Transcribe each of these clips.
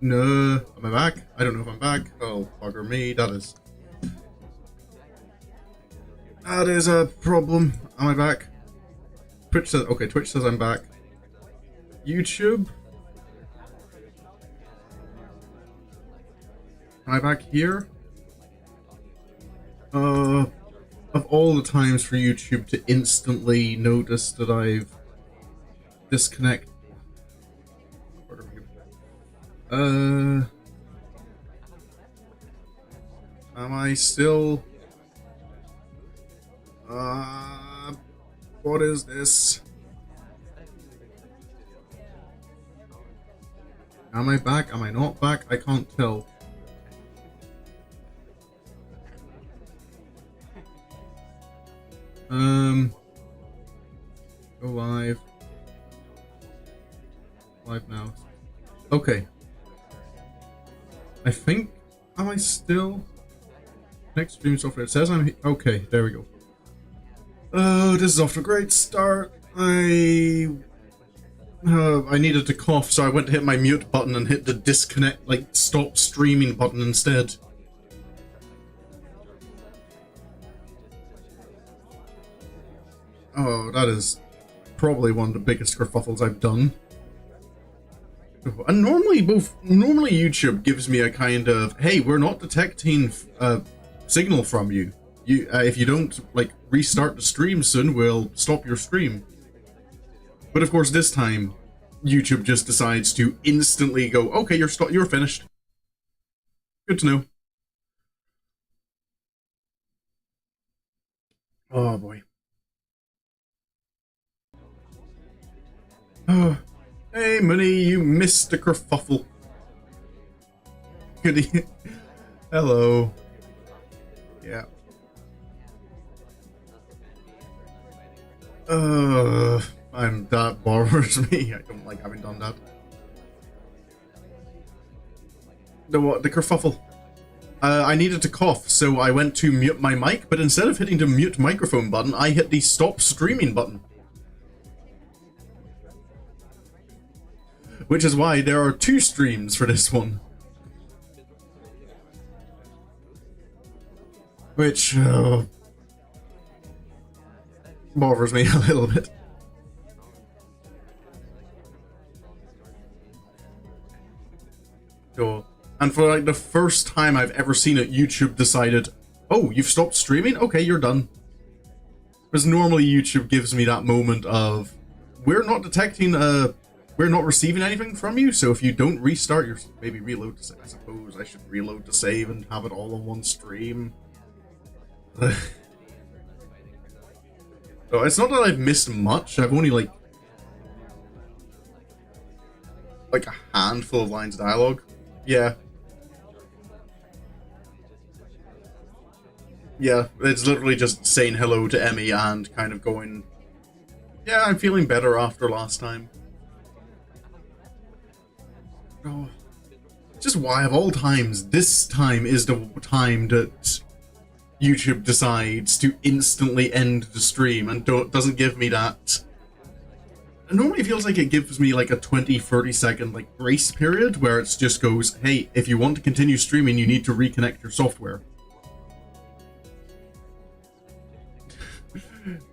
No, am I back? I don't know if I'm back. Oh, bugger me. That is a problem. Am I back? Twitch says, okay, Twitch says I'm back. YouTube? Am I back here? Of all the times for YouTube to instantly notice that I've disconnected. Am I still? What is this? Am I back? Am I not back? I can't tell. Go live. Live now. Okay. I think, am I still? Next stream software. It says I'm okay, there we go. Oh, this is off to a great start. I needed to cough, so I went to hit my mute button and hit the disconnect, like, stop streaming button instead. Oh, that is probably one of the biggest kerfuffles I've done. And normally YouTube gives me a kind of, hey, we're not detecting signal from you. If you don't like restart the stream soon, we'll stop your stream. But of course, this time YouTube just decides to instantly go, okay, you're finished. Good to know. Oh boy. Oh, hey Money, you missed the kerfuffle. Goody. Hello. Yeah. That bothers me. I don't like having done that. The what? The kerfuffle. I needed to cough, so I went to mute my mic, but instead of hitting the mute microphone button, I hit the stop streaming button. Which is why there are 2 streams for this one. Which, bothers me a little bit. Sure. And for like the first time I've ever seen it, YouTube decided, oh, you've stopped streaming? Okay, you're done. Because normally YouTube gives me that moment of, we're not detecting, we're not receiving anything from you, so if you don't restart your, maybe reload to save. I suppose I should reload to save and have it all on one stream. So it's not that I've missed much, I've only like a handful of lines of dialogue. Yeah. Yeah, it's literally just saying hello to Emmy and kind of going, yeah, I'm feeling better after last time. Oh, just why of all times, this time is the time that YouTube decides to instantly end the stream and doesn't give me that. It normally feels like it gives me like a 20-30 second like grace period where it just goes, hey, if you want to continue streaming, you need to reconnect your software.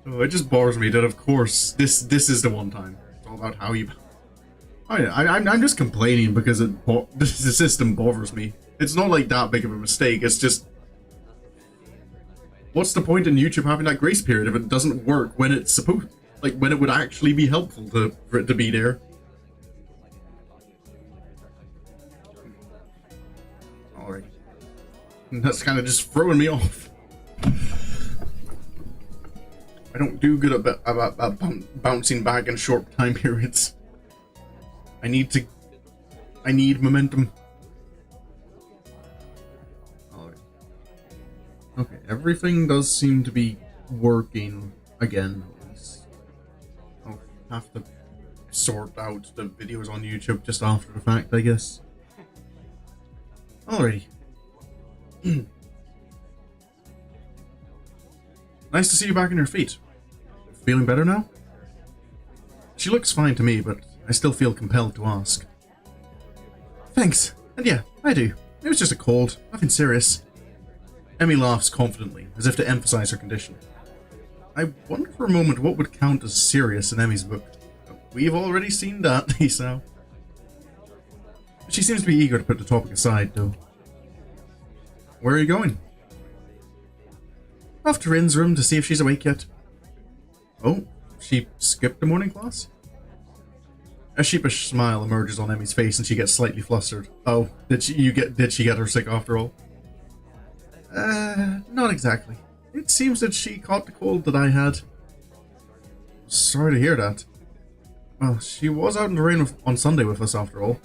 Oh, it just bores me that of course this is the one time. It's all about how you. I'm just complaining because the system bothers me. It's not like that big of a mistake. It's just, what's the point in YouTube having that grace period if it doesn't work when it's supposed, like when it would actually be helpful for it to be there? Alright, that's kind of just throwing me off. I don't do good about bouncing back in short time periods. I need momentum. Alright. Okay, everything does seem to be working again. I'll have to sort out the videos on YouTube just after the fact, I guess. Alrighty. Nice to see you back on your feet. Feeling better now? She looks fine to me, but I still feel compelled to ask. Thanks. And yeah, I do. It was just a cold. Nothing serious. Emmy laughs confidently, as if to emphasize her condition. I wonder for a moment what would count as serious in Emmy's book. We've already seen that, Esau. She seems to be eager to put the topic aside, though. Where are you going? Off to Rin's room to see if she's awake yet. Oh, she skipped the morning class? A sheepish smile emerges on Emmy's face and she gets slightly flustered. Oh, did she get her sick after all? Not exactly. It seems that she caught the cold that I had. Sorry to hear that. Well, she was out in the rain on Sunday with us after all.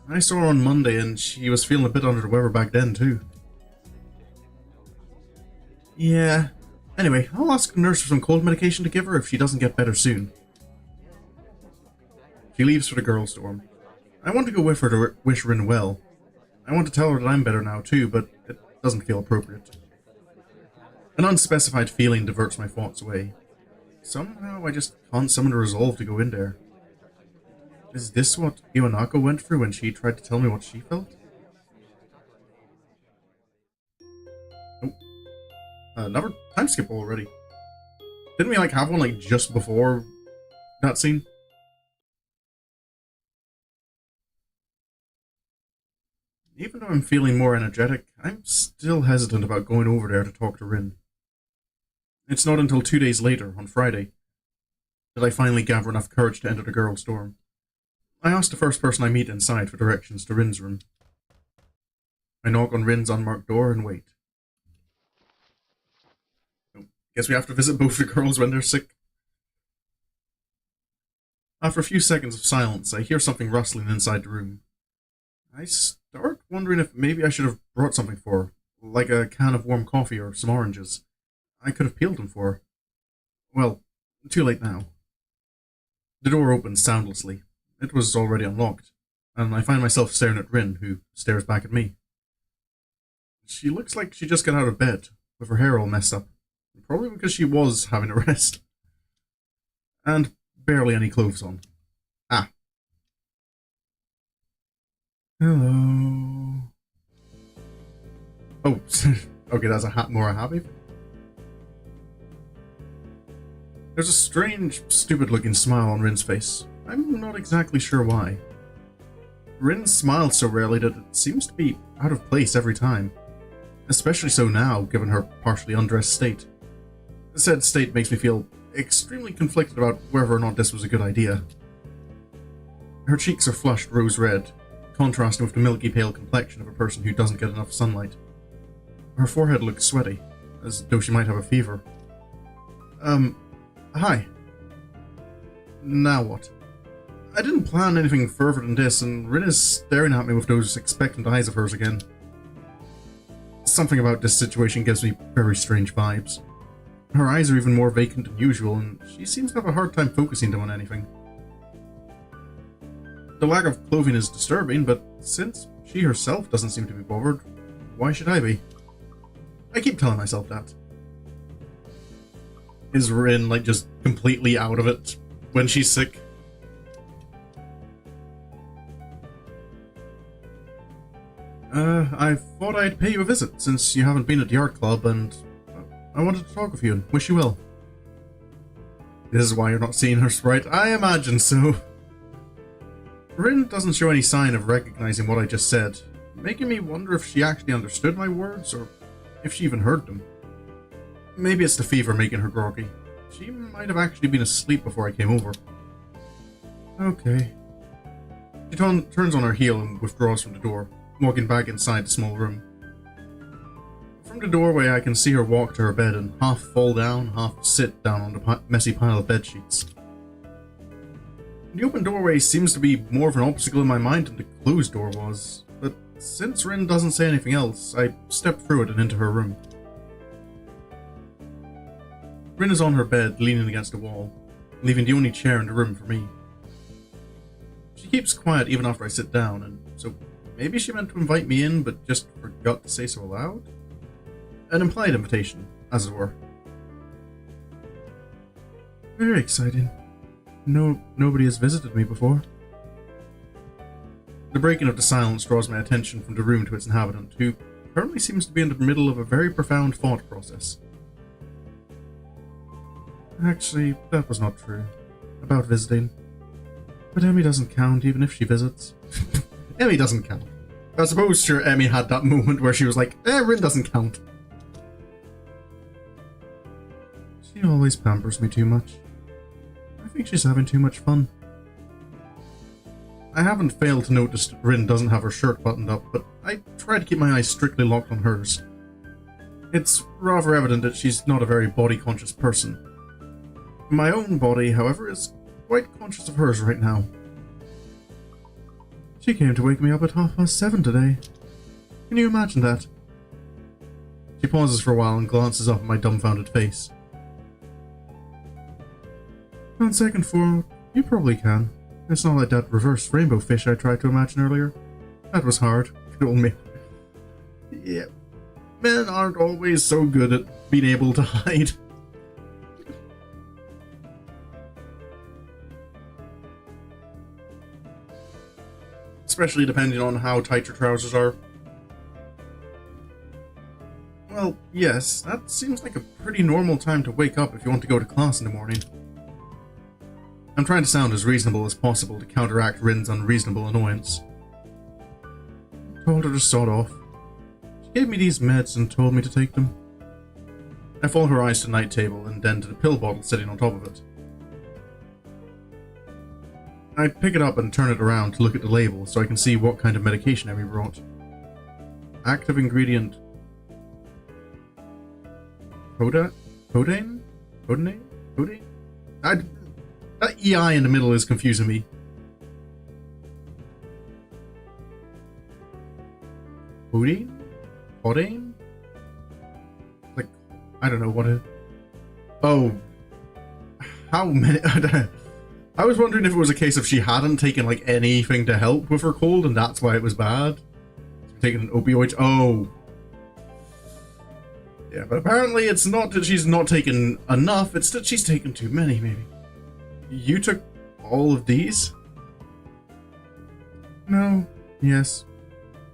I saw her on Monday and she was feeling a bit under the weather back then too. Yeah. Anyway, I'll ask the nurse for some cold medication to give her if she doesn't get better soon. She leaves for the girls' dorm. I want to go with her to wish Rin well. I want to tell her that I'm better now too, but it doesn't feel appropriate. An unspecified feeling diverts my thoughts away. Somehow I just can't summon the resolve to go in there. Is this what Iwanako went through when she tried to tell me what she felt? Oh. Another time skip already. Didn't we have one just before that scene? Even though I'm feeling more energetic, I'm still hesitant about going over there to talk to Rin. It's not until 2 days later, on Friday, that I finally gather enough courage to enter the girls' dorm. I ask the first person I meet inside for directions to Rin's room. I knock on Rin's unmarked door and wait. Oh, guess we have to visit both the girls when they're sick. After a few seconds of silence, I hear something rustling inside the room. I start wondering if maybe I should have brought something for her, like a can of warm coffee or some oranges. I could have peeled them for her. Well, too late now. The door opens soundlessly. It was already unlocked, and I find myself staring at Rin, who stares back at me. She looks like she just got out of bed, with her hair all messed up, probably because she was having a rest. And barely any clothes on. Ah. Hello. Oh, okay, that's more a happy. There's a strange, stupid-looking smile on Rin's face. I'm not exactly sure why. Rin smiles so rarely that it seems to be out of place every time. Especially so now, given her partially undressed state. Said state makes me feel extremely conflicted about whether or not this was a good idea. Her cheeks are flushed rose red, contrasting with the milky pale complexion of a person who doesn't get enough sunlight. Her forehead looks sweaty, as though she might have a fever. Hi. Now what? I didn't plan anything further than this, and Rin is staring at me with those expectant eyes of hers again. Something about this situation gives me very strange vibes. Her eyes are even more vacant than usual, and she seems to have a hard time focusing on anything. The lack of clothing is disturbing, but since she herself doesn't seem to be bothered, why should I be? I keep telling myself that. Is Rin, just completely out of it when she's sick? I thought I'd pay you a visit, since you haven't been at the art club, and I wanted to talk with you and wish you well. This is why you're not seeing her sprite. I imagine so. Rin doesn't show any sign of recognizing what I just said, making me wonder if she actually understood my words, or if she even heard them. Maybe it's the fever making her groggy. She might have actually been asleep before I came over. Okay. She turns on her heel and withdraws from the door, walking back inside the small room. From the doorway I can see her walk to her bed and half fall down, half sit down on the messy pile of bed sheets. The open doorway seems to be more of an obstacle in my mind than the closed door was, but since Rin doesn't say anything else, I step through it and into her room. Rin is on her bed, leaning against the wall, leaving the only chair in the room for me. She keeps quiet even after I sit down, and so maybe she meant to invite me in, but just forgot to say so aloud? An implied invitation, as it were. Very exciting. Nobody has visited me before. The breaking of the silence draws my attention from the room to its inhabitant, who currently seems to be in the middle of a very profound thought process. Actually, that was not true. About visiting. But Emmy doesn't count, even if she visits. Emmy doesn't count. I suppose sure Emmy had that moment where she was like, Rin doesn't count. She always pampers me too much. I think she's having too much fun. I haven't failed to notice that Rin doesn't have her shirt buttoned up, but I try to keep my eyes strictly locked on hers. It's rather evident that she's not a very body-conscious person. My own body, however, is quite conscious of hers right now. She came to wake me up at 7:30 today. Can you imagine that? She pauses for a while and glances up at my dumbfounded face. On second thought, you probably can. It's not like that reverse rainbow fish I tried to imagine earlier. That was hard. Good old me. Yeah. Men aren't always so good at being able to hide. Especially depending on how tight your trousers are. Well, yes, that seems like a pretty normal time to wake up if you want to go to class in the morning. I'm trying to sound as reasonable as possible to counteract Rin's unreasonable annoyance. I told her to sod off. She gave me these meds and told me to take them. I follow her eyes to the night table and then to the pill bottle sitting on top of it. I pick it up and turn it around to look at the label so I can see what kind of medication Emmy brought. Active ingredient... Codeine? Codeine? That EI in the middle is confusing me. Codeine? Codeine? Like, I don't know what it... Oh. How many... I was wondering if it was a case of she hadn't taken, like, anything to help with her cold, and that's why it was bad. Taking an opioid. Oh. Yeah, but apparently it's not that she's not taken enough, it's that she's taken too many, maybe. You took all of these? No. Yes.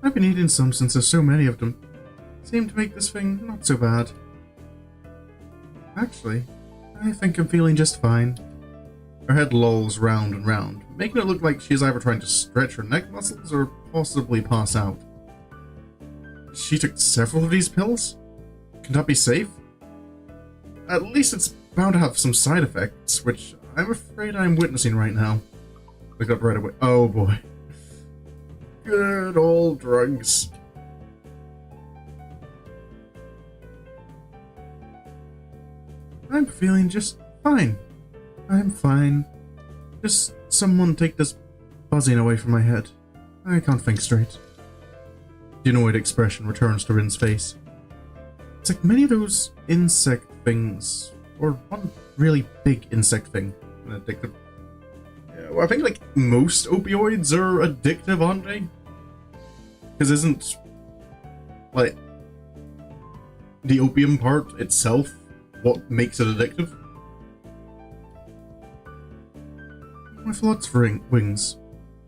I've been eating some since there's so many of them. Seem to make this thing not so bad. Actually, I think I'm feeling just fine. Her head lolls round and round, making it look like she's either trying to stretch her neck muscles or possibly pass out. She took several of these pills? Can that be safe? At least it's bound to have some side effects, which I'm afraid I'm witnessing right now. Look up right away. Oh boy. Good old drugs. I'm feeling just fine. I'm fine. Just someone take this buzzing away from my head. I can't think straight. The annoyed expression returns to Rin's face. It's like many of those insect things, or one really big insect thing, addictive. Yeah, well, I think like most opioids are addictive, aren't they? Because isn't like the opium part itself what makes it addictive? With lots of wings.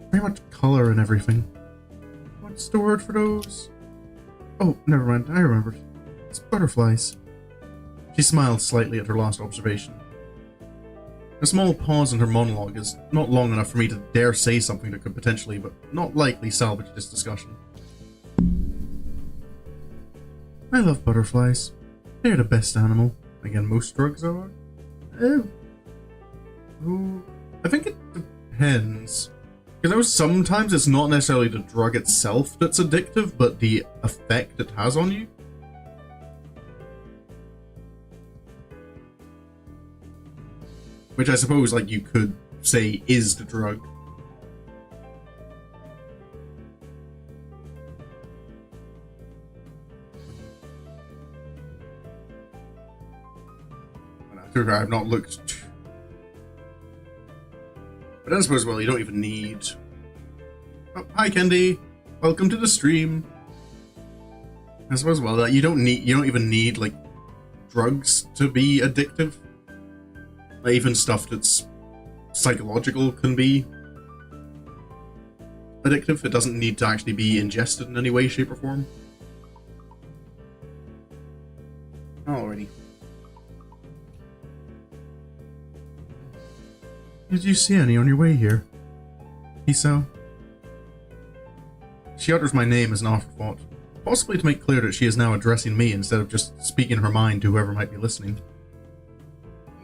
Very much color and everything. What's the word for those? Oh, never mind, I remembered. It's butterflies. She smiled slightly at her last observation. A small pause in her monologue is not long enough for me to dare say something that could potentially, but not likely, salvage this discussion. I love butterflies. They're the best animal. Again, most drugs are. I think it depends. Because I know sometimes it's not necessarily the drug itself that's addictive, but the effect it has on you. Which I suppose, like, you could say is the drug. I've not looked. But I suppose, well, you don't even need... Oh, hi, Kendi. Welcome to the stream. I suppose, well, that you don't even need, like, drugs to be addictive. Like, even stuff that's psychological can be. addictive. It doesn't need to actually be ingested in any way, shape, or form. Alrighty. Did you see any on your way here? Isao? She utters my name as an afterthought, possibly to make clear that she is now addressing me instead of just speaking her mind to whoever might be listening.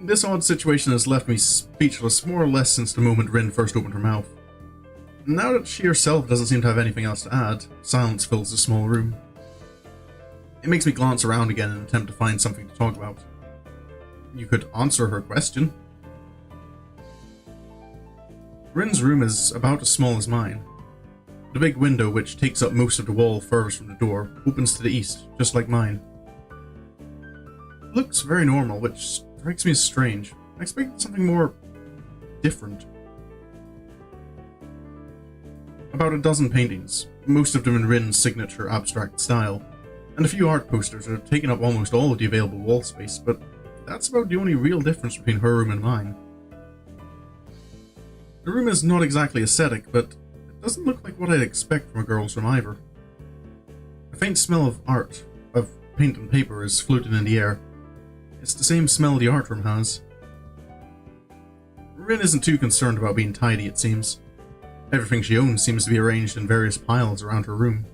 This odd situation has left me speechless more or less since the moment Rin first opened her mouth. Now that she herself doesn't seem to have anything else to add, silence fills the small room. It makes me glance around again in an attempt to find something to talk about. You could answer her question. Rin's room is about as small as mine. The big window, which takes up most of the wall furthest from the door, opens to the east, just like mine. It looks very normal, which strikes me as strange. I expected something more different. About a dozen paintings, most of them in Rin's signature abstract style, and a few art posters are taking up almost all of the available wall space, but that's about the only real difference between her room and mine. The room is not exactly aesthetic, but it doesn't look like what I'd expect from a girl's room either. A faint smell of art, of paint and paper, is floating in the air. It's the same smell the art room has. Rin isn't too concerned about being tidy, it seems. Everything she owns seems to be arranged in various piles around her room.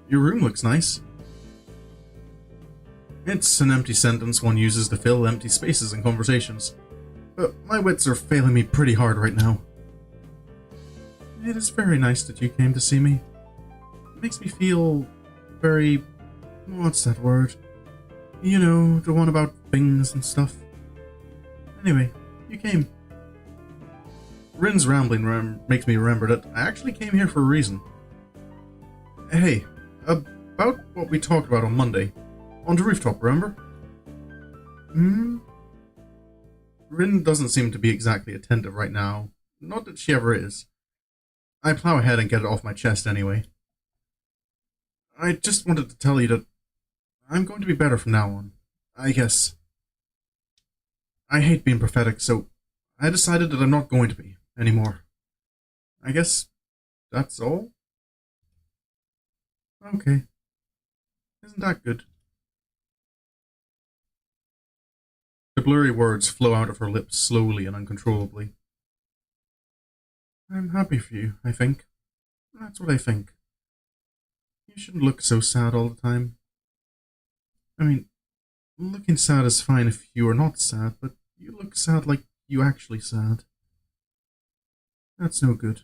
Your room looks nice. It's an empty sentence one uses to fill empty spaces in conversations. But my wits are failing me pretty hard right now. It is very nice that you came to see me. It makes me feel very... what's that word? You know, the one about things and stuff. Anyway, you came. Rin's rambling makes me remember that I actually came here for a reason. Hey, about what we talked about on Monday. On the rooftop, remember? Rin doesn't seem to be exactly attentive right now. Not that she ever is. I plow ahead and get it off my chest anyway. I just wanted to tell you that I'm going to be better from now on. I guess. I hate being prophetic, so I decided that I'm not going to be anymore. I guess that's all? Okay. Isn't that good? The blurry words flow out of her lips slowly and uncontrollably. I'm happy for you, I think. That's what I think. You shouldn't look so sad all the time. I mean, looking sad is fine if you are not sad, but you look sad like you actually sad. That's no good.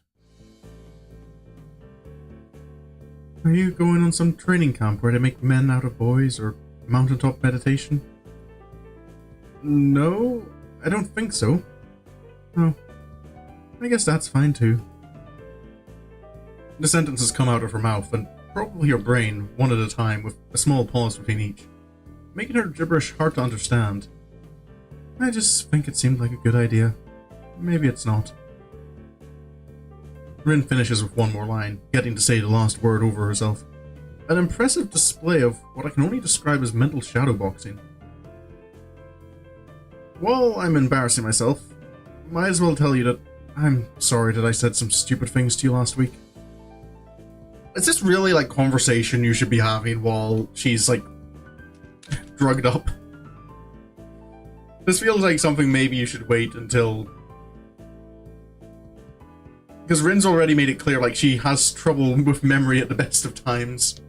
Are you going on some training camp where they make men out of boys, or mountaintop meditation? No, I don't think so. Oh, I guess that's fine too. The sentences come out of her mouth, and probably her brain, one at a time, with a small pause between each, making her gibberish hard to understand. I just think it seemed like a good idea. Maybe it's not. Rin finishes with one more line, getting to say the last word over herself. An impressive display of what I can only describe as mental shadowboxing. While I'm embarrassing myself, might as well tell you that I'm sorry that I said some stupid things to you last week. Is this really like conversation you should be having while she's like drugged up? This feels like something maybe you should wait until... Because Rin's already made it clear like she has trouble with memory at the best of times.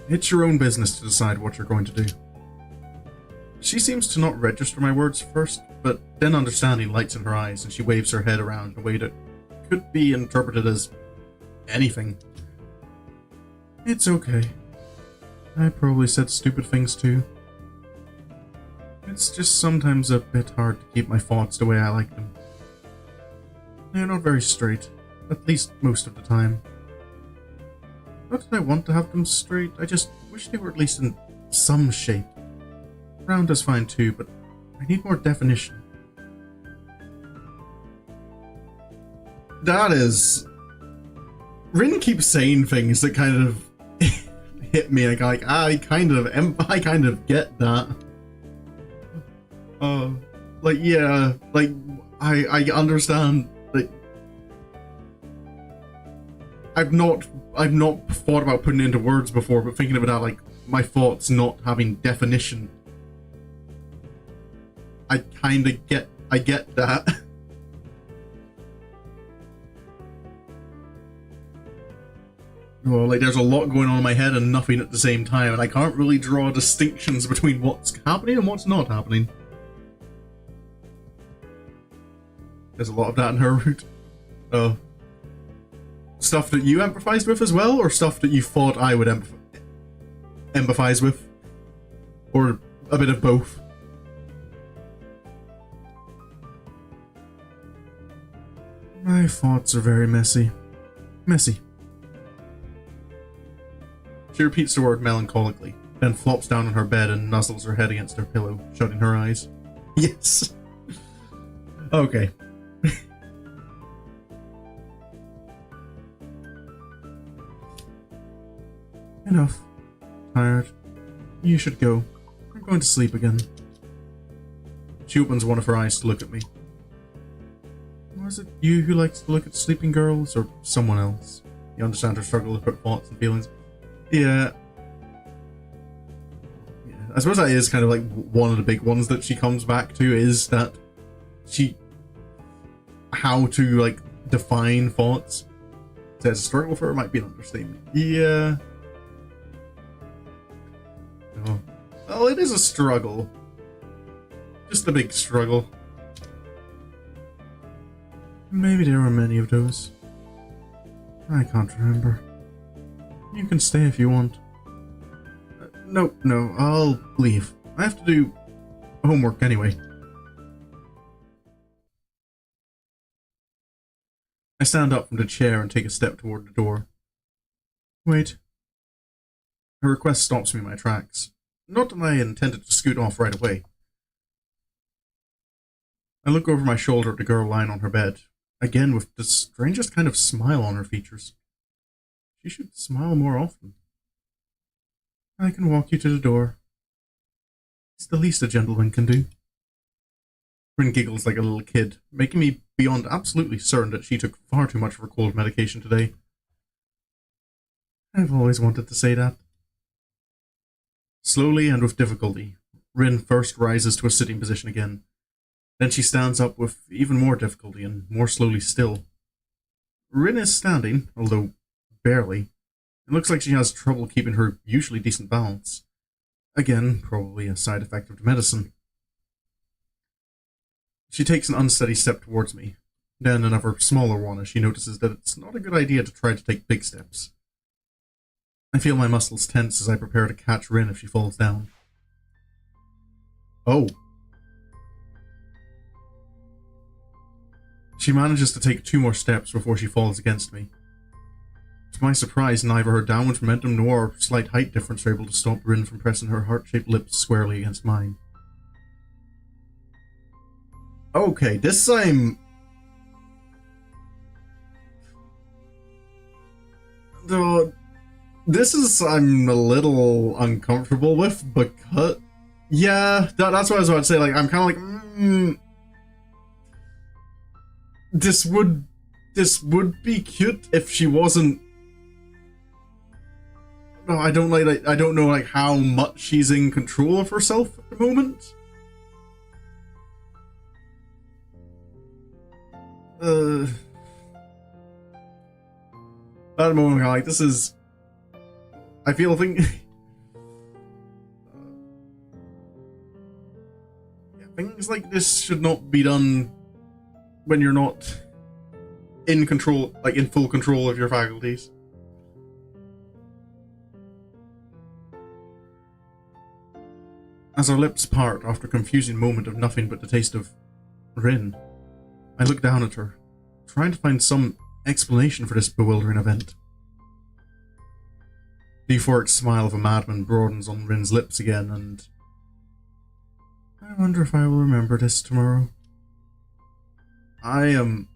It's your own business to decide what you're going to do. She seems to not register my words first, but then understanding lights in her eyes and she waves her head around in a way that could be interpreted as anything. It's okay. I probably said stupid things too. It's just sometimes a bit hard to keep my thoughts the way I like them. They're not very straight, at least most of the time. Not that I want to have them straight, I just wish they were at least in some shape. Round is fine too, but I need more definition. That is... Rin keeps saying things that kind of hit me, like I kind of get that. Like, yeah, like, I understand, like, I've not thought about putting it into words before, but thinking about that, like, my thoughts not having definition, I kinda get that. Well, like, there's a lot going on in my head and nothing at the same time, and I can't really draw distinctions between what's happening and what's not happening. There's a lot of that in her route. Stuff that you empathized with as well, or stuff that you thought I would empathize with? Or a bit of both? My thoughts are very messy. Messy. She repeats the word melancholically, then flops down on her bed and nuzzles her head against her pillow, shutting her eyes. Yes. Okay. Enough. Tired. You should go. I'm going to sleep again. She opens one of her eyes to look at me. Was it you who likes to look at sleeping girls, or someone else? You understand her struggle with her thoughts and feelings. Yeah. I suppose that is kind of like one of the big ones that she comes back to, is that how to, like, define thoughts. Says a struggle for her might be an understatement. Yeah. Oh. Well, it is a struggle. Just a big struggle. Maybe there were many of those. I can't remember. You can stay if you want. No, I'll leave. I have to do homework anyway. I stand up from the chair and take a step toward the door. Wait. Her request stops me in my tracks. Not that I intended to scoot off right away. I look over my shoulder at the girl lying on her bed, again with the strangest kind of smile on her features. She should smile more often. I can walk you to the door. It's the least a gentleman can do. Rin giggles like a little kid, making me beyond absolutely certain that she took far too much of her cold medication today. I've always wanted to say that. Slowly and with difficulty, Rin first rises to a sitting position again. Then she stands up with even more difficulty and more slowly still. Rin is standing, although barely. It looks like she has trouble keeping her usually decent balance. Again, probably a side effect of the medicine. She takes an unsteady step towards me, then another smaller one as she notices that it's not a good idea to try to take big steps. I feel my muscles tense as I prepare to catch Rin if she falls down. Oh. She manages to take 2 more steps before she falls against me. To my surprise, neither her downward momentum nor our slight height difference are able to stop Rin from pressing her heart-shaped lips squarely against mine. Okay, this I'm... Though, this is I'm a little uncomfortable with, because... Yeah, that's what I was about to say, like, I'm kind of like, This would be cute if she wasn't... No, I don't know, like, how much she's in control of herself at the moment. At the moment, like, this is... I feel things like this should not be done when you're not in control, like, in full control of your faculties. As our lips part after a confusing moment of nothing but the taste of Rin, I look down at her, trying to find some explanation for this bewildering event. The euphoric smile of a madman broadens on Rin's lips again, and... I wonder if I will remember this tomorrow. I am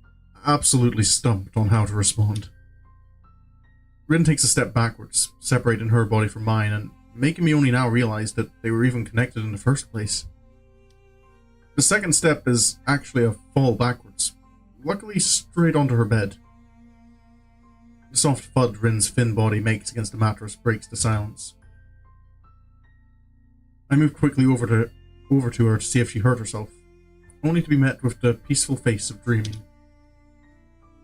absolutely stumped on how to respond. Rin takes a step backwards, separating her body from mine, and making me only now realize that they were even connected in the first place. The second step is actually a fall backwards, luckily straight onto her bed. The soft thud Rin's thin body makes against the mattress breaks the silence. I move quickly over to her to see if she hurt herself, only to be met with the peaceful face of dreaming.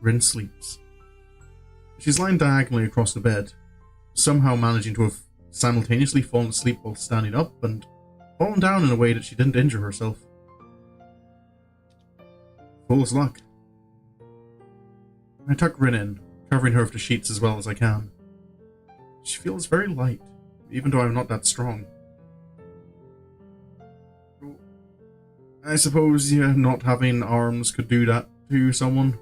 Rin sleeps. She's lying diagonally across the bed, somehow managing to have simultaneously fallen asleep while standing up and fallen down in a way that she didn't injure herself. Full as luck. I tuck Rin in, covering her with the sheets as well as I can. She feels very light, even though I'm not that strong. I suppose, yeah, not having arms could do that to someone.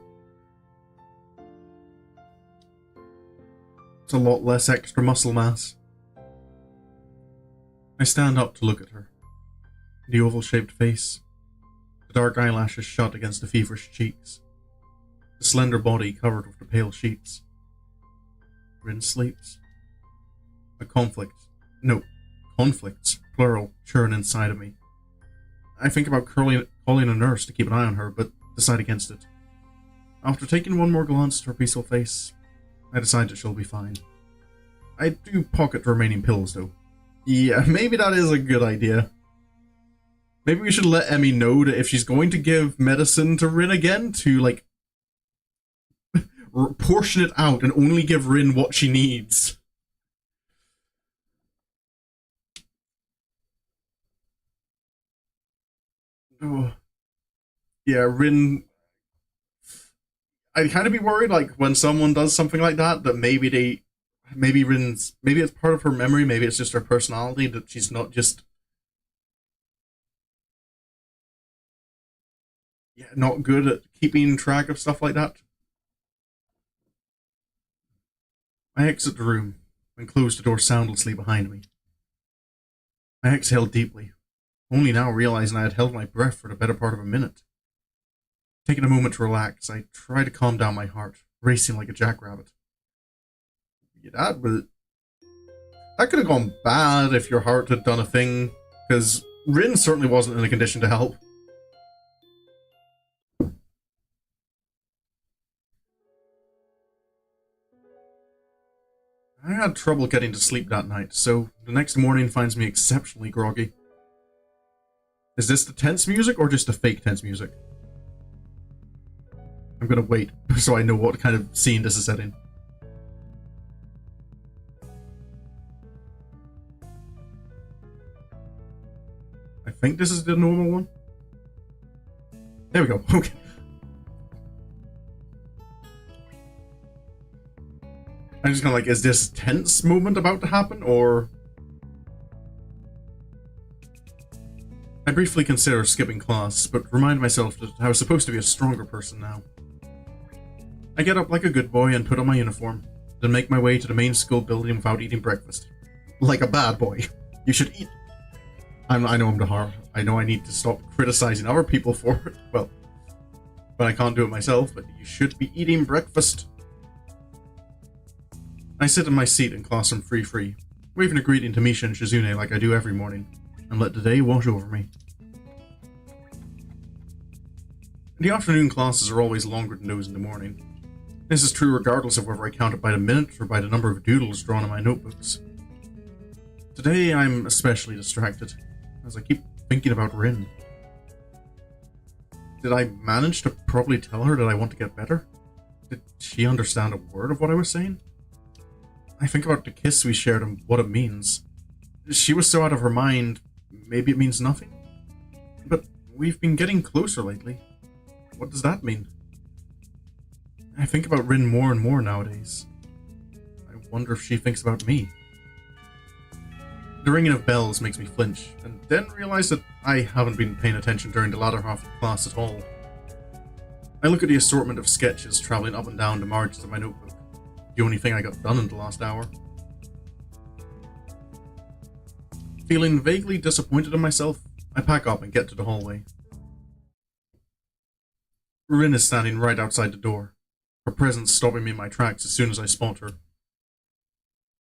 It's a lot less extra muscle mass. I stand up to look at her. The oval-shaped face, the dark eyelashes shut against the feverish cheeks, the slender body covered with the pale sheets. Rin sleeps. Conflicts, plural, churn inside of me. I think about calling a nurse to keep an eye on her, but decide against it. After taking one more glance at her peaceful face, I decide that she'll be fine. I do pocket the remaining pills, though. Yeah, maybe that is a good idea. Maybe we should let Emmy know that if she's going to give medicine to Rin again, to, like, portion it out and only give Rin what she needs. Oh. Yeah, Rin... I'd kind of be worried, like, when someone does something like that, that maybe it's part of her memory, maybe it's just her personality, that she's not just... Yeah, not good at keeping track of stuff like that. I exit the room and close the door soundlessly behind me. I exhale deeply, only now realizing I had held my breath for the better part of a minute. Taking a moment to relax, I try to calm down my heart, racing like a jackrabbit. Yeah, that could have gone bad if your heart had done a thing, because Rin certainly wasn't in a condition to help. I had trouble getting to sleep that night, so the next morning finds me exceptionally groggy. Is this the tense music or just the fake tense music? I'm gonna wait so I know what kind of scene this is setting. I think this is the normal one. There we go. Okay. I'm just kind of like, is this tense moment about to happen, or... I briefly consider skipping class, but remind myself that I was supposed to be a stronger person now. I get up like a good boy and put on my uniform, then make my way to the main school building without eating breakfast. Like a bad boy. You should eat... I know I'm the heart. I know I need to stop criticizing other people for it, well, but I can't do it myself, but you should be eating breakfast. I sit in my seat in classroom free, waving a greeting to Misha and Shizune like I do every morning, and let the day wash over me. The afternoon classes are always longer than those in the morning. This is true regardless of whether I count it by the minute or by the number of doodles drawn in my notebooks. Today I'm especially distracted, as I keep thinking about Rin. Did I manage to properly tell her that I want to get better? Did she understand a word of what I was saying? I think about the kiss we shared and what it means. She was so out of her mind, maybe it means nothing? But we've been getting closer lately. What does that mean? I think about Rin more and more nowadays. I wonder if she thinks about me. The ringing of bells makes me flinch, and then realize that I haven't been paying attention during the latter half of the class at all. I look at the assortment of sketches travelling up and down the margins of my notebook. The only thing I got done in the last hour. Feeling vaguely disappointed in myself, I pack up and get to the hallway. Rin is standing right outside the door, her presence stopping me in my tracks as soon as I spot her.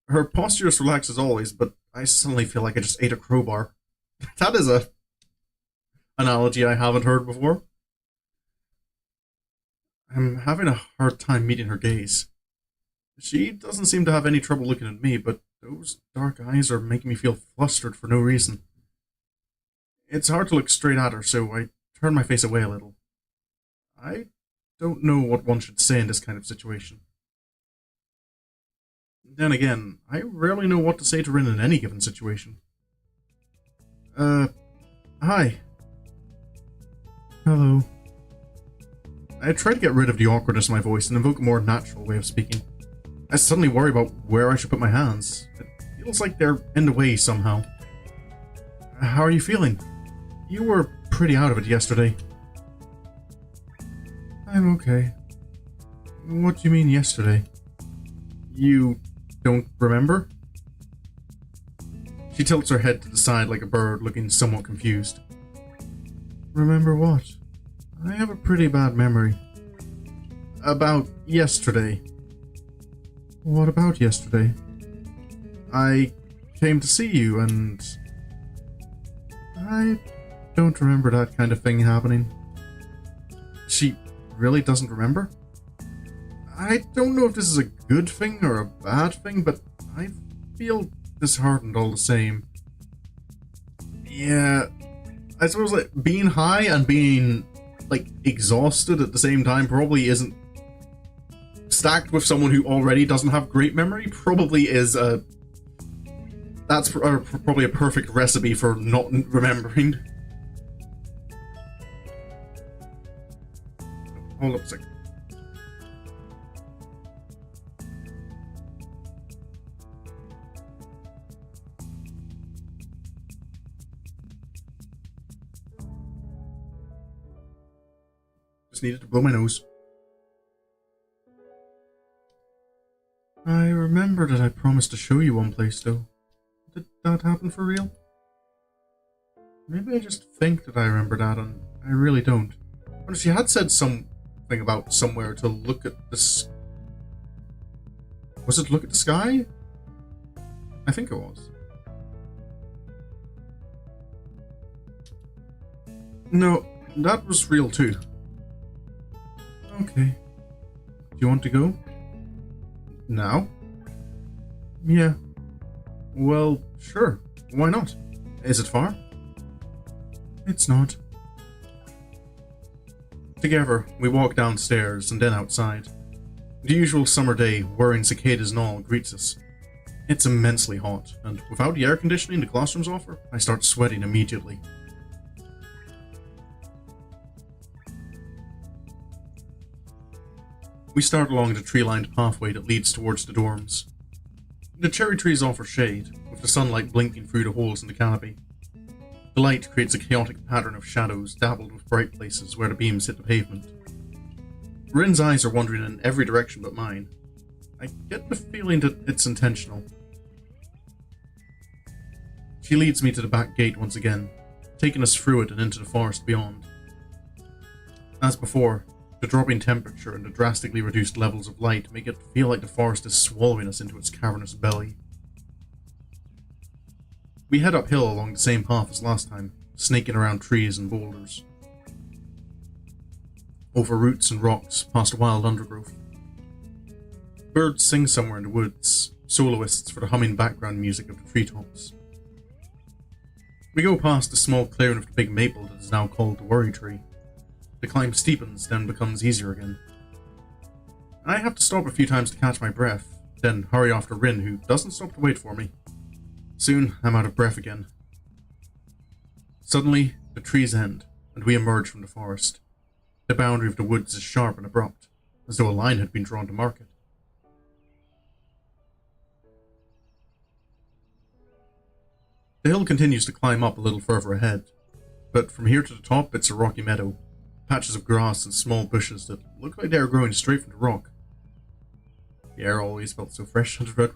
Her posture is relaxed as always, but I suddenly feel like I just ate a crowbar. That is a analogy I haven't heard before. I'm having a hard time meeting her gaze. She doesn't seem to have any trouble looking at me, but those dark eyes are making me feel flustered for no reason. It's hard to look straight at her, so I turn my face away a little. I don't know what one should say in this kind of situation. Then again, I rarely know what to say to Rin in any given situation. Hi. Hello. I try to get rid of the awkwardness in my voice and invoke a more natural way of speaking. I suddenly worry about where I should put my hands. It feels like they're in the way somehow. How are you feeling? You were pretty out of it yesterday. I'm okay. What do you mean yesterday? You don't remember? She tilts her head to the side like a bird, looking somewhat confused. Remember what? I have a pretty bad memory. About yesterday. What about yesterday? I came to see you and... I don't remember that kind of thing happening. She really doesn't remember? I don't know if this is a good thing or a bad thing, but I feel disheartened all the same. Yeah, I suppose like being high and being like exhausted at the same time probably isn't, stacked with someone who already doesn't have great memory, probably is a, that's probably a perfect recipe for not remembering. Hold up a second. Just needed to blow my nose. I remember that I promised to show you one place, though. Did that happen for real? Maybe I just think that I remember that, and I really don't. But she had said something about somewhere to look at this. Was it look at the sky? I think it was. No, that was real too. Okay. Do you want to go? Now? Yeah. Well, sure. Why not? Is it far? It's not. Together, we walk downstairs and then outside. The usual summer day, whirring cicadas and all, greets us. It's immensely hot, and without the air conditioning the classrooms offer, I start sweating immediately. We start along the tree-lined pathway that leads towards the dorms. The cherry trees offer shade, with the sunlight blinking through the holes in the canopy. The light creates a chaotic pattern of shadows dabbled with bright places where the beams hit the pavement. Rin's eyes are wandering in every direction but mine. I get the feeling that it's intentional. She leads me to the back gate once again, taking us through it and into the forest beyond. As before, the dropping temperature and the drastically reduced levels of light make it feel like the forest is swallowing us into its cavernous belly. We head uphill along the same path as last time, snaking around trees and boulders. Over roots and rocks, past wild undergrowth. Birds sing somewhere in the woods, soloists for the humming background music of the treetops. We go past the small clearing of the big maple that is now called the Worry Tree. The climb steepens, then becomes easier again. I have to stop a few times to catch my breath, then hurry after Rin, who doesn't stop to wait for me. Soon, I'm out of breath again. Suddenly, the trees end, and we emerge from the forest. The boundary of the woods is sharp and abrupt, as though a line had been drawn to mark it. The hill continues to climb up a little further ahead, but from here to the top it's a rocky meadow, patches of grass and small bushes that look like they are growing straight from the rock. The air always felt so fresh under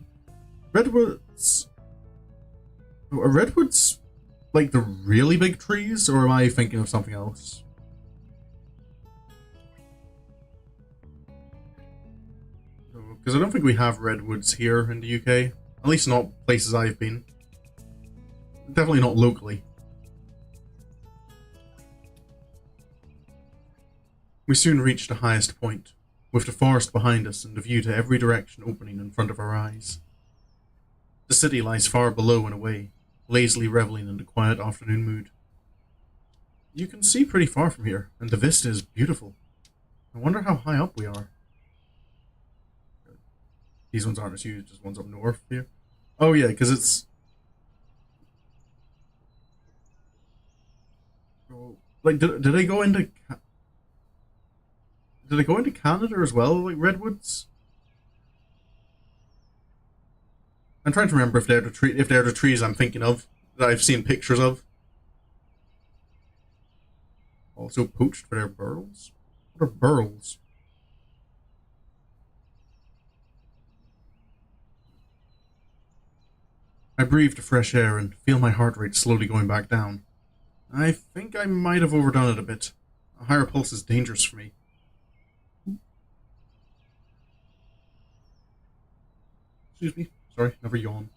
redwoods. Are redwoods like the really big trees, or am I thinking of something else? Because I don't think we have redwoods here in the UK. At least not places I've been. Definitely not locally. We soon reached the highest point, with the forest behind us and the view to every direction opening in front of our eyes. The city lies far below and away, lazily reveling in the quiet afternoon mood. You can see pretty far from here, and the vista is beautiful. I wonder how high up we are. These ones aren't as huge as ones up north here. Oh yeah, because it's... Like, did they go into... Did they go into Canada as well, like redwoods? I'm trying to remember if they're the trees I'm thinking of, that I've seen pictures of. Also poached for their burls? What are burls? I breathe the fresh air and feel my heart rate slowly going back down. I think I might have overdone it a bit. A higher pulse is dangerous for me. Excuse me. Sorry, never yawn.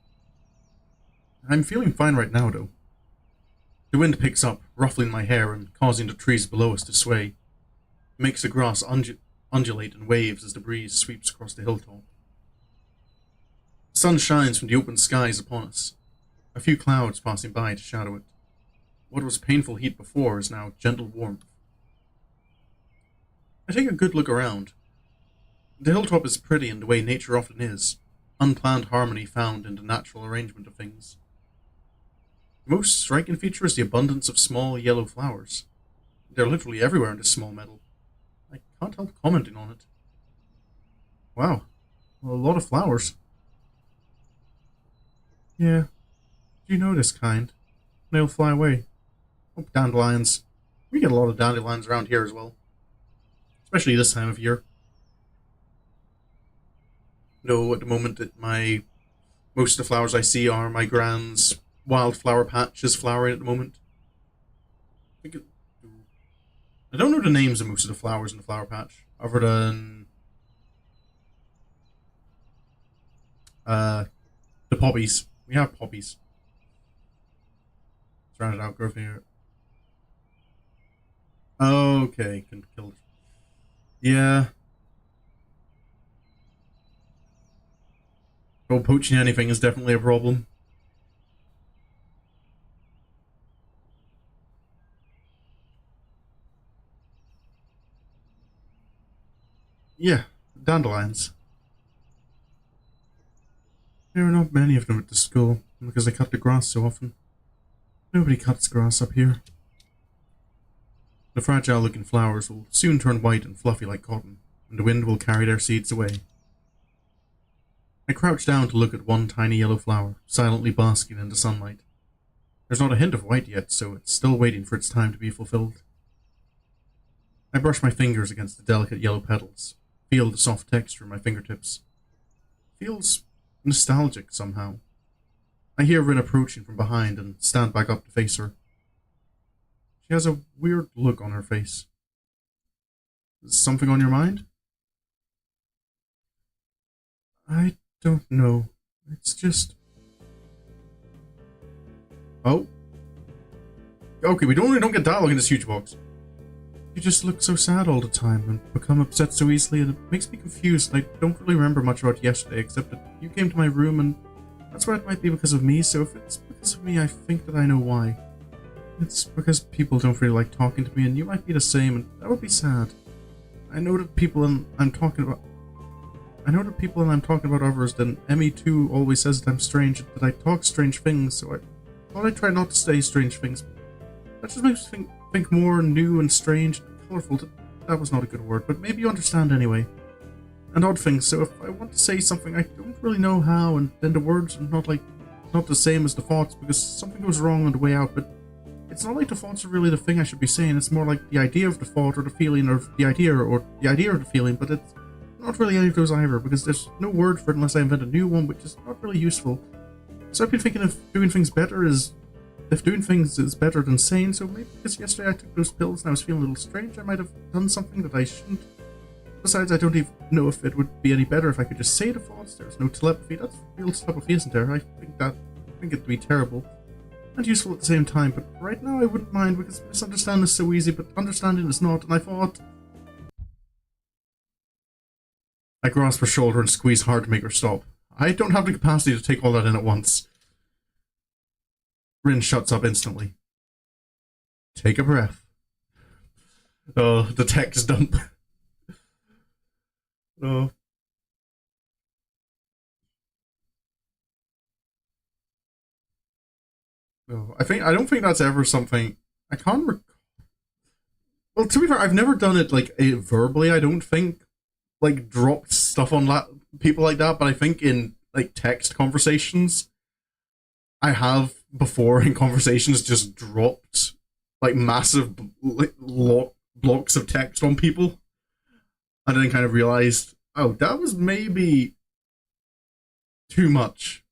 I'm feeling fine right now, though. The wind picks up, ruffling my hair and causing the trees below us to sway. It makes the grass undulate in waves as the breeze sweeps across the hilltop. The sun shines from the open skies upon us, a few clouds passing by to shadow it. What was painful heat before is now gentle warmth. I take a good look around. The hilltop is pretty in the way nature often is, unplanned harmony found in the natural arrangement of things. The most striking feature is the abundance of small yellow flowers. They're literally everywhere in this small meadow. I can't help commenting on it. Wow, well, a lot of flowers. Yeah, do you know this kind? They'll fly away. Oh, dandelions. We get a lot of dandelions around here as well. Especially this time of year. No, at the moment, most of the flowers I see are my grand's wildflower patch is flowering at the moment. I don't know the names of most of the flowers in the flower patch, other than the poppies. We have poppies. Surrounded outgrowth here. Okay, can kill it. Yeah. Well, poaching anything is definitely a problem. Yeah, dandelions. There are not many of them at the school, because they cut the grass so often. Nobody cuts grass up here. The fragile-looking flowers will soon turn white and fluffy like cotton, and the wind will carry their seeds away. I crouch down to look at one tiny yellow flower, silently basking in the sunlight. There's not a hint of white yet, so it's still waiting for its time to be fulfilled. I brush my fingers against the delicate yellow petals, feel the soft texture in my fingertips. Feels nostalgic somehow. I hear Rin approaching from behind and stand back up to face her. She has a weird look on her face. Is something on your mind? I don't know. It's just... Oh? Okay, we don't get dialogue in this huge box. You just look so sad all the time and become upset so easily, and it makes me confused. I don't really remember much about yesterday, except that you came to my room, and that's why it might be because of me, so if it's because of me, I think that I know why. It's because people don't really like talking to me, and you might be the same, and that would be sad. I know that people and I'm talking about others, then Emmy too always says that I'm strange, that I talk strange things, so I thought I'd try not to say strange things. That just makes me think more new and strange and colourful. That was not a good word, but maybe you understand anyway. And odd things, so if I want to say something, I don't really know how, and then the words are not the same as the thoughts, because something goes wrong on the way out, but it's not like the thoughts are really the thing I should be saying, it's more like the idea of the thought, or the feeling, or the idea of the feeling, but it's not really any of those either, because there's no word for it unless I invent a new one, which is not really useful. So I've been thinking if doing things is better than saying, so maybe because yesterday I took those pills and I was feeling a little strange, I might have done something that I shouldn't. Besides, I don't even know if it would be any better if I could just say the thoughts. There's no telepathy. That's real telepathy, isn't there? I think it'd be terrible. And useful at the same time, but right now I wouldn't mind because misunderstanding is so easy, but understanding is not, and I thought I grasp her shoulder and squeeze hard to make her stop. I don't have the capacity to take all that in at once. Rin shuts up instantly. Take a breath. Oh, the text dump. Oh. Oh. I don't think that's ever something I can't recall. Well, to be fair, I've never done it like verbally, I don't think. Like dropped stuff on people like that, but I think in like text conversations I have before in conversations just dropped like massive blocks of text on people and then kind of realized, oh, that was maybe too much.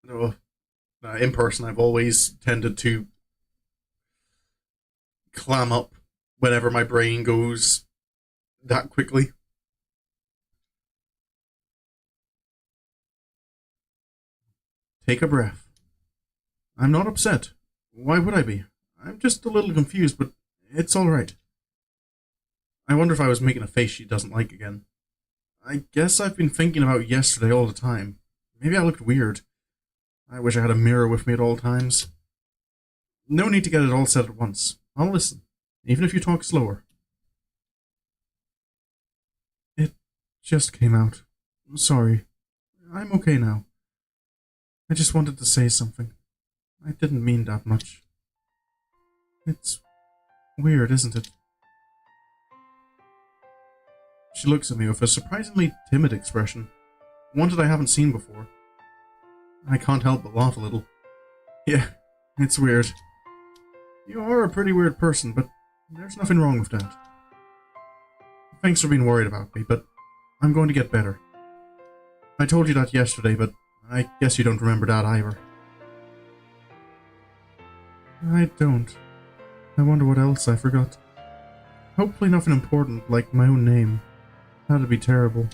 No, in person I've always tended to clam up whenever my brain goes that quickly. Take a breath. I'm not upset. Why would I be? I'm just a little confused, but it's alright. I wonder if I was making a face she doesn't like again. I guess I've been thinking about yesterday all the time. Maybe I looked weird. I wish I had a mirror with me at all times. No need to get it all said at once. I'll listen, even if you talk slower. It just came out. Sorry. I'm okay now. I just wanted to say something. I didn't mean that much. It's weird, isn't it? She looks at me with a surprisingly timid expression, one that I haven't seen before. I can't help but laugh a little. Yeah, it's weird. You are a pretty weird person, but there's nothing wrong with that. Thanks for being worried about me, but I'm going to get better. I told you that yesterday, but I guess you don't remember that either. I don't. I wonder what else I forgot. Hopefully nothing important, like my own name. That'd be terrible.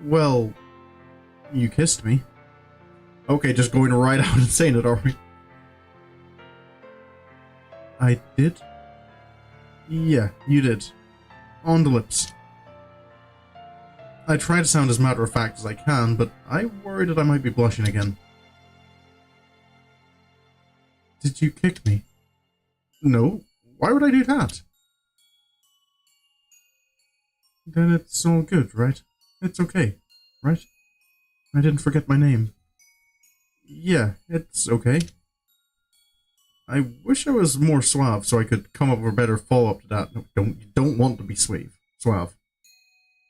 Well, you kissed me. Okay, just going right out and saying it, are we? I did? Yeah, you did. On the lips. I try to sound as matter-of-fact as I can, but I worry that I might be blushing again. Did you kick me? No. Why would I do that? Then it's all good, right? It's okay, right? I didn't forget my name. Yeah, it's okay. I wish I was more suave so I could come up with a better follow-up to that. No, you don't want to be suave.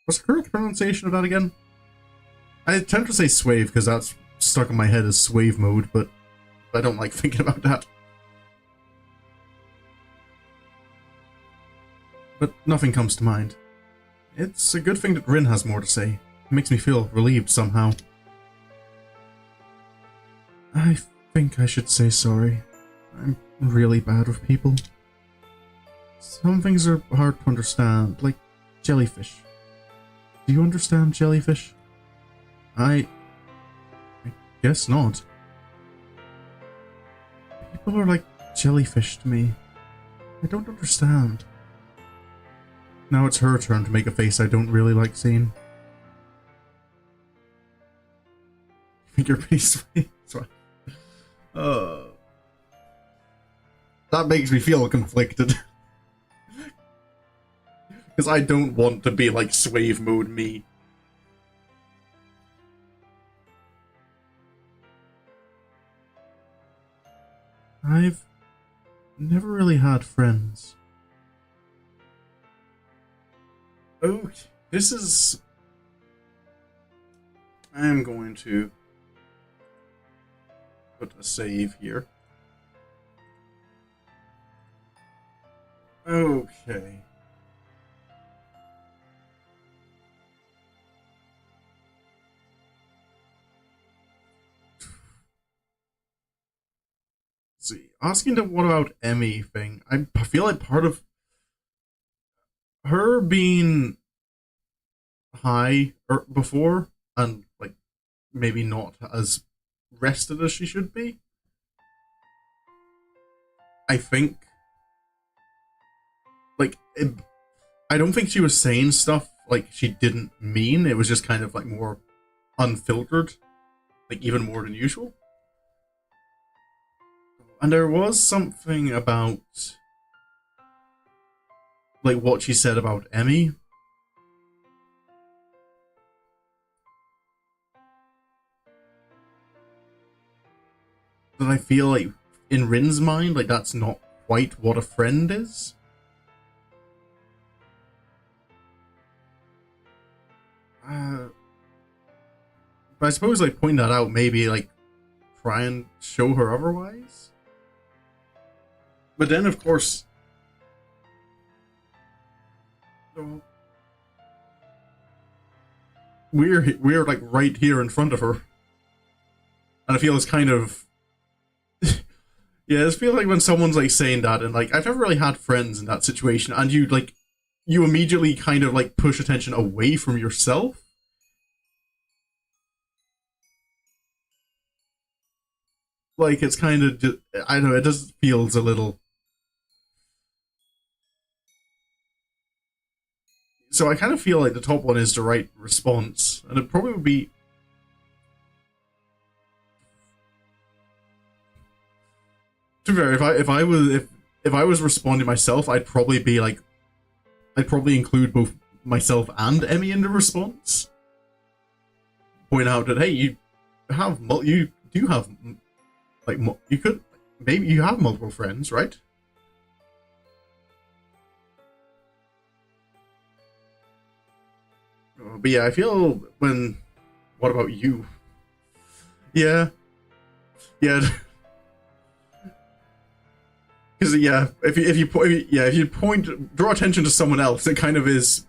What's the correct pronunciation of that again? I tend to say swave because that's stuck in my head as swave mode, but I don't like thinking about that. But nothing comes to mind. It's a good thing that Rin has more to say. It makes me feel relieved somehow. I think I should say sorry. I'm really bad with people. Some things are hard to understand, like jellyfish. Do you understand jellyfish? I guess not. People are like jellyfish to me. I don't understand. Now it's her turn to make a face I don't really like seeing. I think you're pretty sweet. That makes me feel conflicted. Because I don't want to be like swave mode me. I've never really had friends. Okay, this is... I'm going to put a save here. Okay. Let's see, asking the what about Emmy thing, I feel like part of her being high before and like maybe not as rested as she should be. I think like, I don't think she was saying stuff like she didn't mean. It was just kind of like more unfiltered, like even more than usual. And there was something about like what she said about Emmy. That I feel like in Rin's mind, like that's not quite what a friend is. But I suppose like point that out, maybe like try and show her otherwise. But then of course, we're like right here in front of her, and I feel it's kind of yeah, I feel like when someone's like saying that, and like I've never really had friends in that situation, and you immediately kind of like push attention away from yourself. Like it's kind of just, I don't know, it just feels a little. So I kind of feel like the top one is the right response, and it probably would be. To be fair, if I was responding myself, I'd probably be like, I'd probably include both myself and Emmy in the response. Point out that hey, you do have like you could maybe you have multiple friends, right? But yeah, I feel when. What about you? Yeah, yeah. Because yeah, if you point draw attention to someone else, it kind of is,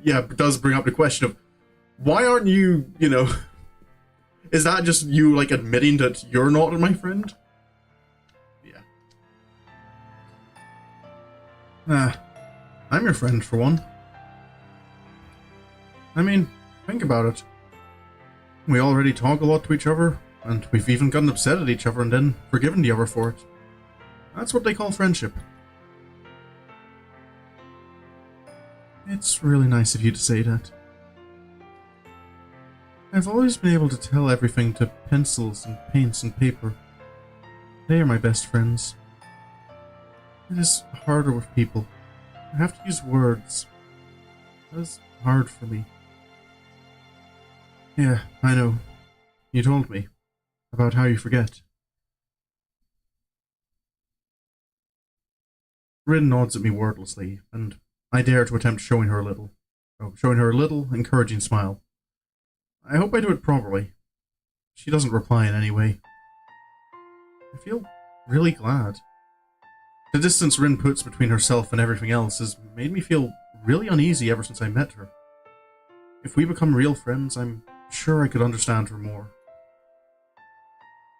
yeah, does bring up the question of why aren't you, you know, is that just you like admitting that you're not my friend? Yeah. I'm your friend for one. I mean, think about it. We already talk a lot to each other, and we've even gotten upset at each other and then forgiven the other for it. That's what they call friendship. It's really nice of you to say that. I've always been able to tell everything to pencils and paints and paper. They are my best friends. It is harder with people. I have to use words. That is hard for me. Yeah, I know. You told me about how you forget. Rin nods at me wordlessly, and I dare to attempt showing her a little encouraging smile. I hope I do it properly. She doesn't reply in any way. I feel really glad. The distance Rin puts between herself and everything else has made me feel really uneasy ever since I met her. If we become real friends, I'm sure I could understand her more.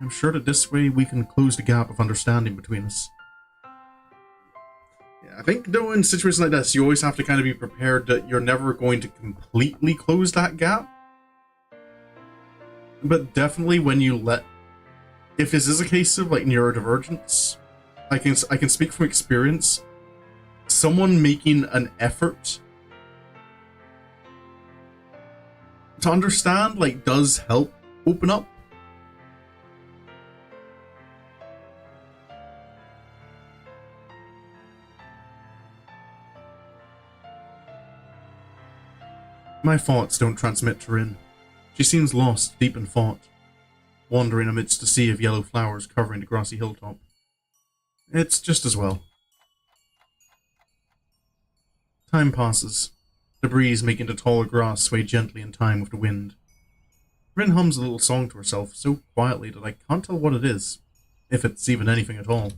I'm sure that this way we can close the gap of understanding between us. I think though in situations like this, you always have to kind of be prepared that you're never going to completely close that gap. But definitely when you if this is a case of like neurodivergence, I can speak from experience. Someone making an effort to understand like does help open up. My thoughts don't transmit to Rin. She seems lost deep in thought, wandering amidst a sea of yellow flowers covering the grassy hilltop. It's just as well. Time passes, the breeze making the tall grass sway gently in time with the wind. Rin hums a little song to herself so quietly that I can't tell what it is, if it's even anything at all.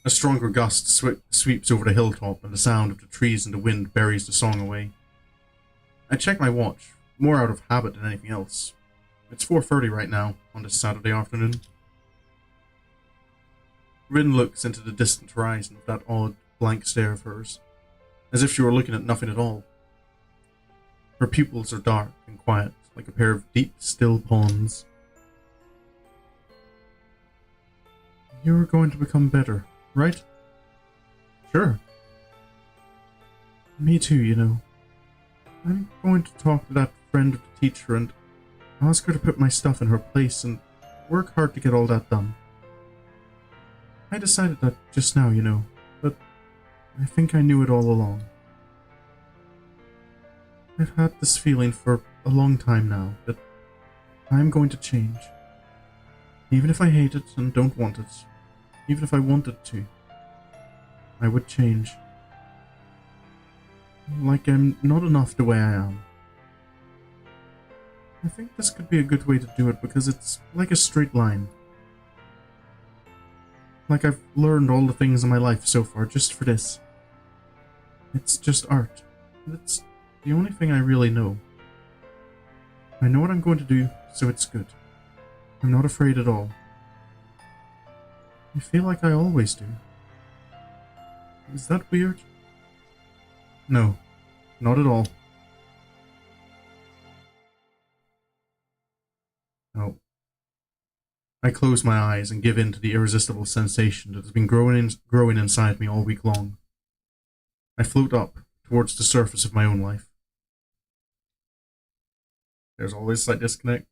A stronger gust sweeps over the hilltop, and the sound of the trees and the wind buries the song away. I check my watch, more out of habit than anything else. It's 4:30 right now, on this Saturday afternoon. Rin looks into the distant horizon with that odd, blank stare of hers, as if she were looking at nothing at all. Her pupils are dark and quiet, like a pair of deep, still ponds. You're going to become better, right? Sure. Me too, you know. I'm going to talk to that friend of the teacher and ask her to put my stuff in her place and work hard to get all that done. I decided that just now, you know, but I think I knew it all along. I've had this feeling for a long time now that I'm going to change. Even if I hate it and don't want it, even if I wanted to, I would change. Like I'm not enough the way I am. I think this could be a good way to do it because it's like a straight line. Like I've learned all the things in my life so far just for this. It's just art. It's the only thing I really know. I know what I'm going to do, so it's good. I'm not afraid at all. I feel like I always do. Is that weird? No, not at all. No. I close my eyes and give in to the irresistible sensation that has been growing inside me all week long. I float up towards the surface of my own life. There's always a slight disconnect.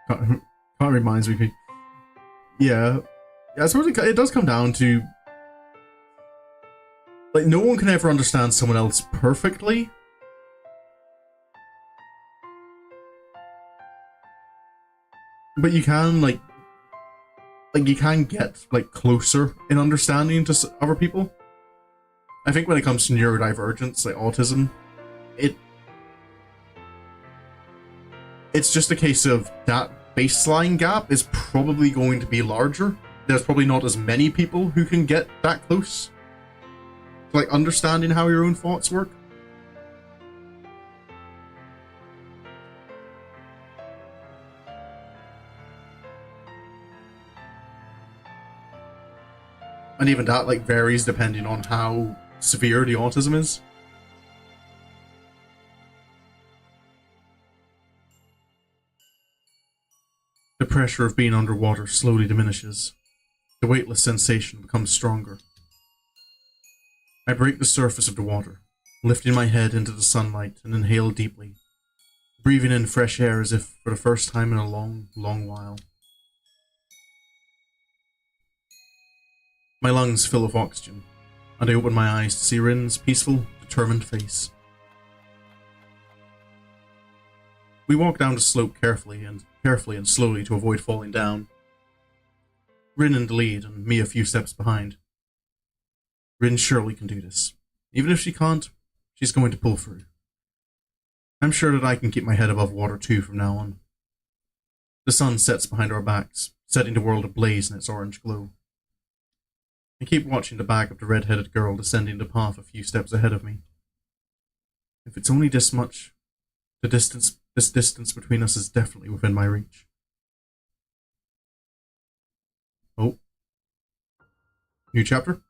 Kind of reminds me. Yeah, I suppose it does come down to, like, no one can ever understand someone else perfectly. But you can, like you can get, like, closer in understanding to other people. I think when it comes to neurodivergence, like autism, it's just a case of that baseline gap is probably going to be larger. There's probably not as many people who can get that close to, like, understanding how your own thoughts work. And even that, like, varies depending on how severe the autism is. The pressure of being underwater slowly diminishes. The weightless sensation becomes stronger. I break the surface of the water, lifting my head into the sunlight and inhale deeply, breathing in fresh air as if for the first time in a long, long while. My lungs fill with oxygen, and I open my eyes to see Rin's peaceful, determined face. We walk down the slope carefully and slowly to avoid falling down. Rin in the lead and me a few steps behind. Rin surely can do this. Even if she can't, she's going to pull through. I'm sure that I can keep my head above water too from now on. The sun sets behind our backs, setting the world ablaze in its orange glow. I keep watching the back of the red-headed girl descending the path a few steps ahead of me. If it's only this much, this distance between us is definitely within my reach. Oh. New chapter?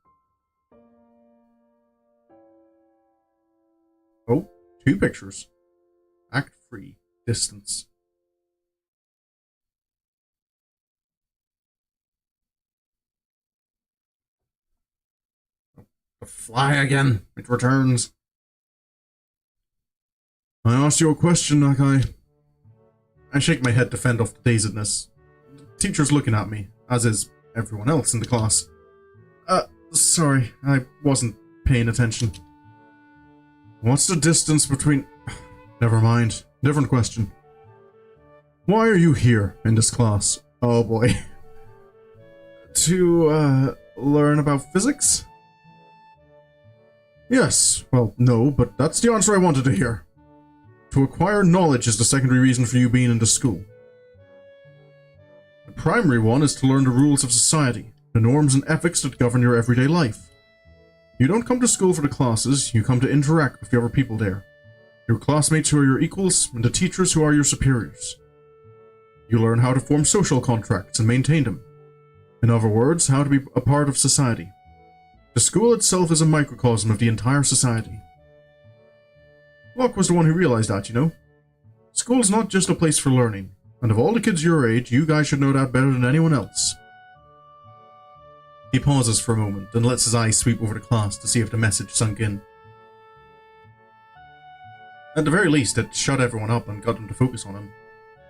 Oh, 2 pictures. Act 3, distance. The fly again. It returns. I asked you a question, Nakai. I shake my head to fend off the dazedness. The teacher's looking at me, as is everyone else in the class. Sorry, I wasn't paying attention. What's the distance between... Never mind. Different question. Why are you here in this class? Oh boy. To, learn about physics? Yes. Well, no, but that's the answer I wanted to hear. To acquire knowledge is the secondary reason for you being in the school. The primary one is to learn the rules of society, the norms and ethics that govern your everyday life. You don't come to school for the classes, you come to interact with the other people there. Your classmates who are your equals, and the teachers who are your superiors. You learn how to form social contracts and maintain them. In other words, how to be a part of society. The school itself is a microcosm of the entire society. Locke was the one who realized that, you know. School's not just a place for learning, and of all the kids your age, you guys should know that better than anyone else. He pauses for a moment and lets his eyes sweep over the class to see if the message sunk in. At the very least, it shut everyone up and got them to focus on him,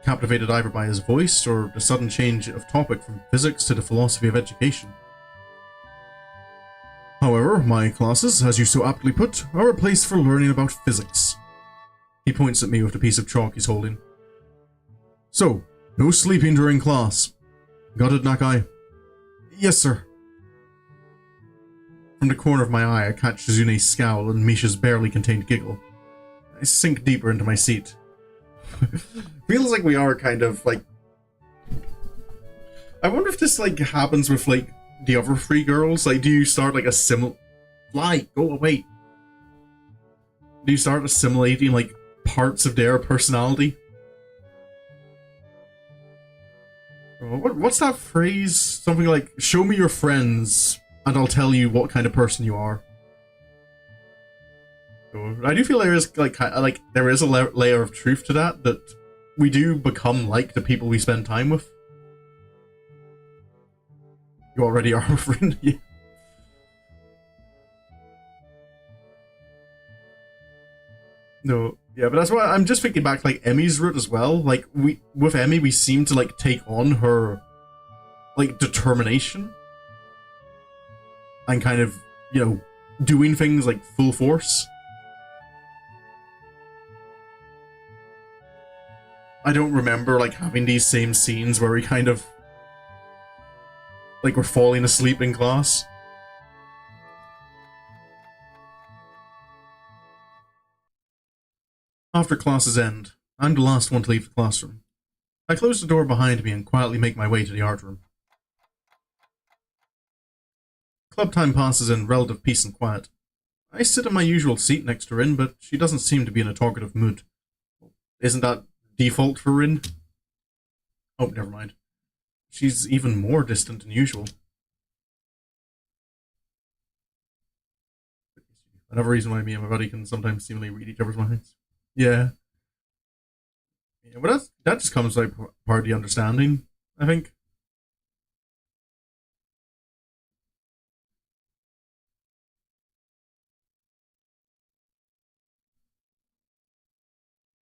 captivated either by his voice or the sudden change of topic from physics to the philosophy of education. However, my classes, as you so aptly put, are a place for learning about physics. He points at me with the piece of chalk he's holding. So, no sleeping during class. Got it, Nakai? Yes, sir. From the corner of my eye, I catch Shizune's scowl and Misha's barely contained giggle. I sink deeper into my seat. Feels like we are kind of, like... I wonder if this, like, happens with, like, the other three girls. Like, do you start, like, Fly, go away. Do you start assimilating, like, parts of their personality? What's that phrase? Something like, show me your friends, and I'll tell you what kind of person you are. So, I do feel there is, like there is a layer of truth to that we do become like the people we spend time with. You already are, my friend. Yeah. No, yeah, but that's why I'm just thinking back, like, Emmy's route as well. Like, with Emmy, we seem to, like, take on her, like, determination. And kind of, you know, doing things, like, full force. I don't remember, like, having these same scenes where we kind of, like, we're falling asleep in class. After classes end, I'm the last one to leave the classroom. I close the door behind me and quietly make my way to the art room. Club time passes in relative peace and quiet. I sit in my usual seat next to Rin, but she doesn't seem to be in a talkative mood. Isn't that default for Rin? Oh, never mind. She's even more distant than usual. Another reason why me and my buddy can sometimes seemingly read each other's minds. Yeah. Yeah, but that just comes like part of the understanding, I think.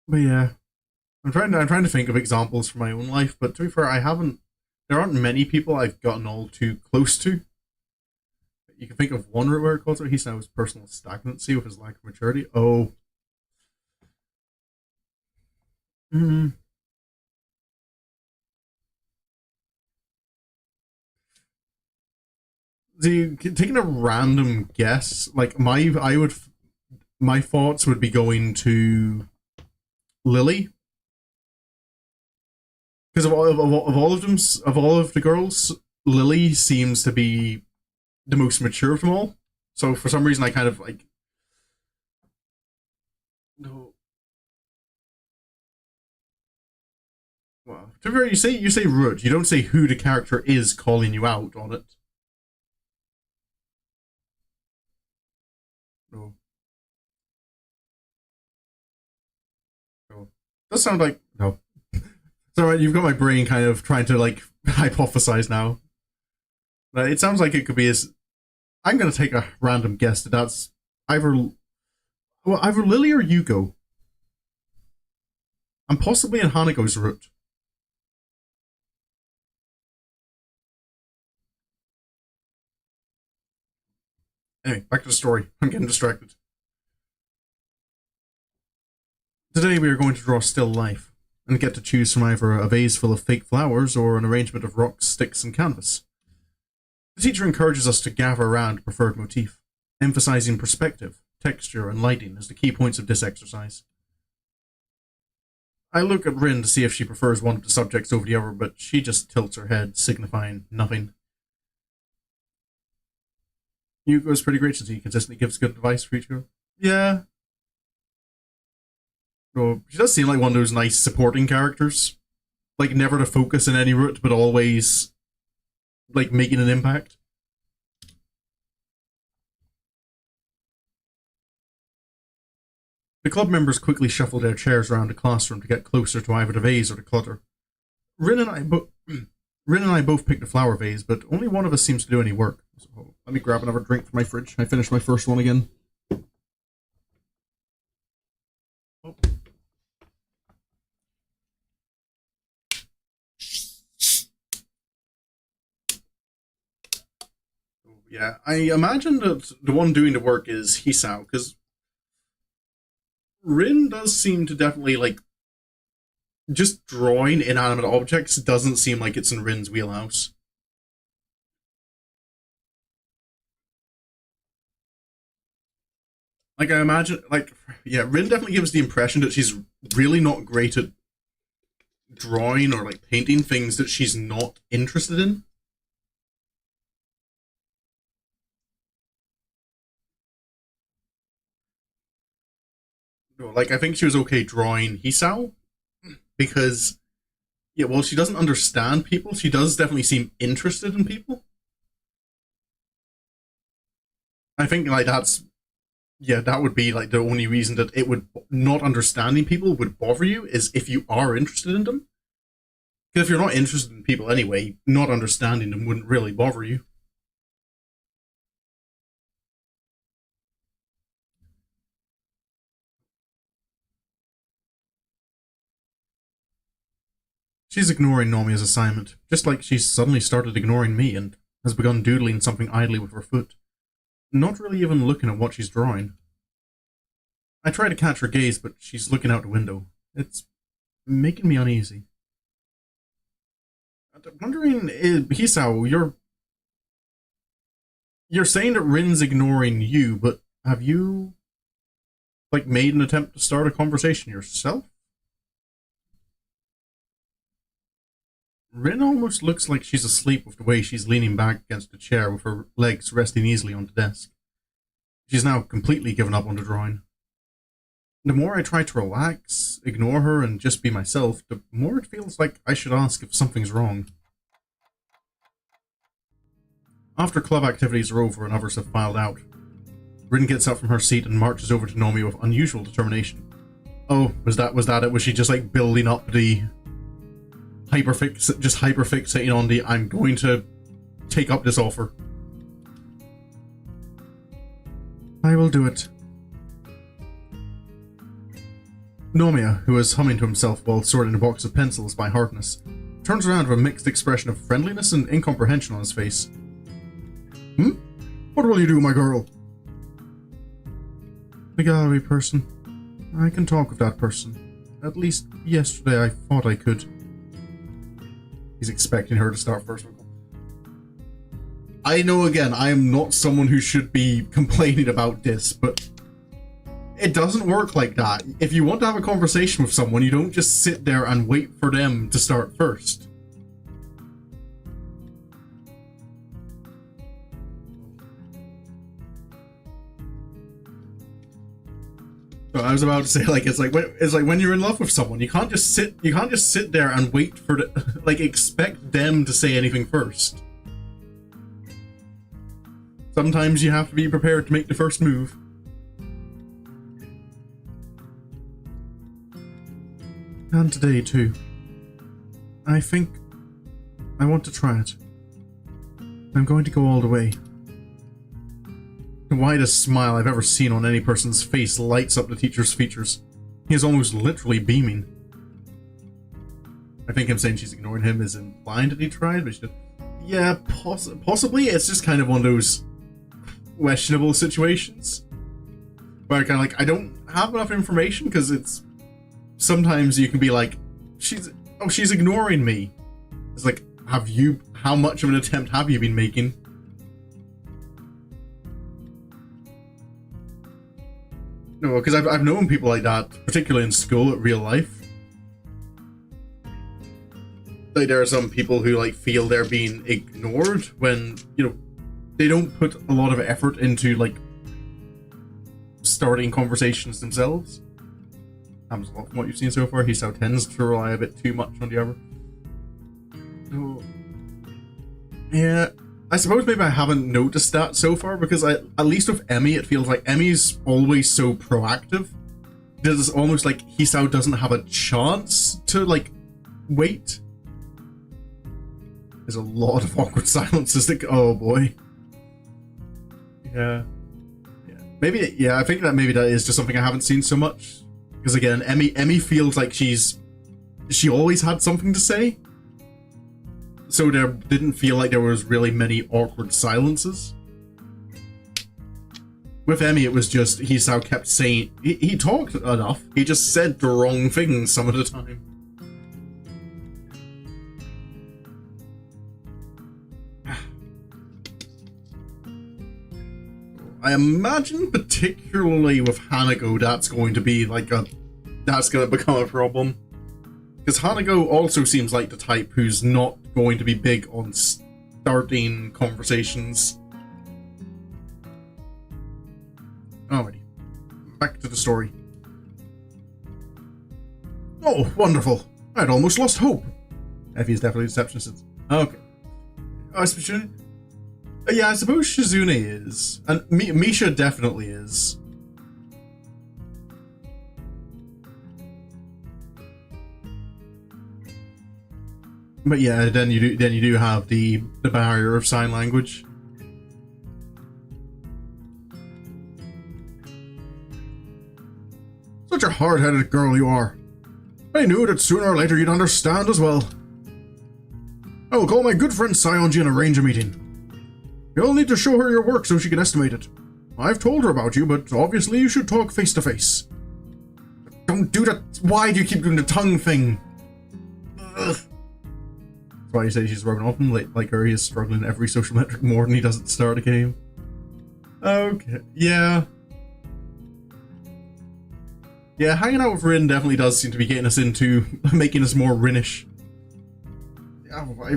But yeah, I'm trying to think of examples from my own life, but to be fair, there aren't many people I've gotten all too close to. You can think of one where it calls out he's now his personal stagnancy with his lack of maturity. Oh. Hmm. Taking a random guess, like my thoughts would be going to Lily, because of all of them, of all of the girls, Lily seems to be the most mature of them all. So for some reason, I kind of like. No. Well, to be fair, you say root. You don't say who the character is calling you out on it. No. No. Does sound like no. It's alright. You've got my brain kind of trying to like hypothesize now. But it sounds like it could be as. I'm gonna take a random guess that that's either Lily or Yugo. And possibly in Hanako's route. Anyway, back to the story. I'm getting distracted. Today we are going to draw still life, and get to choose from either a vase full of fake flowers or an arrangement of rocks, sticks, and canvas. The teacher encourages us to gather around a preferred motif, emphasizing perspective, texture, and lighting as the key points of this exercise. I look at Rin to see if she prefers one of the subjects over the other, but she just tilts her head, signifying nothing. Yugo is pretty great since he consistently gives good advice for each girl. Yeah. Well, she does seem like one of those nice supporting characters. Like, never to focus in any route, but always, like, making an impact. The club members quickly shuffle their chairs around the classroom to get closer to either the vase or the clutter. Rin and I Rin and I both picked a flower vase, but only one of us seems to do any work. So let me grab another drink from my fridge. I finished my first one again. Oh. Yeah, I imagine that the one doing the work is Hisao, because Rin does seem to definitely, like, just drawing inanimate objects doesn't seem like it's in Rin's wheelhouse. Like, I imagine, like, yeah, Rin definitely gives the impression that she's really not great at drawing or, like, painting things that she's not interested in. No, like, I think she was okay drawing Hisao, because, yeah, well, she doesn't understand people, she does definitely seem interested in people. I think, like, yeah, that would be, like, the only reason that it would, not understanding people would bother you, is if you are interested in them. Because if you're not interested in people anyway, not understanding them wouldn't really bother you. She's ignoring Nomiya's assignment, just like she's suddenly started ignoring me and has begun doodling something idly with her foot, not really even looking at what she's drawing. I try to catch her gaze, but she's looking out the window. It's making me uneasy. I'm wondering, Hisao, you're saying that Rin's ignoring you, but have you, like, made an attempt to start a conversation yourself? Rin almost looks like she's asleep with the way she's leaning back against the chair with her legs resting easily on the desk. She's now completely given up on the drawing. The more I try to relax, ignore her, and just be myself, the more it feels like I should ask if something's wrong. After club activities are over and others have filed out, Rin gets up from her seat and marches over to Nomiya with unusual determination. Oh, was that it? Was she just, like, building up the hyperfixating on the I'm going to take up this offer? I will do it. Nomiya, who is humming to himself while sorting a box of pencils by hardness, turns around with a mixed expression of friendliness and incomprehension on his face. What will you do, my girl? The gallery person. I can talk with that person. At least yesterday I thought I could. He's expecting her to start first. I know, again, I am not someone who should be complaining about this, but it doesn't work like that. If you want to have a conversation with someone, you don't just sit there and wait for them to start first. So I was about to say, like, it's like when you're in love with someone, you can't just sit there and wait for the, like, expect them to say anything first. Sometimes you have to be prepared to make the first move. And today too. I think I want to try it. I'm going to go all the way. The widest smile I've ever seen on any person's face lights up the teacher's features. He is almost literally beaming. I think him saying she's ignoring him is implying that he tried, but she did. Yeah, possibly. It's just kind of one of those questionable situations where I kind of, like, I don't have enough information, because it's sometimes you can be like, she's ignoring me. It's like, how much of an attempt have you been making? No, because I've known people like that, particularly in school, at real life. Like, there are some people who, like, feel they're being ignored when, you know, they don't put a lot of effort into, like, starting conversations themselves. Happens a lot from what you've seen so far. Hisao tends to rely a bit too much on the other. So, yeah, I suppose maybe I haven't noticed that so far, because at least with Emmy, it feels like Emmy's always so proactive. It's almost like Hisao doesn't have a chance to, like, wait. There's a lot of awkward silences that... Oh, boy. Yeah. Maybe, yeah, I think that maybe that is just something I haven't seen so much. Because again, Emmy feels like she always had something to say. So there didn't feel like there was really many awkward silences. With Emmy, it was just, Hisao kept saying, he talked enough, he just said the wrong things some of the time. I imagine particularly with Hanago, that's going to be like that's going to become a problem. Because Hanago also seems like the type who's not going to be big on starting conversations. Alrighty, back to the story. Oh, wonderful. I'd almost lost hope. Effie is definitely a deception. Okay. I suppose... Yeah, I suppose Shizune is. And Misha definitely is. But yeah, then you do have the barrier of sign language. Such a hard-headed girl you are. I knew that sooner or later you'd understand as well. I will call my good friend Sayonji and arrange a meeting. You'll need to show her your work so she can estimate it. I've told her about you, but obviously you should talk face to face. Don't do that. Why do you keep doing the tongue thing? Ugh. That's why you say she's rubbing off him. Like her, he is struggling every social metric more than he does at the start of the game. Okay, yeah. Yeah, hanging out with Rin definitely does seem to be getting us into making us more Rinish.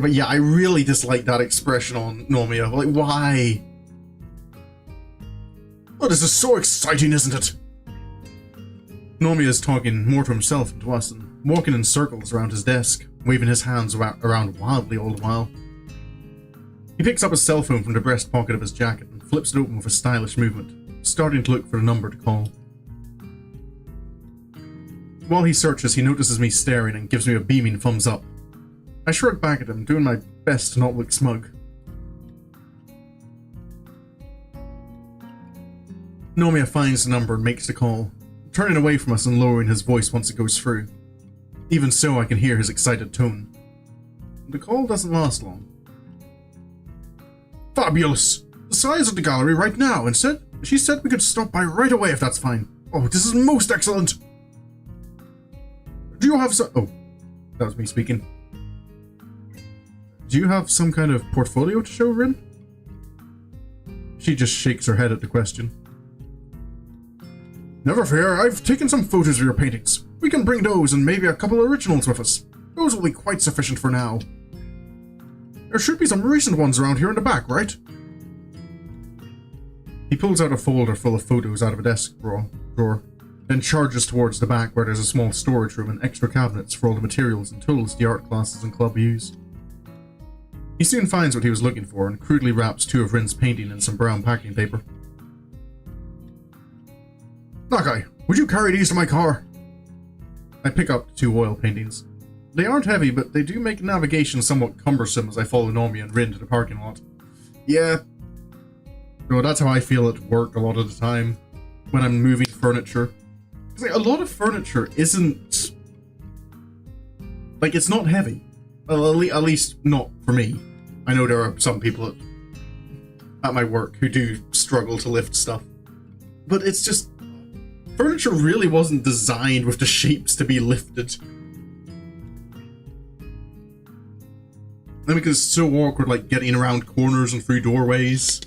But yeah, I really dislike that expression on Nomiya. Like, why? Oh, this is so exciting, isn't it? Nomiya is talking more to himself than to us and walking in circles around his desk, waving his hands around wildly all the while. He picks up his cell phone from the breast pocket of his jacket and flips it open with a stylish movement, starting to look for the number to call. While he searches, he notices me staring and gives me a beaming thumbs up. I shrug back at him, doing my best to not look smug. Nomiya finds the number and makes the call, turning away from us and lowering his voice once it goes through. Even so, I can hear his excited tone. The call doesn't last long. Fabulous! The size of the gallery right now, and she said we could stop by right away if that's fine. Oh, this is most excellent! Do you have some... Oh, that was me speaking. Do you have some kind of portfolio to show, Rin? She just shakes her head at the question. Never fear, I've taken some photos of your paintings. We can bring those and maybe a couple of originals with us. Those will be quite sufficient for now. There should be some recent ones around here in the back, right? He pulls out a folder full of photos out of a desk drawer, then charges towards the back where there's a small storage room and extra cabinets for all the materials and tools the art classes and club use. He soon finds what he was looking for and crudely wraps two of Rin's painting in some brown packing paper. Nakai, would you carry these to my car? I pick up the two oil paintings. They aren't heavy, but they do make navigation somewhat cumbersome as I follow Nomiya and Rin to the parking lot. Yeah. No, that's how I feel at work a lot of the time, when I'm moving furniture. Because like, a lot of furniture isn't... Like, it's not heavy. Well, at least not for me. I know there are some people at my work who do struggle to lift stuff. But it's just... Furniture really wasn't designed with the shapes to be lifted. And because it's so awkward, like getting around corners and through doorways.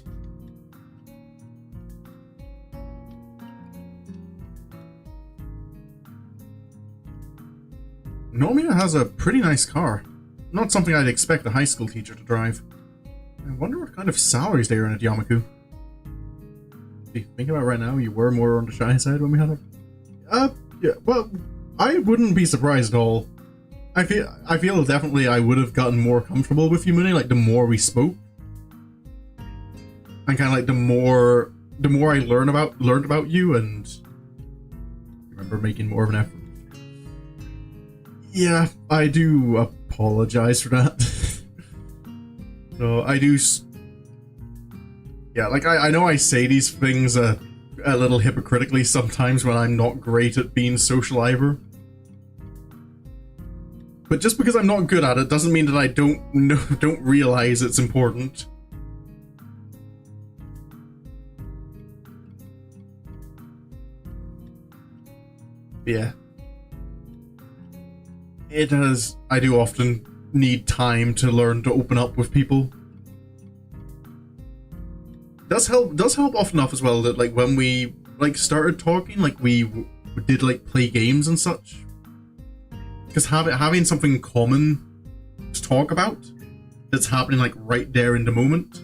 Nomiya has a pretty nice car. Not something I'd expect a high school teacher to drive. I wonder what kind of salaries they earn at Yamaku. If you think about it right now, you were more on the shy side when we had it. Yeah, well, I wouldn't be surprised at all. I feel definitely I would have gotten more comfortable with you, Mooney, like the more we spoke. And kind of like the more I learned about you and remember making more of an effort. Yeah, I do apologize for that. No, I do. Yeah, like I know I say these things a little hypocritically sometimes when I'm not great at being social either. But just because I'm not good at it doesn't mean that I don't realize it's important. Yeah. It does. I do often need time to learn to open up with people. Does help often enough as well that like when we like started talking, like we did like play games and such. Because having something common to talk about that's happening like right there in the moment.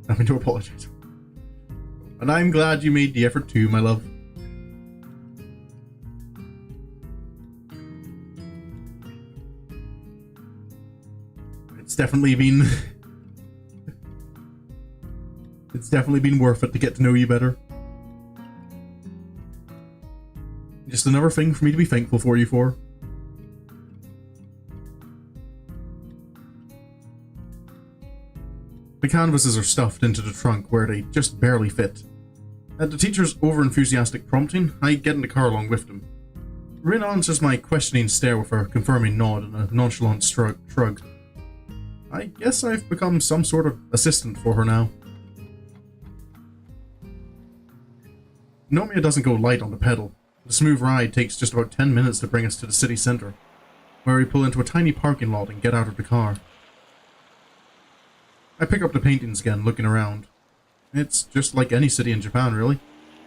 I mean to apologize. And I'm glad you made the effort too, my love. It's definitely been it's definitely been worth it to get to know you better. Just another thing for me to be thankful for you for. The canvases are stuffed into the trunk where they just barely fit. At the teacher's over-enthusiastic prompting, I get in the car along with them. Rin answers my questioning stare with a confirming nod and a nonchalant shrug. I guess I've become some sort of assistant for her now. Nomiya doesn't go light on the pedal. The smooth ride takes just about 10 minutes to bring us to the city center, where we pull into a tiny parking lot and get out of the car. I pick up the paintings again, looking around. It's just like any city in Japan, really.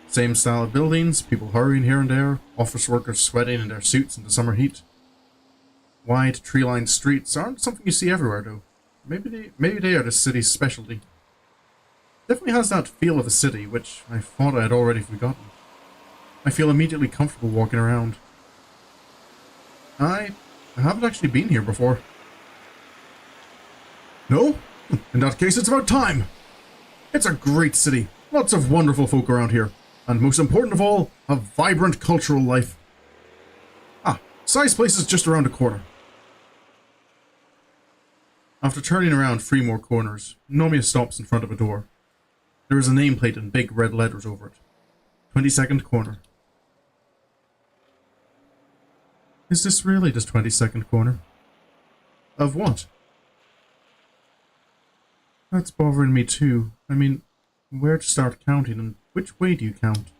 Same style of buildings, people hurrying here and there, office workers sweating in their suits in the summer heat. Wide, tree-lined streets aren't something you see everywhere, though. Maybe they are the city's specialty. Definitely has that feel of a city, which I thought I had already forgotten. I feel immediately comfortable walking around. I haven't actually been here before. No? In that case, it's about time! It's a great city, lots of wonderful folk around here, and most important of all, a vibrant cultural life. Ah, Sai's place is just around the corner. After turning around 3 more corners, Nomiya stops in front of a door. There is a nameplate in big red letters over it. 22nd corner. Is this really the 22nd corner? Of what? That's bothering me too. I mean, where to start counting and which way do you count?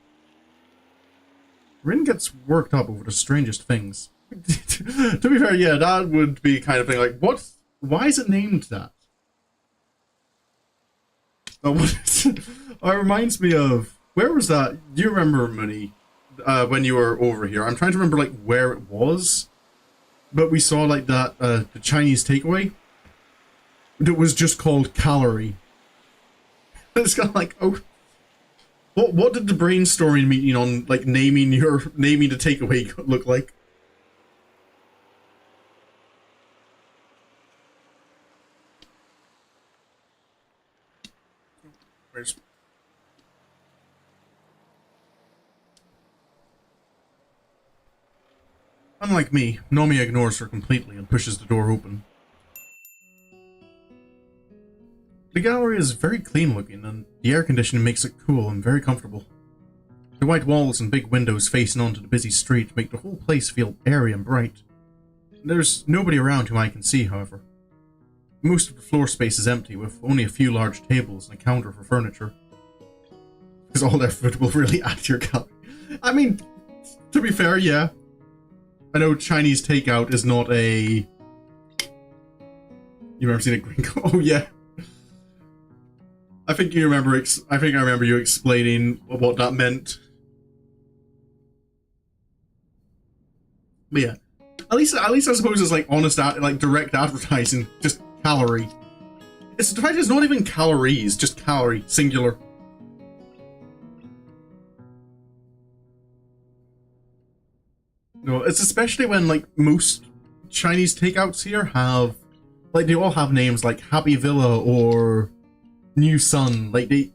Rin gets worked up over the strangest things. To be fair, yeah, that would be kind of thing like, what? Why is it named that? Oh, what is it? Oh, it reminds me of, where was that? Do you remember, Mooney, when you were over here? I'm trying to remember like where it was, but we saw like that the Chinese takeaway. It was just called Calorie. It's kind of like, oh, what did the brainstorming meeting on like naming the takeaway look like? Where's... Unlike me, Nomiya ignores her completely and pushes the door open. The gallery is very clean looking, and the air conditioning makes it cool and very comfortable. The white walls and big windows facing onto the busy street make the whole place feel airy and bright. There's nobody around whom I can see, however. Most of the floor space is empty, with only a few large tables and a counter for furniture. Because all their food will really add to your calorie. I mean, to be fair, yeah. I know Chinese takeout is not a... You've ever seen a gringo? Oh, yeah. I think I remember you explaining what that meant. But yeah, at least I suppose it's like honest, like direct advertising, just calorie. It's the fact it's not even calories, just calorie, singular. No, it's especially when like most Chinese takeouts here have, like they all have names like Happy Villa or New Sun. Like they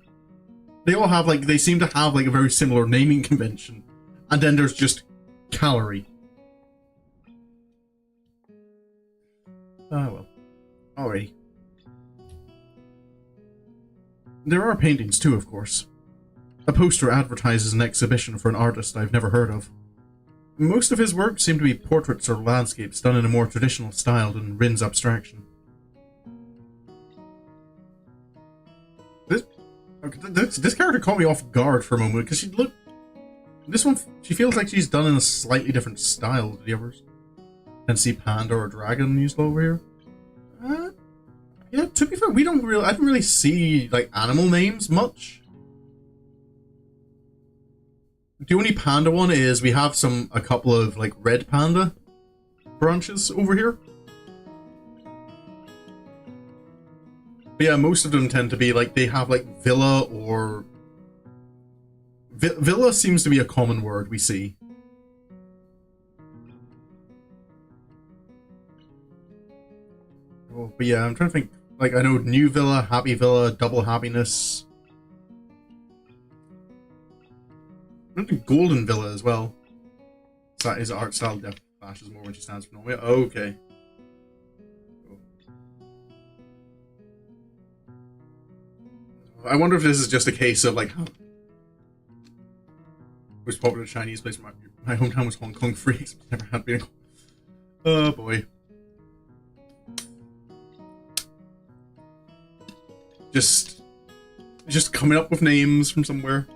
all have like, they seem to have like a very similar naming convention. And then there's just calorie. Ah well. Alrighty. There are paintings too, of course. A poster advertises an exhibition for an artist I've never heard of. Most of his work seem to be portraits or landscapes done in a more traditional style than Rin's abstraction. This character caught me off guard for a moment, because she feels like she's done in a slightly different style. Did you ever see Panda or Dragon used over here? Yeah, to be fair, I didn't really see, like, animal names much. The only panda one is we have a couple of, like, red panda branches over here. But yeah, most of them tend to be, like, they have, like, villa or... Villa seems to be a common word we see. Oh, but yeah, I'm trying to think. Like, I know New Villa, Happy Villa, Double Happiness. I think Golden Villa as well. So that is art style that flashes more when she stands for Nomia. Okay. I wonder if this is just a case of, like, most popular Chinese place. My hometown was Hong Kong free. Never had been. Oh boy. Just coming up with names from somewhere.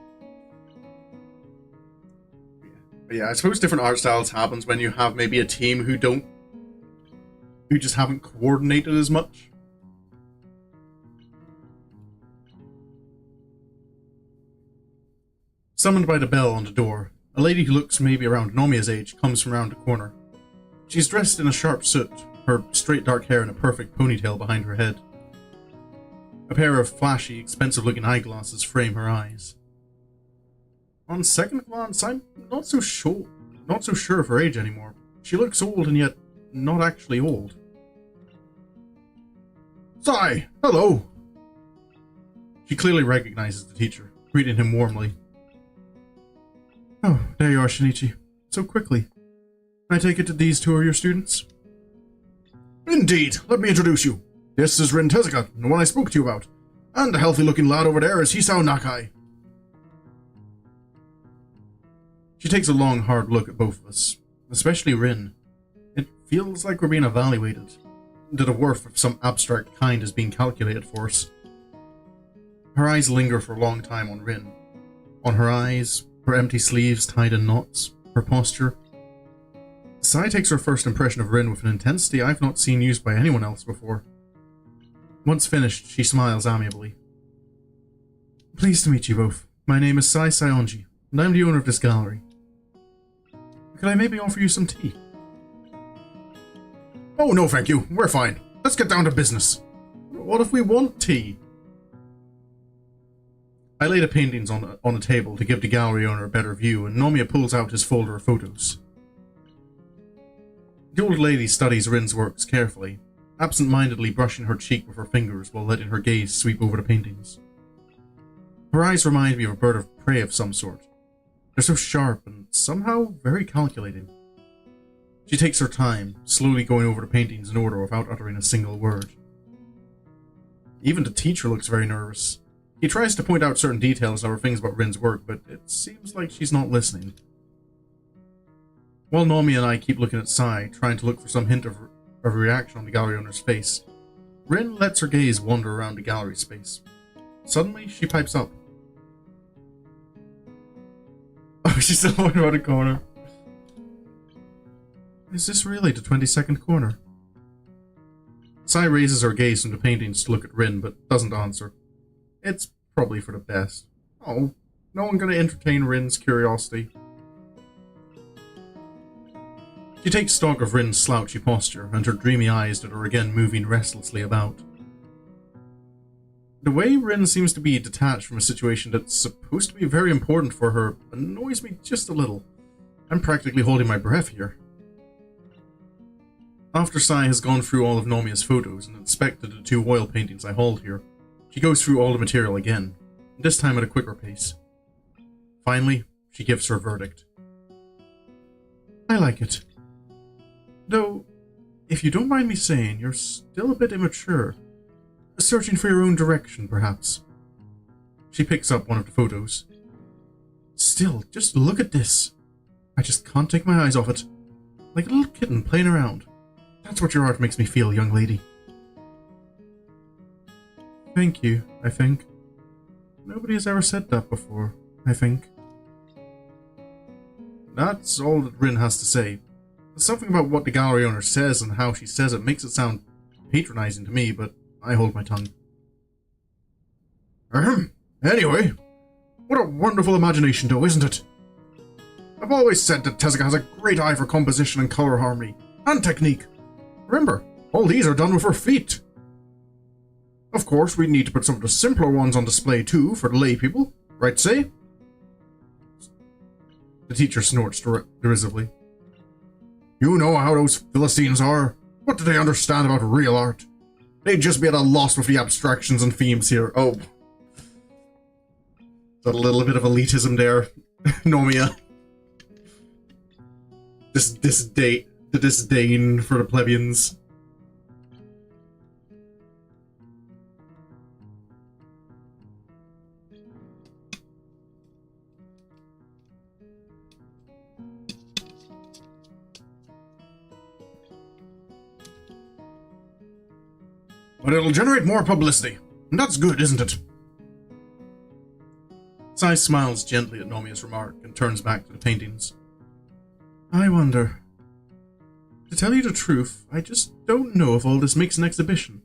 But yeah, I suppose different art styles happens when you have maybe a team who just haven't coordinated as much. Summoned by the bell on the door, a lady who looks maybe around Nomiya's age comes from around the corner. She's dressed in a sharp suit, her straight dark hair in a perfect ponytail behind her head. A pair of flashy, expensive-looking eyeglasses frame her eyes. On second glance, I'm not so sure of her age anymore. She looks old and yet not actually old. Sai, hello! She clearly recognizes the teacher, greeting him warmly. Oh, there you are, Shinichi. So quickly. I take it that these two are your students? Indeed. Let me introduce you. This is Rin Tezuka, the one I spoke to you about. And the healthy-looking lad over there is Hisao Nakai. She takes a long, hard look at both of us, especially Rin. It feels like we're being evaluated, that a worth of some abstract kind is being calculated for us. Her eyes linger for a long time on Rin. On her eyes, her empty sleeves tied in knots, her posture. Sai takes her first impression of Rin with an intensity I've not seen used by anyone else before. Once finished, she smiles amiably. Pleased to meet you both. My name is Sai Saionji, and I'm the owner of this gallery. Could I maybe offer you some tea? Oh, no thank you. We're fine. Let's get down to business. What if we want tea? I lay the paintings on the table to give the gallery owner a better view, and Nomiya pulls out his folder of photos. The old lady studies Rin's works carefully, absent-mindedly brushing her cheek with her fingers while letting her gaze sweep over the paintings. Her eyes remind me of a bird of prey of some sort. They're so sharp and somehow very calculating. She takes her time, slowly going over the paintings in order without uttering a single word. Even the teacher looks very nervous. He tries to point out certain details and other things about Rin's work, but it seems like she's not listening. While Nomiya and I keep looking at Sai, trying to look for some hint of a reaction on the gallery owner's face, Rin lets her gaze wander around the gallery space. Suddenly, she pipes up. Oh, she's still going around the corner. Is this really the 22nd corner? Sai raises her gaze from the paintings to look at Rin, but doesn't answer. It's probably for the best. Oh, no one gonna entertain Rin's curiosity. She takes stock of Rin's slouchy posture and her dreamy eyes that are again moving restlessly about. The way Rin seems to be detached from a situation that's supposed to be very important for her annoys me just a little. I'm practically holding my breath here. After Sai has gone through all of Nomiya's photos and inspected the two oil paintings I hauled here, she goes through all the material again, this time at a quicker pace. Finally, she gives her verdict. I like it. Though, If you don't mind me saying, you're still a bit immature. Searching for your own direction, perhaps. She picks up one of the photos. Still, just look at this. I just can't take my eyes off it. Like a little kitten playing around. That's what your art makes me feel, young lady. Thank you, I think. Nobody has ever said that before, I think. That's all that Rin has to say. Something about what the gallery owner says and how she says it makes it sound patronizing to me, but I hold my tongue. Anyway, what a wonderful imagination, though, isn't it? I've always said that Tezuka has a great eye for composition and color harmony, and technique. Remember, all these are done with her feet. Of course, we need to put some of the simpler ones on display too, for the lay people, right, say? The teacher snorts derisively. You know how those Philistines are. What do they understand about real art? They'd just be at a loss with the abstractions and themes here. Oh. A little bit of elitism there, Nomiya. The disdain for the plebeians. But it'll generate more publicity, and that's good, isn't it? Sai smiles gently at Nomiya's remark and turns back to the paintings. I wonder. To tell you the truth, I just don't know if all this makes an exhibition.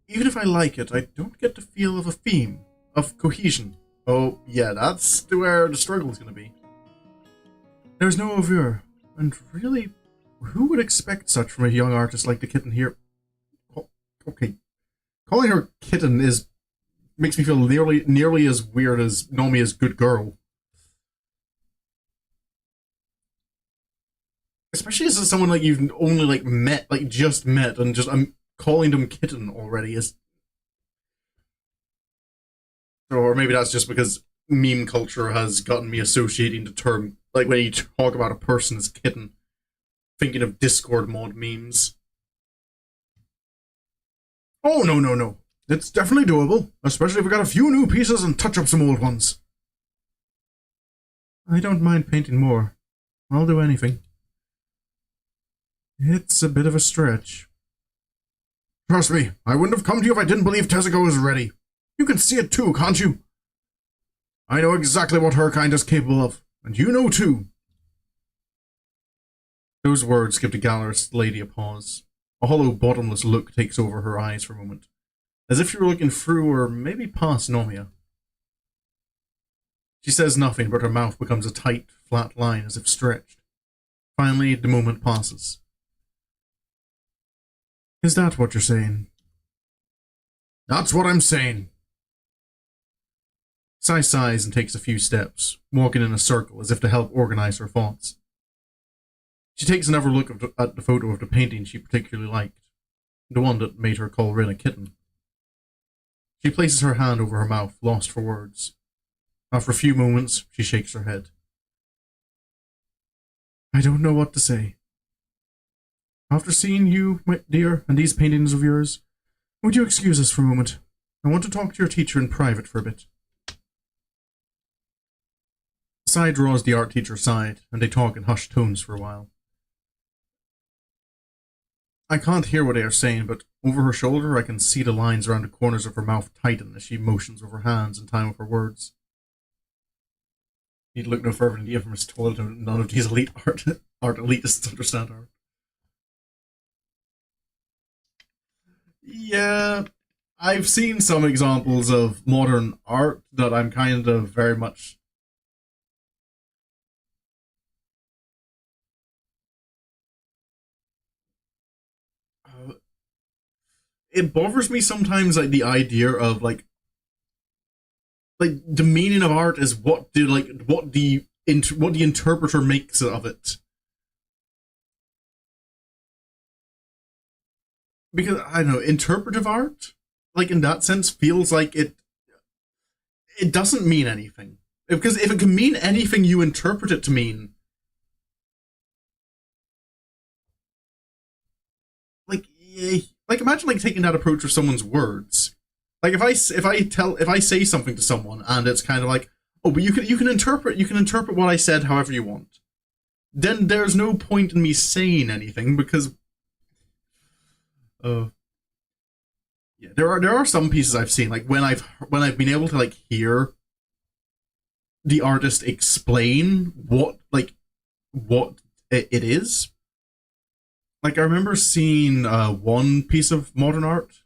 Even if I like it, I don't get the feel of a theme, of cohesion. Oh, yeah, that's where the struggle is going to be. There's no oeuvre, and really, who would expect such from a young artist like the kitten here? Okay, calling her kitten makes me feel nearly as weird as Nomiya's good girl. Especially as someone like you've only just met, and just I'm calling them kitten already is. Or maybe that's just because meme culture has gotten me associating the term, like when you talk about a person as kitten, thinking of Discord mod memes. Oh, no. It's definitely doable, especially if we got a few new pieces and touch up some old ones. I don't mind painting more. I'll do anything. It's a bit of a stretch. Trust me, I wouldn't have come to you if I didn't believe Tezuka was ready. You can see it too, can't you? I know exactly what her kind is capable of, and you know too. Those words give the gallerist lady a pause. A hollow, bottomless look takes over her eyes for a moment, as if she were looking through or maybe past Nomiya. She says nothing, but her mouth becomes a tight, flat line as if stretched. Finally, the moment passes. Is that what you're saying? That's what I'm saying. Sai sighs and takes a few steps, walking in a circle as if to help organize her thoughts. She takes another look at the photo of the painting she particularly liked, the one that made her call Rin a kitten. She places her hand over her mouth, lost for words. After a few moments, she shakes her head. I don't know what to say. After seeing you, my dear, and these paintings of yours, would you excuse us for a moment? I want to talk to your teacher in private for a bit. Sai draws the art teacher aside, and they talk in hushed tones for a while. I can't hear what they are saying, but over her shoulder I can see the lines around the corners of her mouth tighten as she motions with her hands in time with her words. Need look no further than the infamous toilet, and none of these art elitists understand art. Yeah, I've seen some examples of modern art that I'm kind of very much... it bothers me sometimes, like, the idea of, like the meaning of art is what the interpreter makes of it. Because, I don't know, interpretive art, like, in that sense, feels like it doesn't mean anything. Because if it can mean anything you interpret it to mean, like imagine like taking that approach with someone's words. Like if I say something to someone and it's kind of like, oh, but you can interpret what I said however you want. Then there's no point in me saying anything because yeah, there are some pieces I've seen like when I've been able to like hear the artist explain what it is. Like I remember seeing one piece of modern art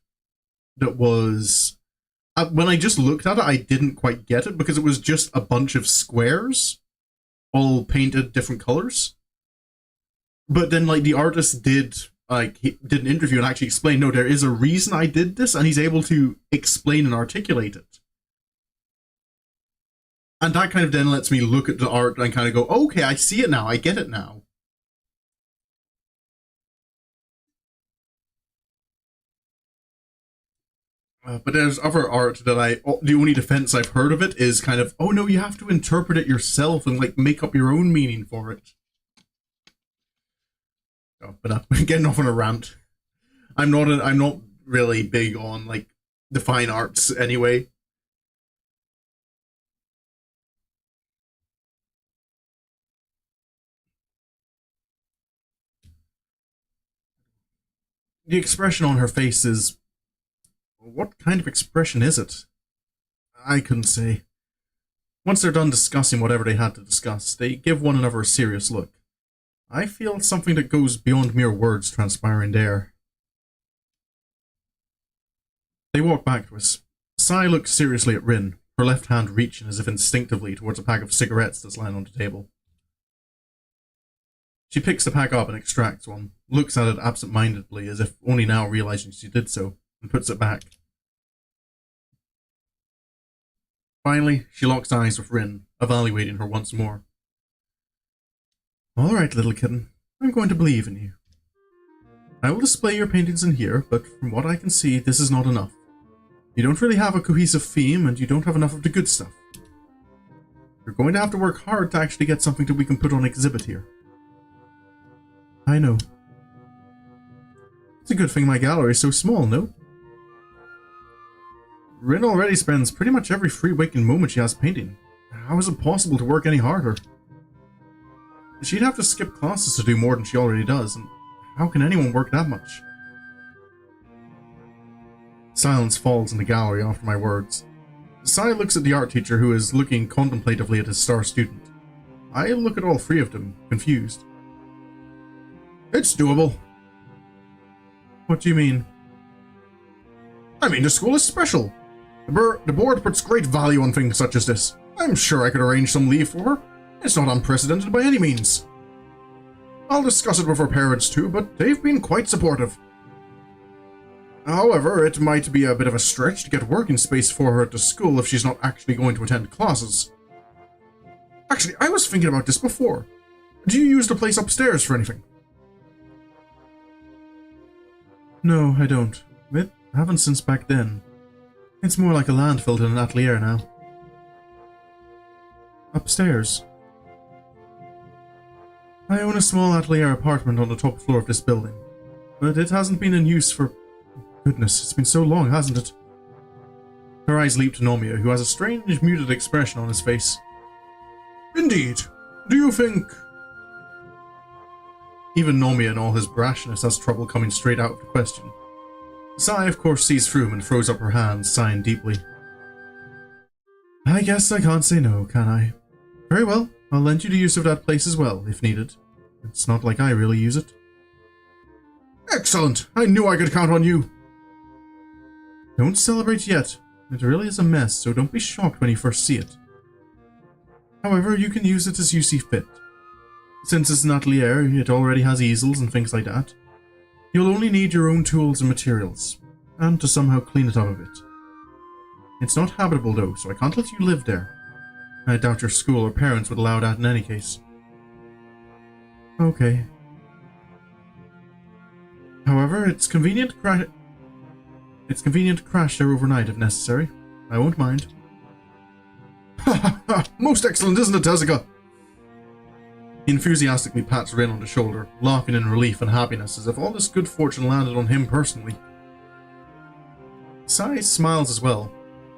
that was when I just looked at it, I didn't quite get it because it was just a bunch of squares all painted different colors. But then like the artist did he did an interview and actually explained, no, there is a reason I did this, and he's able to explain and articulate it. And that kind of then lets me look at the art and kind of go, okay, I see it now, I get it now. But there's other art that the only defense I've heard of it is kind of, oh no, you have to interpret it yourself and like make up your own meaning for it. Oh, but I'm getting off on a rant. I'm not really big on like the fine arts anyway. The expression on her face is... what kind of expression is it? I couldn't say. Once they're done discussing whatever they had to discuss, they give one another a serious look. I feel something that goes beyond mere words transpiring there. They walk back to us. Sai looks seriously at Rin, her left hand reaching as if instinctively towards a pack of cigarettes that's lying on the table. She picks the pack up and extracts one, looks at it absent-mindedly as if only now realizing she did so, and puts it back. Finally, she locks eyes with Rin, evaluating her once more. All right, little kitten, I'm going to believe in you. I will display your paintings in here, but from what I can see, this is not enough. You don't really have a cohesive theme, and you don't have enough of the good stuff. You're going to have to work hard to actually get something that we can put on exhibit here. I know. It's a good thing my gallery is so small, no? Rin already spends pretty much every free waking moment she has painting. How is it possible to work any harder? She'd have to skip classes to do more than she already does, and how can anyone work that much? Silence falls in the gallery after my words. Sai looks at the art teacher, who is looking contemplatively at his star student. I look at all three of them, confused. It's doable. What do you mean? I mean, the school is special. The board puts great value on things such as this. I'm sure I could arrange some leave for her. It's not unprecedented by any means. I'll discuss it with her parents too, but they've been quite supportive. However, it might be a bit of a stretch to get working space for her at the school if she's not actually going to attend classes. Actually, I was thinking about this before. Do you use the place upstairs for anything? No, I don't. I haven't since back then. It's more like a landfill than an atelier now. Upstairs. I own a small atelier apartment on the top floor of this building, but it hasn't been in use for... goodness, it's been so long, hasn't it? Her eyes leap to Nomiya, who has a strange, muted expression on his face. Indeed. Do you think... Even Nomiya in all his brashness has trouble coming straight out of the question. Sai, of course, sees through him and throws up her hands, sighing deeply. I guess I can't say no, can I? Very well, I'll lend you the use of that place as well, if needed. It's not like I really use it. Excellent! I knew I could count on you! Don't celebrate yet. It really is a mess, so don't be shocked when you first see it. However, you can use it as you see fit. Since it's an atelier, it already has easels and things like that. You'll only need your own tools and materials, and to somehow clean it up a bit. It's not habitable though, so I can't let you live there. I doubt your school or parents would allow that in any case. Okay. However, it's convenient to crash there overnight if necessary. I won't mind. Ha ha ha! Most excellent, isn't it, Tezuka? He enthusiastically pats Rin on the shoulder, laughing in relief and happiness as if all this good fortune landed on him personally. Sai smiles as well,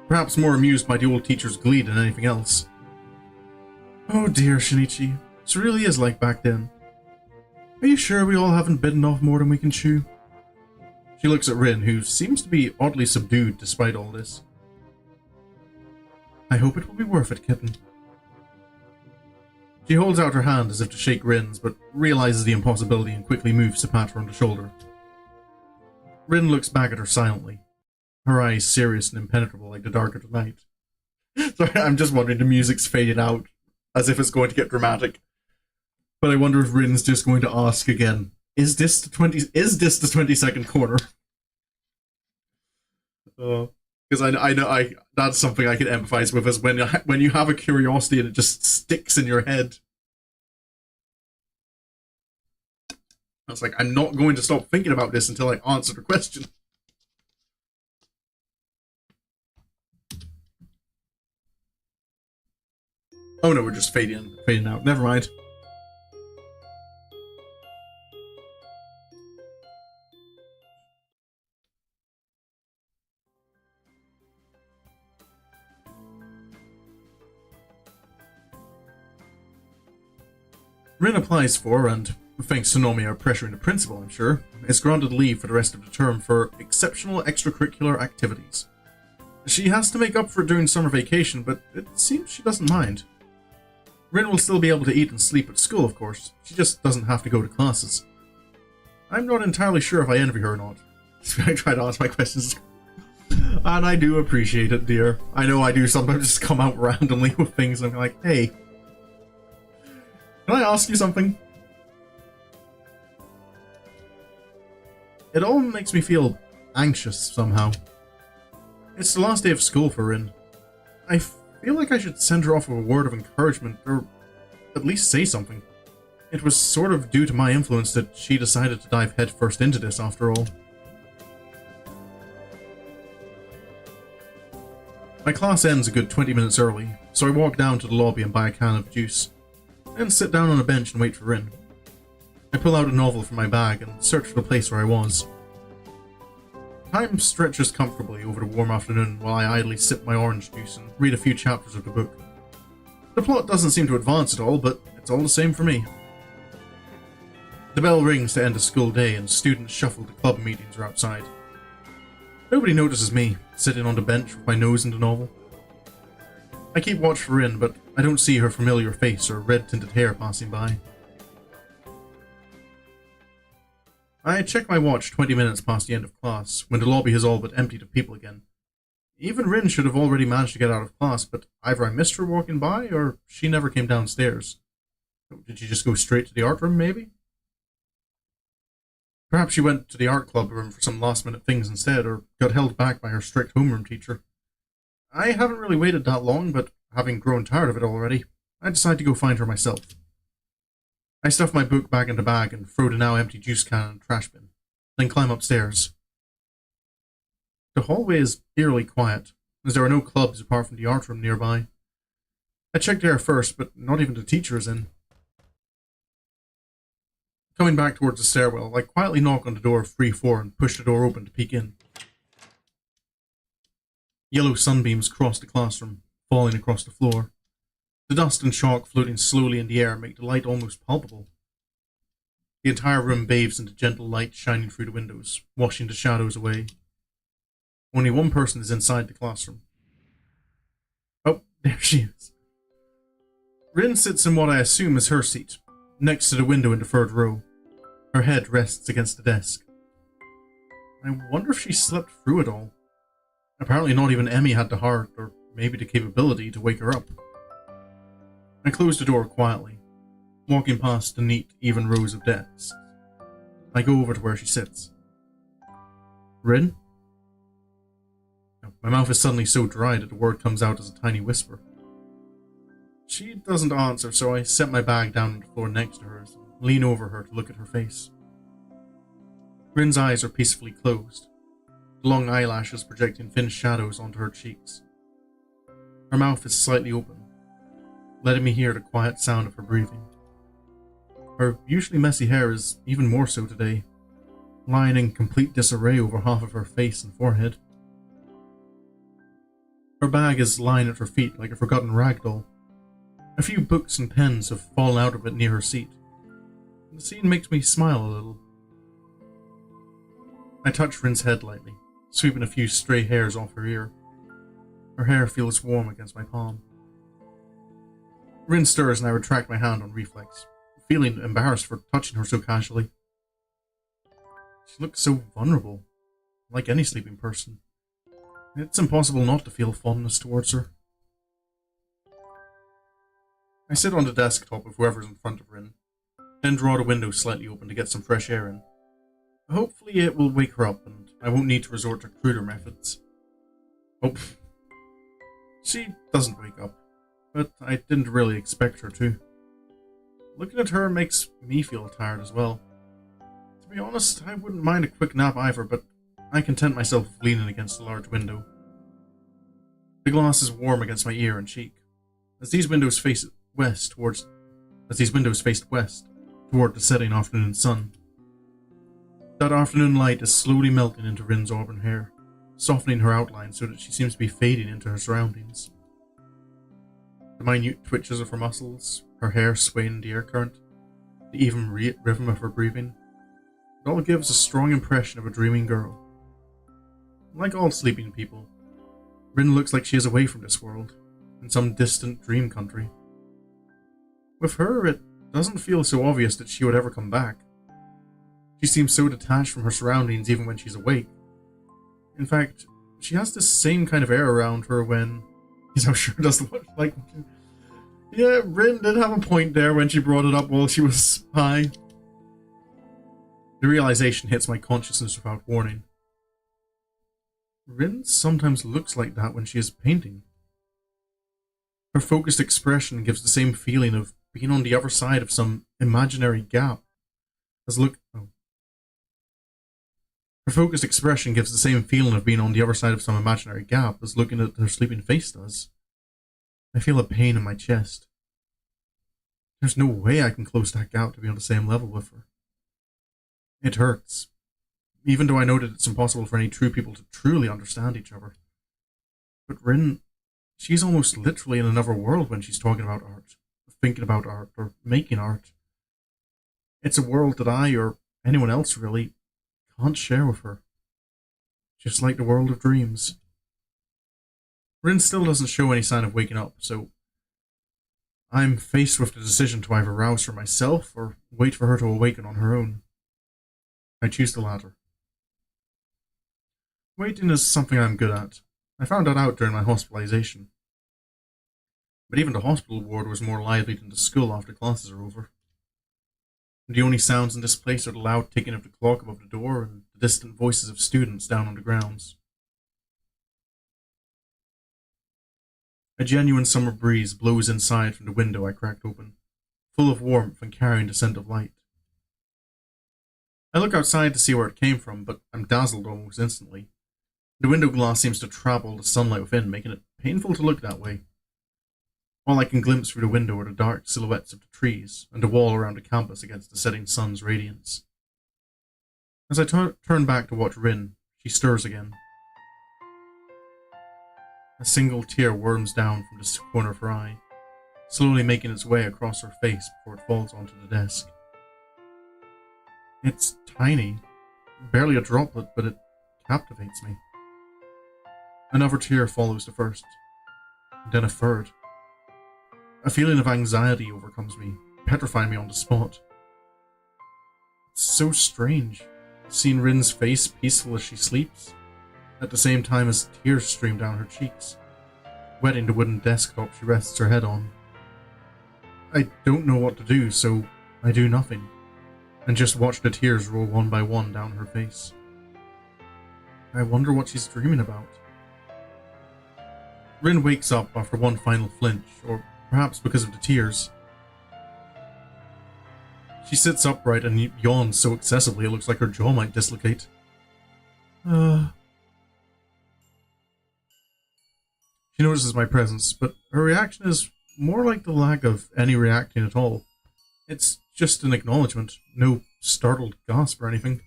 perhaps more amused by the old teacher's glee than anything else. Oh dear, Shinichi, this really is like back then. Are you sure we all haven't bitten off more than we can chew? She looks at Rin, who seems to be oddly subdued despite all this. I hope it will be worth it, kitten. She holds out her hand as if to shake Rin's, but realizes the impossibility and quickly moves to pat her on the shoulder. Rin looks back at her silently, her eyes serious and impenetrable like the dark of the night. Sorry, I'm just wondering, the music's faded out, as if it's going to get dramatic. But I wonder if Rin's just going to ask again, is this the 20-second corner? Because I know that's something I can empathize with, is when you have a curiosity and it just sticks in your head. It's like, I'm not going to stop thinking about this until I answer the question. Oh no, we're just fading out. Never mind. Rin applies for, and thanks to Nomiya pressuring the principal, I'm sure, is granted leave for the rest of the term for exceptional extracurricular activities. She has to make up for it during summer vacation, but it seems she doesn't mind. Rin will still be able to eat and sleep at school, of course. She just doesn't have to go to classes. I'm not entirely sure if I envy her or not. I try to answer my questions. And I do appreciate it, dear. I know I do sometimes just come out randomly with things and I'm like, hey, can I ask you something? It all makes me feel anxious somehow. It's the last day of school for Rin. I feel like I should send her off with a word of encouragement, or at least say something. It was sort of due to my influence that she decided to dive headfirst into this after all. My class ends a good 20 minutes early, so I walk down to the lobby and buy a can of juice, then sit down on a bench and wait for Rin. I pull out a novel from my bag and search for the place where I was. Time stretches comfortably over the warm afternoon while I idly sip my orange juice and read a few chapters of the book. The plot doesn't seem to advance at all, but it's all the same for me. The bell rings to end the school day and students shuffle to club meetings or outside. Nobody notices me, sitting on the bench with my nose in the novel. I keep watch for Rin, but I don't see her familiar face or red-tinted hair passing by. I check my watch 20 minutes past the end of class, when the lobby has all but emptied of people again. Even Rin should have already managed to get out of class, but either I missed her walking by, or she never came downstairs. Did she just go straight to the art room, maybe? Perhaps she went to the art club room for some last-minute things instead, or got held back by her strict homeroom teacher. I haven't really waited that long, but having grown tired of it already, I decide to go find her myself. I stuff my book back in the bag and throw the now empty juice can in the trash bin, then climb upstairs. The hallway is eerily quiet, as there are no clubs apart from the art room nearby. I check there first, but not even the teacher is in. Coming back towards the stairwell, I quietly knock on the door of 3-4 and push the door open to peek in. Yellow sunbeams cross the classroom, falling across the floor. The dust and chalk floating slowly in the air make the light almost palpable. The entire room bathes in the gentle light shining through the windows, washing the shadows away. Only one person is inside the classroom. Oh, there she is. Rin sits in what I assume is her seat, next to the window in the third row. Her head rests against the desk. I wonder if she slept through it all. Apparently not even Emmy had the heart, or maybe the capability, to wake her up. I close the door quietly, walking past the neat, even rows of desks. I go over to where she sits. Rin? My mouth is suddenly so dry that the word comes out as a tiny whisper. She doesn't answer, so I set my bag down on the floor next to hers and lean over her to look at her face. Rin's eyes are peacefully closed, the long eyelashes projecting thin shadows onto her cheeks. Her mouth is slightly open, letting me hear the quiet sound of her breathing. Her usually messy hair is even more so today, lying in complete disarray over half of her face and forehead. Her bag is lying at her feet like a forgotten rag doll. A few books and pens have fallen out of it near her seat. The scene makes me smile a little. I touch Rin's head lightly, sweeping a few stray hairs off her ear. Her hair feels warm against my palm. Rin stirs and I retract my hand on reflex, feeling embarrassed for touching her so casually. She looks so vulnerable, like any sleeping person. It's impossible not to feel fondness towards her. I sit on the desktop of whoever's in front of Rin, then draw the window slightly open to get some fresh air in. Hopefully it will wake her up and I won't need to resort to cruder methods. Oh, she doesn't wake up, but I didn't really expect her to. Looking at her makes me feel tired as well. To be honest, I wouldn't mind a quick nap either, but I content myself with leaning against the large window. The glass is warm against my ear and cheek, as these windows faced west toward the setting afternoon sun. That afternoon light is slowly melting into Rin's auburn hair, softening her outline so that she seems to be fading into her surroundings. The minute twitches of her muscles, her hair swaying in the air current, the even rhythm of her breathing, it all gives a strong impression of a dreaming girl. Like all sleeping people, Rin looks like she is away from this world, in some distant dream country. With her, it doesn't feel so obvious that she would ever come back. She seems so detached from her surroundings even when she's awake. In fact, she has this same kind of air around her when... How sure does look like... Yeah, Rin did have a point there when she brought it up while she was high. The realization hits my consciousness without warning. Rin sometimes looks like that when she is painting. Her focused expression gives the same feeling of being on the other side of some imaginary gap as Her focused expression gives the same feeling of being on the other side of some imaginary gap as looking at her sleeping face does. I feel a pain in my chest. There's no way I can close that gap to be on the same level with her. It hurts, even though I know that it's impossible for any true people to truly understand each other. But Rin, she's almost literally in another world when she's talking about art, thinking about art, or making art. It's a world that I, or anyone else really, can't share with her. Just like the world of dreams. Rin still doesn't show any sign of waking up, so I'm faced with the decision to either rouse her myself or wait for her to awaken on her own. I choose the latter. Waiting is something I'm good at. I found that out during my hospitalization. But even the hospital ward was more lively than the school after classes are over. The only sounds in this place are the loud ticking of the clock above the door and the distant voices of students down on the grounds. A genuine summer breeze blows inside from the window I cracked open, full of warmth and carrying the scent of light. I look outside to see where it came from, but I'm dazzled almost instantly. The window glass seems to trap all the sunlight within, making it painful to look that way. All I can glimpse through the window are the dark silhouettes of the trees and the wall around the campus against the setting sun's radiance. As I turn back to watch Rin, she stirs again. A single tear worms down from the corner of her eye, slowly making its way across her face before it falls onto the desk. It's tiny, barely a droplet, but it captivates me. Another tear follows the first, then a third. A feeling of anxiety overcomes me, petrifying me on the spot. It's so strange, seeing Rin's face peaceful as she sleeps, at the same time as tears stream down her cheeks, wetting the wooden desktop she rests her head on. I don't know what to do, so I do nothing, and just watch the tears roll one by one down her face. I wonder what she's dreaming about. Rin wakes up after one final flinch, or perhaps because of the tears. She sits upright and yawns so excessively it looks like her jaw might dislocate. She notices my presence, but her reaction is more like the lack of any reacting at all. It's just an acknowledgement. No startled gasp or anything.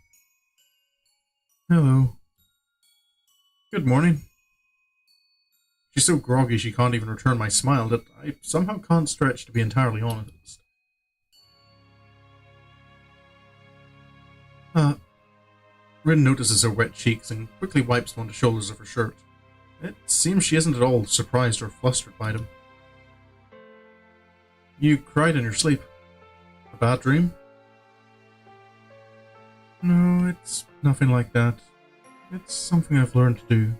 Hello. Good morning. She's so groggy she can't even return my smile that I somehow can't stretch to be entirely honest. Rin notices her wet cheeks and quickly wipes them on the shoulders of her shirt. It seems she isn't at all surprised or flustered by them. You cried in your sleep. A bad dream? No, it's nothing like that. It's something I've learned to do.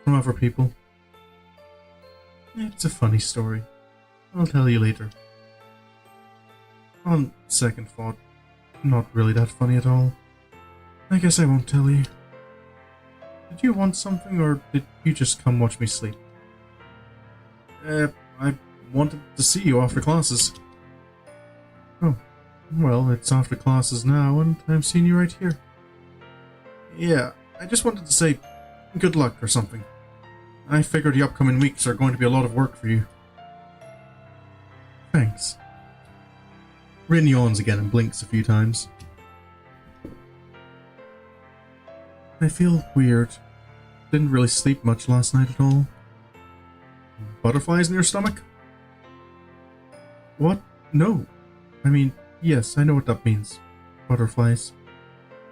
From other people. It's a funny story. I'll tell you later. On second thought, not really that funny at all. I guess I won't tell you. Did you want something, or did you just come watch me sleep? I wanted to see you after classes. Oh, well, it's after classes now, and I'm seeing you right here. Yeah, I just wanted to say good luck or something. I figured the upcoming weeks are going to be a lot of work for you. Thanks. Rin yawns again and blinks a few times. I feel weird. Didn't really sleep much last night at all. Butterflies in your stomach? What? No. I mean, yes, I know what that means. Butterflies.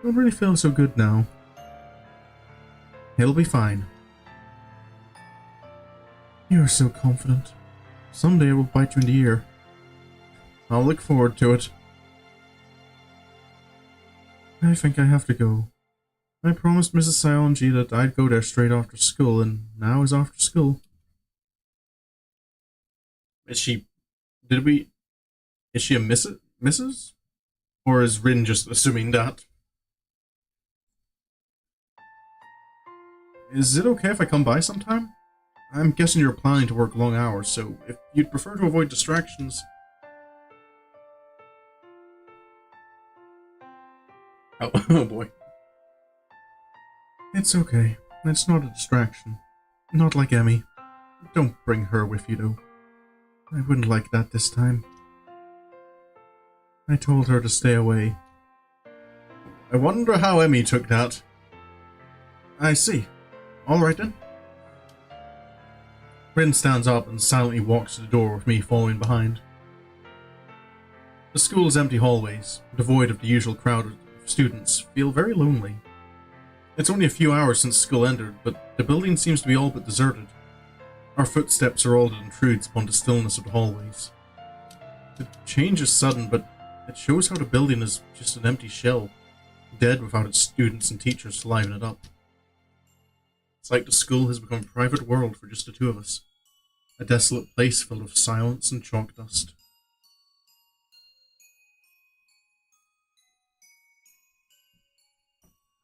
Don't really feel so good now. It'll be fine. You're so confident. Someday I will bite you in the ear. I'll look forward to it. I think I have to go. I promised Mrs. Sionji that I'd go there straight after school, and now is after school. Is she a Mrs.? Or is Rin just assuming that? Is it okay if I come by sometime? I'm guessing you're planning to work long hours, so if you'd prefer to avoid distractions... Oh boy. It's okay. It's not a distraction. Not like Emmy. Don't bring her with you, though. I wouldn't like that this time. I told her to stay away. I wonder how Emmy took that. I see. Alright then. Rin stands up and silently walks to the door with me following behind. The school's empty hallways, devoid of the usual crowd of students, feel very lonely. It's only a few hours since school ended, but the building seems to be all but deserted. Our footsteps are all that intrudes upon the stillness of the hallways. The change is sudden, but it shows how the building is just an empty shell, dead without its students and teachers to liven it up. It's like the school has become a private world for just the two of us, a desolate place full of silence and chalk dust.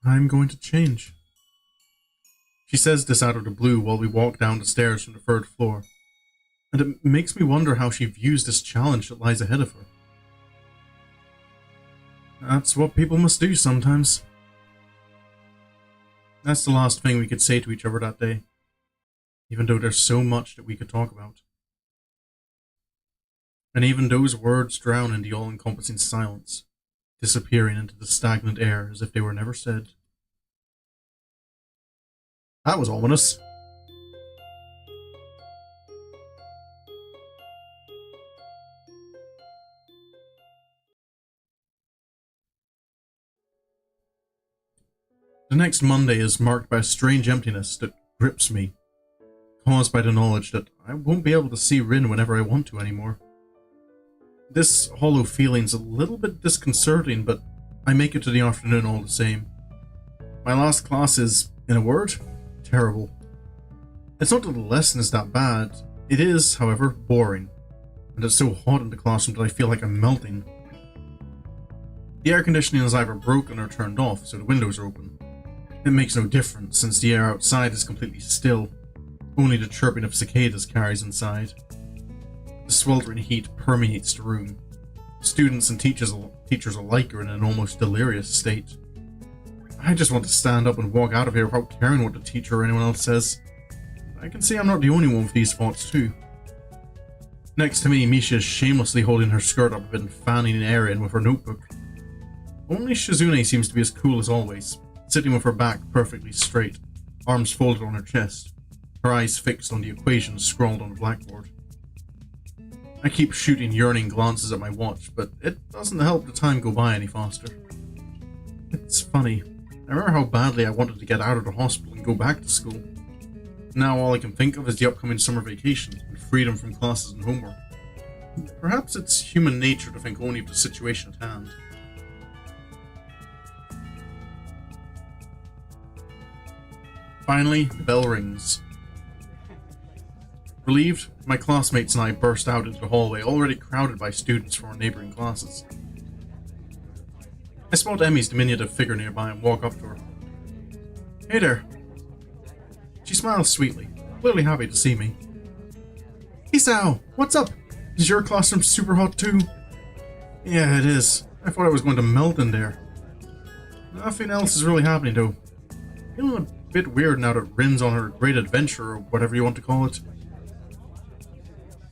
I'm going to change. She says this out of the blue while we walk down the stairs from the third floor, and it makes me wonder how she views this challenge that lies ahead of her. That's what people must do sometimes. That's the last thing we could say to each other that day, even though there's so much that we could talk about. And even those words drown in the all-encompassing silence, disappearing into the stagnant air as if they were never said. That was ominous. The next Monday is marked by a strange emptiness that grips me, caused by the knowledge that I won't be able to see Rin whenever I want to anymore. This hollow feeling's a little bit disconcerting, but I make it to the afternoon all the same. My last class is, in a word, terrible. It's not that the lesson is that bad. It is, however, boring, and it's so hot in the classroom that I feel like I'm melting. The air conditioning is either broken or turned off, so the windows are open. It makes no difference, since the air outside is completely still. Only the chirping of cicadas carries inside. The sweltering heat permeates the room. Students and teachers alike are in an almost delirious state. I just want to stand up and walk out of here without caring what the teacher or anyone else says. I can see I'm not the only one with these thoughts too. Next to me, Misha is shamelessly holding her skirt up a bit and fanning air in with her notebook. Only Shizune seems to be as cool as always, sitting with her back perfectly straight, arms folded on her chest, her eyes fixed on the equations scrawled on the blackboard. I keep shooting yearning glances at my watch, but it doesn't help the time go by any faster. It's funny. I remember how badly I wanted to get out of the hospital and go back to school. Now all I can think of is the upcoming summer vacation and freedom from classes and homework. Perhaps it's human nature to think only of the situation at hand. Finally, the bell rings. Relieved, my classmates and I burst out into the hallway, already crowded by students from our neighbouring classes. I spot Emmy's diminutive figure nearby and walk up to her. Hey there. She smiles sweetly, clearly happy to see me. Isao, what's up? Is your classroom super hot too? Yeah, it is. I thought I was going to melt in there. Nothing else is really happening though. Feeling a bit weird now that Rin's on her great adventure, or whatever you want to call it.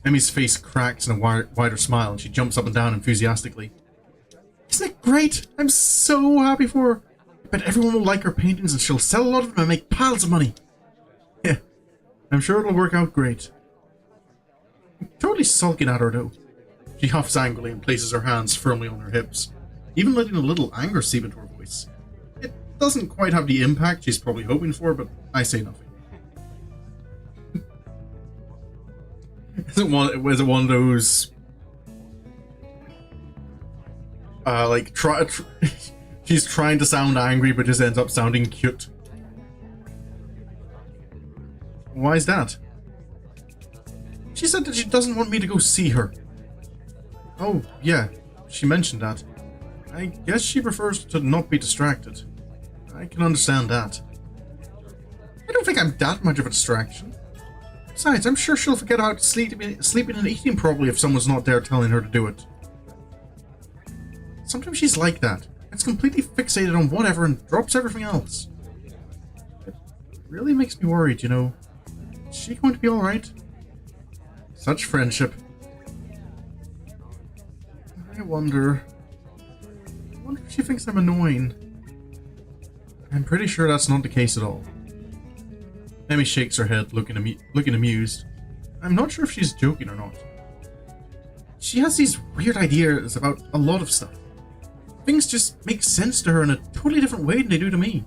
Emmy's face cracks in a wider smile and she jumps up and down enthusiastically. Isn't it great? I'm so happy for her. I bet everyone will like her paintings and she'll sell a lot of them and make piles of money. Yeah, I'm sure it'll work out great. I'm totally sulking at her though. She huffs angrily and places her hands firmly on her hips, even letting a little anger seep into her voice. It doesn't quite have the impact she's probably hoping for, but I say nothing. Was it one of those she's trying to sound angry but just ends up sounding cute? Why is that? She said that she doesn't want me to go see her. Oh, yeah, she mentioned that. I guess she prefers to not be distracted. I can understand that. I don't think I'm that much of a distraction. Besides, I'm sure she'll forget about sleeping and eating properly if someone's not there telling her to do it. Sometimes she's like that. It's completely fixated on whatever and drops everything else. It really makes me worried, you know. Is she going to be alright? Such friendship. I wonder if she thinks I'm annoying. I'm pretty sure that's not the case at all. Emmy shakes her head, looking amused. I'm not sure if she's joking or not. She has these weird ideas about a lot of stuff. Things just make sense to her in a totally different way than they do to me.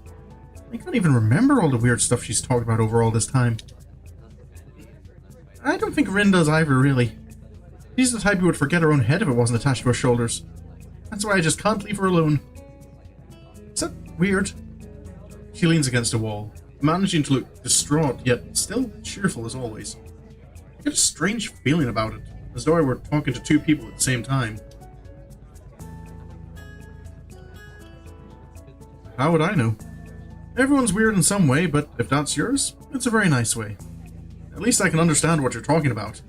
I can't even remember all the weird stuff she's talked about over all this time. I don't think Rin does either, really. She's the type who would forget her own head if it wasn't attached to her shoulders. That's why I just can't leave her alone. Is that weird? She leans against a wall, managing to look distraught, yet still cheerful as always. I get a strange feeling about it, as though I were talking to two people at the same time. How would I know? Everyone's weird in some way, but if that's yours, it's a very nice way. At least I can understand what you're talking about.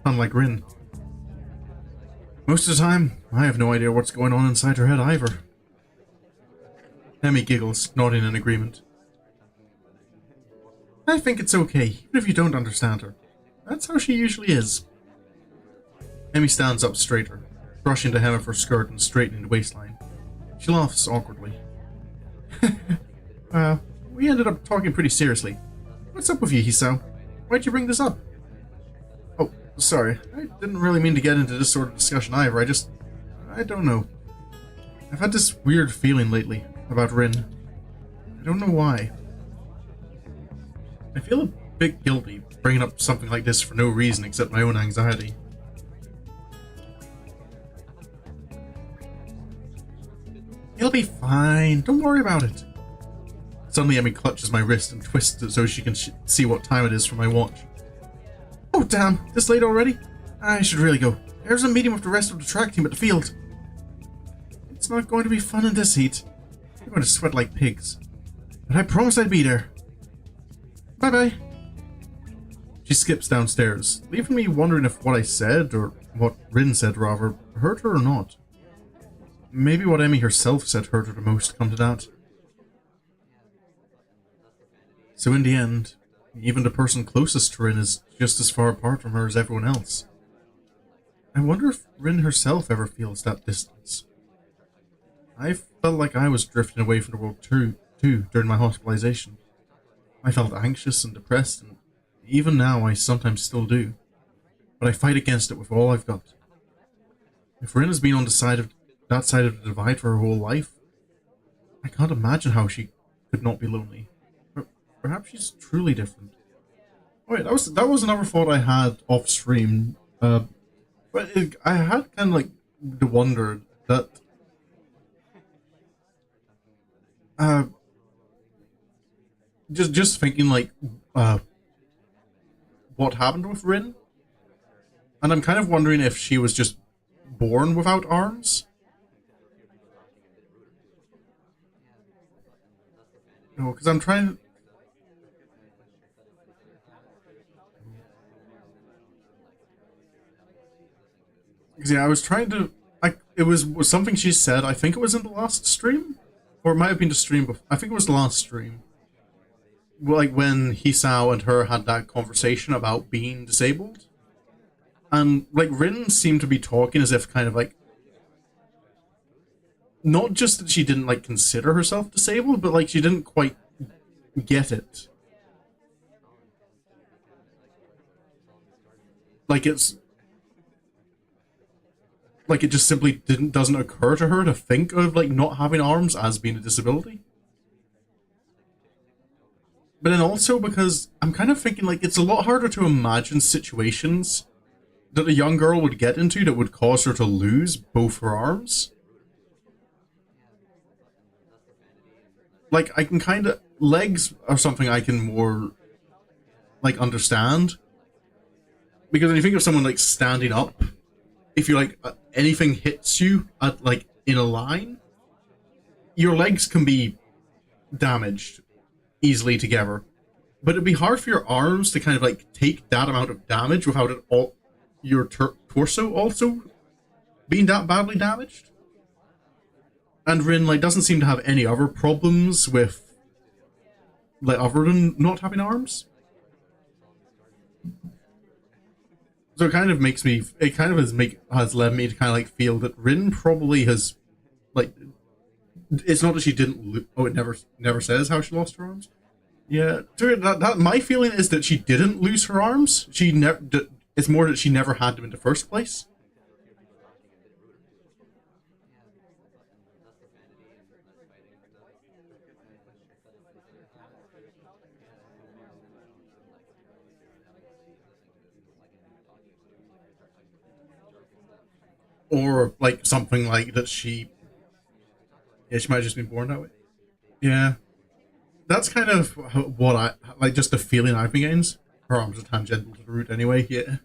Unlike Rin. Most of the time, I have no idea what's going on inside her head either. Emmy giggles, nodding in agreement. I think it's okay, even if you don't understand her. That's how she usually is. Emmy stands up straighter, brushing the hem of her skirt and straightening the waistline. She laughs awkwardly. We ended up talking pretty seriously. What's up with you, Hisao? Why'd you bring this up? Oh, sorry. I didn't really mean to get into this sort of discussion either. I don't know. I've had this weird feeling lately about Rin. I don't know why. I feel a bit guilty bringing up something like this for no reason except my own anxiety. It'll be fine. Don't worry about it. Suddenly Emmy clutches my wrist and twists it so she can see what time it is from my watch. Oh damn, this late already? I should really go. There's a meeting with the rest of the track team at the field. It's not going to be fun in this heat. We're going to sweat like pigs. But I promised I'd be there. Bye-bye. She skips downstairs, leaving me wondering if what I said, or what Rin said rather, hurt her or not. Maybe what Emmy herself said hurt her the most, come to that. So in the end, even the person closest to Rin is just as far apart from her as everyone else. I wonder if Rin herself ever feels that distance. I felt like I was drifting away from the world too during my hospitalization. I felt anxious and depressed, and even now I sometimes still do. But I fight against it with all I've got. If Rin has been on that side of the divide for her whole life, I can't imagine how she could not be lonely. Or perhaps she's truly different. Oh wait, that was another thought I had off stream. I had kind of like the wonder that uh, just thinking like what happened with Rin, and I'm kind of wondering if she was just born without arms. You know, because I'm trying. Because yeah, I was trying to. It was something she said. I think it was in the last stream, or it might have been the stream before. I think it was the last stream. Like when Hisao and her had that conversation about being disabled, and like Rin seemed to be talking as if kind of like not just that she didn't like consider herself disabled, but like she didn't quite get it. Like it's like it just simply doesn't occur to her to think of like not having arms as being a disability. But then also because I'm kind of thinking like it's a lot harder to imagine situations that a young girl would get into that would cause her to lose both her arms. Like I can kind of legs are something I can more like understand, because when you think of someone like standing up, if you like anything hits you at like in a line, your legs can be damaged easily together. But it'd be hard for your arms to kind of like take that amount of damage without it all your torso also being that badly damaged. And Rin like doesn't seem to have any other problems with like other than not having arms. So it kind of makes me it kind of has led me to kind of like feel that Rin probably has like it's not that she didn't it never says how she lost her arms. Yeah, that my feeling is that she didn't lose her arms. She never. It's more that she never had them in the first place. Or like something like that she. Yeah, she might have just been born that way. Yeah, that's kind of what I like. Just the feeling I've been getting. Her arms are tangential to the root anyway. Yeah,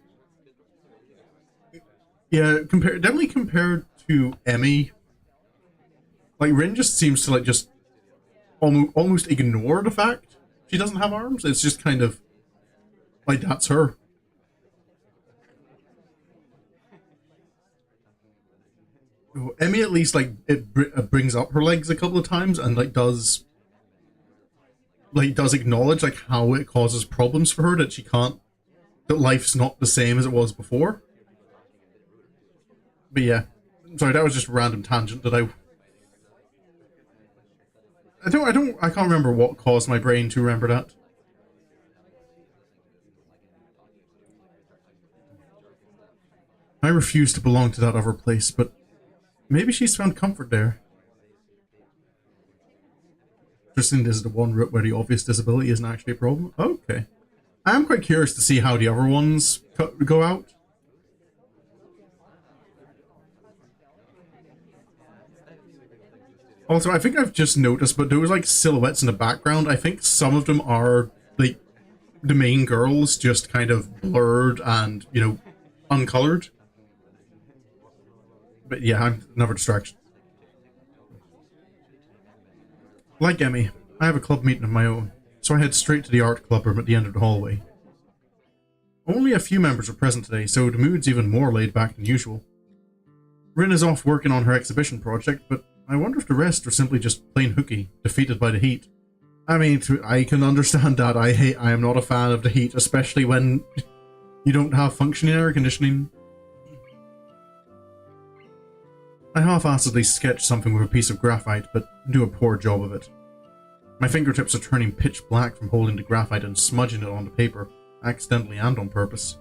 yeah. Definitely compared to Emmy, like Rin just seems to like just almost ignore the fact she doesn't have arms. It's just kind of like that's her. Emmy at least like it brings up her legs a couple of times and like does acknowledge like how it causes problems for her, that she can't, that life's not the same as it was before. But yeah, sorry, that was just a random tangent that I can't remember what caused my brain to remember that. I refuse to belong to that other place, but maybe she's found comfort there. Interesting, this is the one route where the obvious disability isn't actually a problem. Okay. I'm quite curious to see how the other ones go out. Also, I think I've just noticed, but there was like silhouettes in the background. I think some of them are like the main girls, just kind of blurred and, you know, uncolored. But yeah, I'm another distraction. Like Emmy, I have a club meeting of my own, so I head straight to the art club room at the end of the hallway. Only a few members are present today, so the mood's even more laid back than usual. Rin is off working on her exhibition project, but I wonder if the rest are simply just plain hooky, defeated by the heat. I mean, I can understand that. I am not a fan of the heat, especially when you don't have functioning air conditioning. I half-assedly sketch something with a piece of graphite, but do a poor job of it. My fingertips are turning pitch black from holding the graphite and smudging it onto paper, accidentally and on purpose.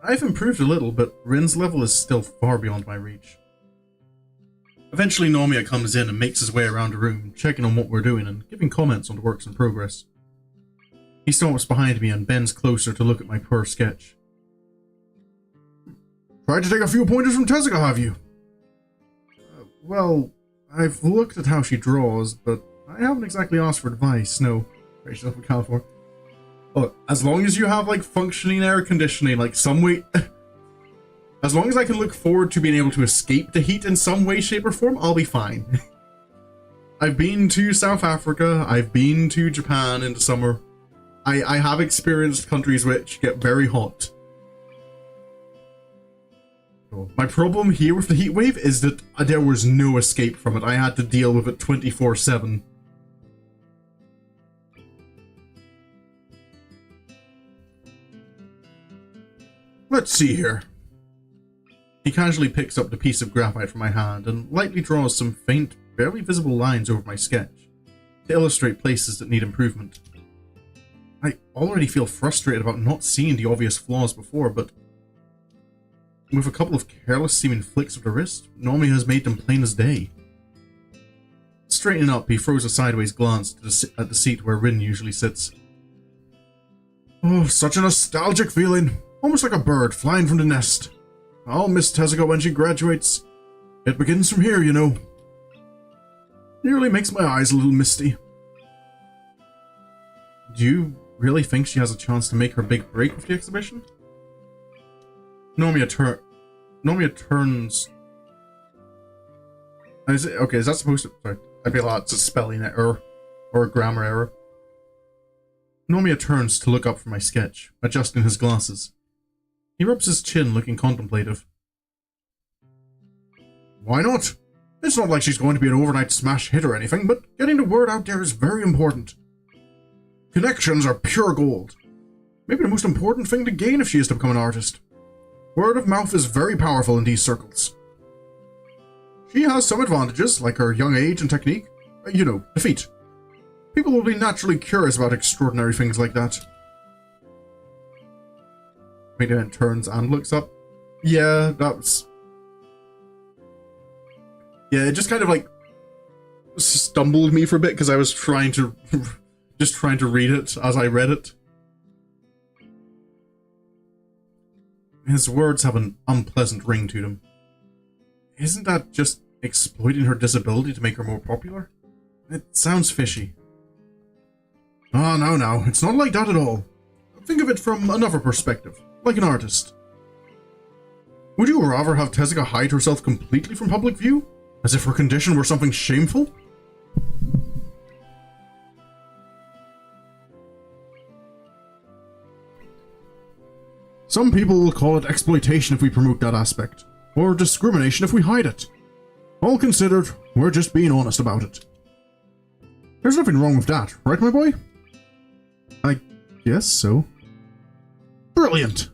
I've improved a little, but Rin's level is still far beyond my reach. Eventually Nomiya comes in and makes his way around the room, checking on what we're doing and giving comments on the works in progress. He stomps behind me and bends closer to look at my poor sketch. Tried to take a few pointers from Tezuka, have you? Well, I've looked at how she draws, but I haven't exactly asked for advice, no. Right, she's up in California. Look, as long as you have, like, functioning air conditioning, like, some way... as long as I can look forward to being able to escape the heat in some way, shape, or form, I'll be fine. I've been to South Africa, I've been to Japan in the summer. I have experienced countries which get very hot. My problem here with the heat wave is that there was no escape from it. I had to deal with it 24/7. Let's see here. He casually picks up the piece of graphite from my hand and lightly draws some faint, barely visible lines over my sketch to illustrate places that need improvement. I already feel frustrated about not seeing the obvious flaws before, but with a couple of careless-seeming flicks of the wrist, Nomiya has made them plain as day. Straightening up, he throws a sideways glance at the seat where Rin usually sits. Oh, such a nostalgic feeling. Almost like a bird flying from the nest. I'll miss Tezuka when she graduates. It begins from here, you know. Nearly makes my eyes a little misty. Do you really think she has a chance to make her big break with the exhibition? Nomiya turns... Okay, is that supposed to... Sorry, I feel like it's a spelling error. Or a grammar error. Nomiya turns to look up from my sketch, adjusting his glasses. He rubs his chin, looking contemplative. Why not? It's not like she's going to be an overnight smash hit or anything, but getting the word out there is very important. Connections are pure gold. Maybe the most important thing to gain if she is to become an artist. Word of mouth is very powerful in these circles. She has some advantages, like her young age and technique. You know, the feat. People will be naturally curious about extraordinary things like that. He then turns and looks up. Yeah, that's... Yeah, it just kind of like stumbled me for a bit because I was trying to just trying to read it as I read it. His words have an unpleasant ring to them. Isn't that just exploiting her disability to make her more popular? It sounds fishy. Ah, no, it's not like that at all. Think of it from another perspective, like an artist. Would you rather have Tezuka hide herself completely from public view? As if her condition were something shameful? Some people will call it exploitation if we promote that aspect, or discrimination if we hide it. All considered, we're just being honest about it. There's nothing wrong with that, right, my boy? I guess so. Brilliant!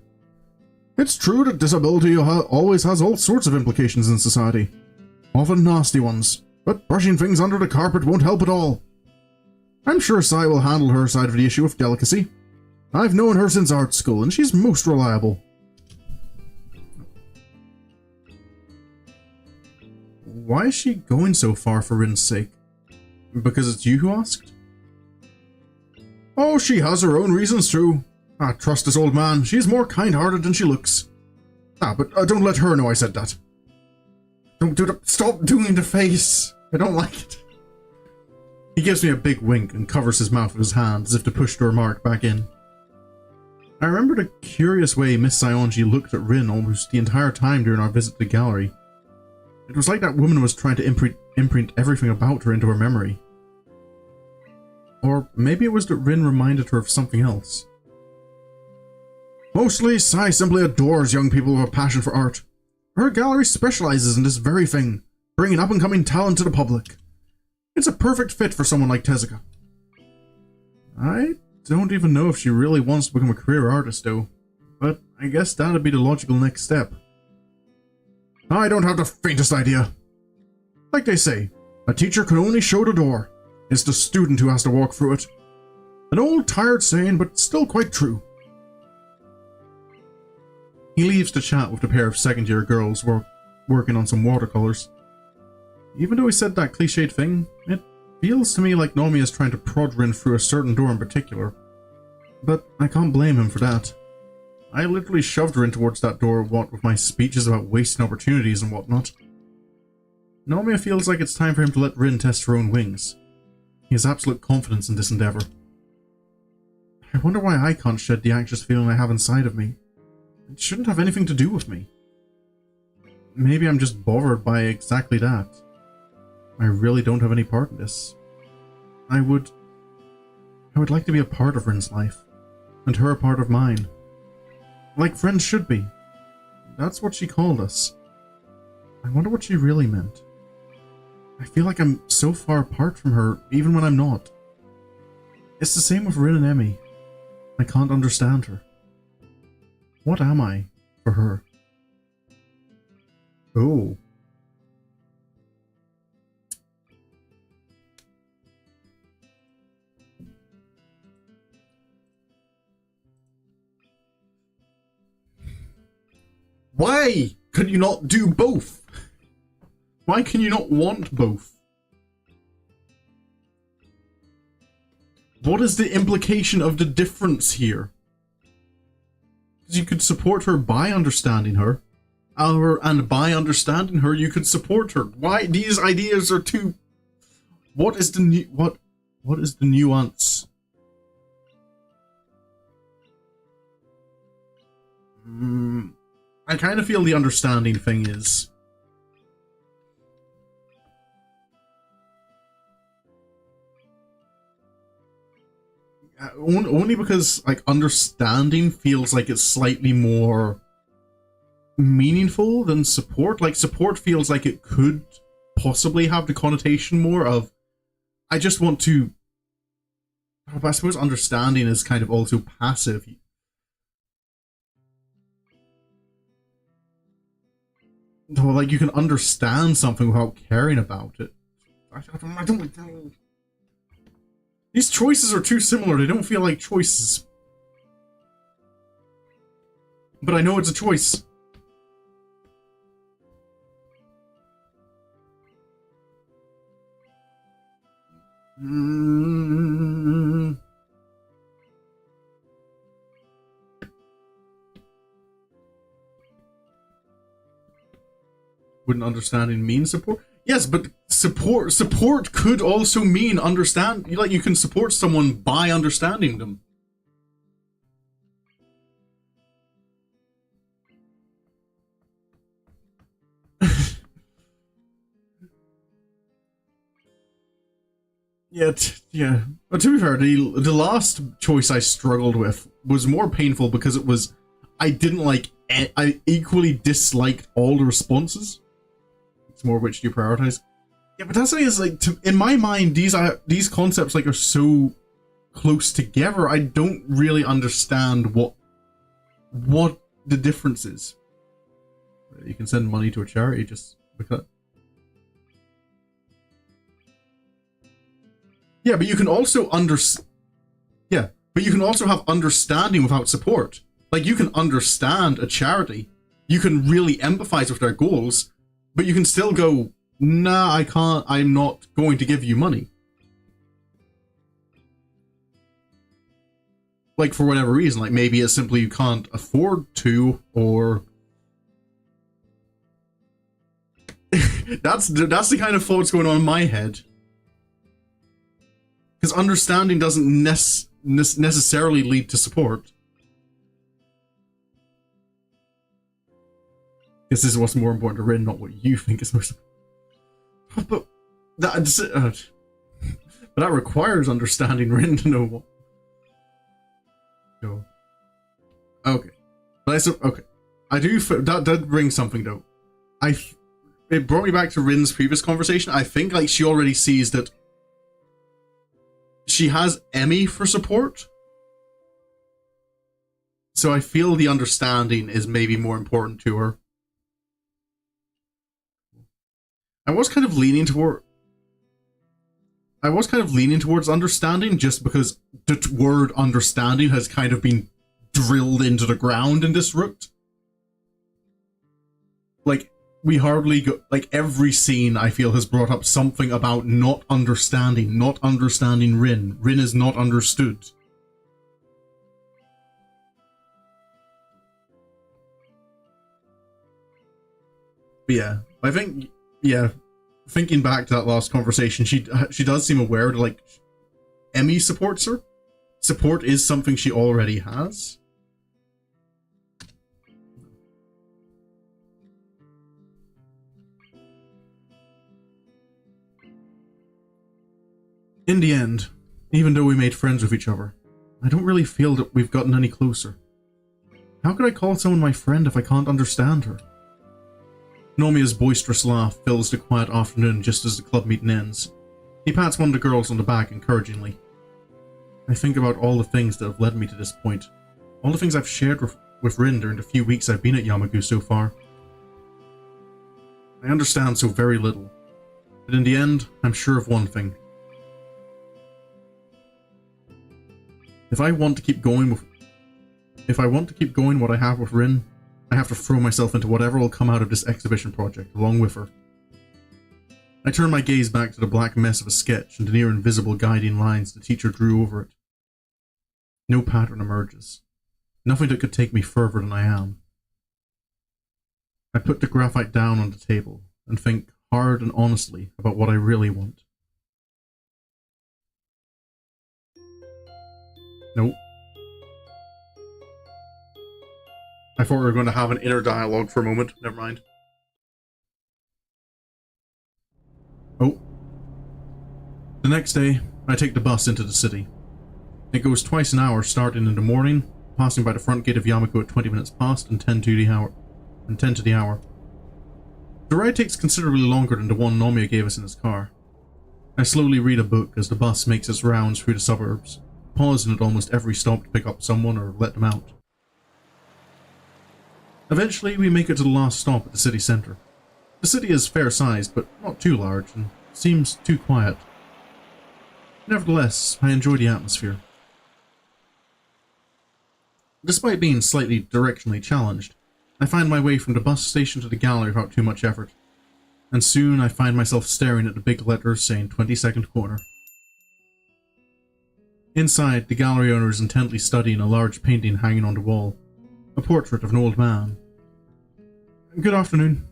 It's true that disability always has all sorts of implications in society. Often nasty ones, but brushing things under the carpet won't help at all. I'm sure Sai will handle her side of the issue with delicacy. I've known her since art school, and she's most reliable. Why is she going so far for Rin's sake? Because it's you who asked? Oh, she has her own reasons too. Trust this old man, she's more kind-hearted than she looks. But don't let her know I said that. Don't do the- Stop doing the face! I don't like it. He gives me a big wink and covers his mouth with his hand as if to push the remark back in. I remember the curious way Miss Saionji looked at Rin almost the entire time during our visit to the gallery. It was like that woman was trying to imprint everything about her into her memory. Or maybe it was that Rin reminded her of something else. Mostly, Sai simply adores young people with a passion for art. Her gallery specializes in this very thing, bringing up-and-coming talent to the public. It's a perfect fit for someone like Tezuka. I don't even know if she really wants to become a career artist, though, but I guess that'd be the logical next step. I don't have the faintest idea. Like they say, a teacher can only show the door. It's the student who has to walk through it. An old tired saying, but still quite true. He leaves to chat with a pair of second-year girls working on some watercolors. Even though he said that cliched thing, it feels to me like Naomi is trying to prod Rin through a certain door in particular. But I can't blame him for that. I literally shoved Rin towards that door, what with my speeches about wasting opportunities and whatnot. Naomi feels like it's time for him to let Rin test her own wings. He has absolute confidence in this endeavor. I wonder why I can't shed the anxious feeling I have inside of me. It shouldn't have anything to do with me. Maybe I'm just bothered by exactly that. I really don't have any part in this. I would like to be a part of Rin's life, and her a part of mine. Like friends should be. That's what she called us. I wonder what she really meant. I feel like I'm so far apart from her, even when I'm not. It's the same with Rin and Emmy. I can't understand her. What am I for her? Oh. Why can you not do both? Why can you not want both? What is the implication of the difference here? Because you could support her by understanding her, and by understanding her, you could support her. Why? These ideas are too... What is the what is the nuance? I kind of feel the understanding thing is... only because, like, understanding feels like it's slightly more meaningful than support. Like, support feels like it could possibly have the connotation more of, I just want to... But I suppose understanding is kind of also passive. No, like, you can understand something without caring about it. I don't know. These choices are too similar. They don't feel like choices. But I know it's a choice. Wouldn't understanding mean support? Yes, but support could also mean understand. Like, you can support someone by understanding them. Yeah. But to be fair, the last choice I struggled with was more painful because it was, I didn't like, I equally disliked all the responses. It's more which do you prioritize. Yeah, but that's the thing is, like, in my mind, these concepts, like, are so close together. I don't really understand what the difference is. You can send money to a charity just because. Yeah, but you can also but you can also have understanding without support. Like, you can understand a charity, you can really empathize with their goals, but you can still go, nah, I can't, I'm not going to give you money. Like, for whatever reason, like, maybe it's simply you can't afford to, or... that's the kind of thoughts going on in my head. Because understanding doesn't necessarily lead to support. This is what's more important to Rin, not what you think is most important. But that requires understanding Rin to know what. No. Okay. But okay. I do. That did bring something though. It brought me back to Rin's previous conversation. I think, like, she already sees that she has Emmy for support. So I feel the understanding is maybe more important to her. I was kind of leaning toward... I was kind of leaning towards understanding, just because the word understanding has kind of been drilled into the ground in this route. Like, we hardly go... Like, every scene, I feel, has brought up something about not understanding Rin. Rin is not understood. But yeah, I think, yeah, thinking back to that last conversation, she does seem aware that, like, Emmy supports her. Support is something she already has. In the end, even though we made friends with each other, I don't really feel that we've gotten any closer. How could I call someone my friend if I can't understand her? Nomiya's boisterous laugh fills the quiet afternoon just as the club meeting ends. He pats one of the girls on the back encouragingly. I think about all the things that have led me to this point. All the things I've shared with Rin during the few weeks I've been at Yamagu so far. I understand so very little, but in the end, I'm sure of one thing. If I want to keep going what I have with Rin, I have to throw myself into whatever will come out of this exhibition project, along with her. I turn my gaze back to the black mess of a sketch and the near invisible guiding lines the teacher drew over it. No pattern emerges. Nothing that could take me further than I am. I put the graphite down on the table and think hard and honestly about what I really want. Nope. I thought we were going to have an inner dialogue for a moment. Never mind. Oh. The next day, I take the bus into the city. It goes twice an hour, starting in the morning, passing by the front gate of Yamaku at 20 minutes past and 10 to the hour. The ride takes considerably longer than the one Nomiya gave us in his car. I slowly read a book as the bus makes its rounds through the suburbs, pausing at almost every stop to pick up someone or let them out. Eventually, we make it to the last stop at the city centre. The city is fair-sized, but not too large, and seems too quiet. Nevertheless, I enjoy the atmosphere. Despite being slightly directionally challenged, I find my way from the bus station to the gallery without too much effort, and soon I find myself staring at the big letters saying 22nd corner. Inside, the gallery owner is intently studying a large painting hanging on the wall, a portrait of an old man. Good afternoon.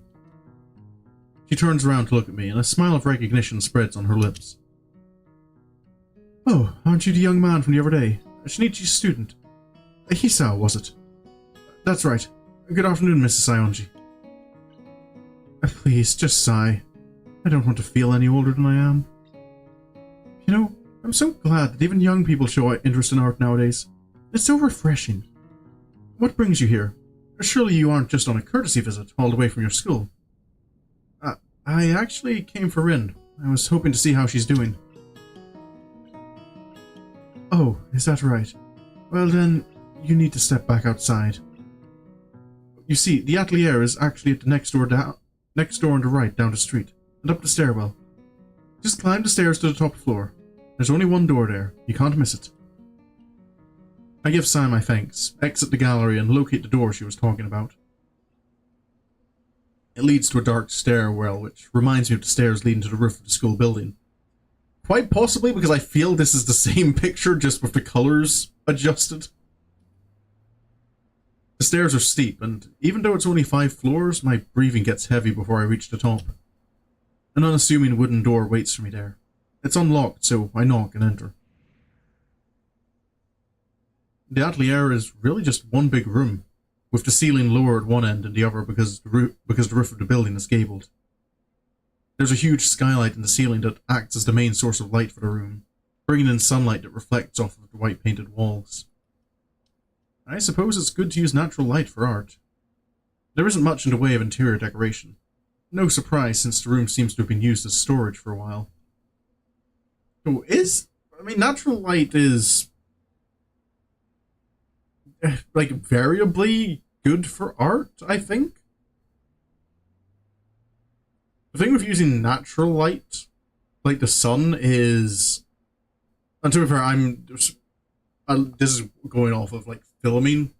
She turns around to look at me, and a smile of recognition spreads on her lips. Oh, aren't you the young man from the other day? Shinichi's student. Hisao, was it? That's right. Good afternoon, Mrs. Sionji. Please, just sigh. I don't want to feel any older than I am. You know, I'm so glad that even young people show interest in art nowadays. It's so refreshing. What brings you here? Surely you aren't just on a courtesy visit all the way from your school. I actually came for Rin. I was hoping to see how she's doing. Oh, is that right? Well then, you need to step back outside. You see, the atelier is actually at the next door on the right down the street, and up the stairwell. Just climb the stairs to the top floor. There's only one door there. You can't miss it. I give Sai my thanks, exit the gallery, and locate the door she was talking about. It leads to a dark stairwell, which reminds me of the stairs leading to the roof of the school building. Quite possibly because I feel this is the same picture, just with the colours adjusted. The stairs are steep, and even though it's only 5 floors, my breathing gets heavy before I reach the top. An unassuming wooden door waits for me there. It's unlocked, so I knock and enter. The atelier is really just one big room, with the ceiling lower at one end and the other because the roof of the building is gabled. There's a huge skylight in the ceiling that acts as the main source of light for the room, bringing in sunlight that reflects off of the white painted walls. I suppose it's good to use natural light for art. There isn't much in the way of interior decoration. No surprise since the room seems to have been used as storage for a while. So natural light is like variably good for art, I think. The thing with using natural light, like the sun, is... And to be fair, this is going off of, like, filming,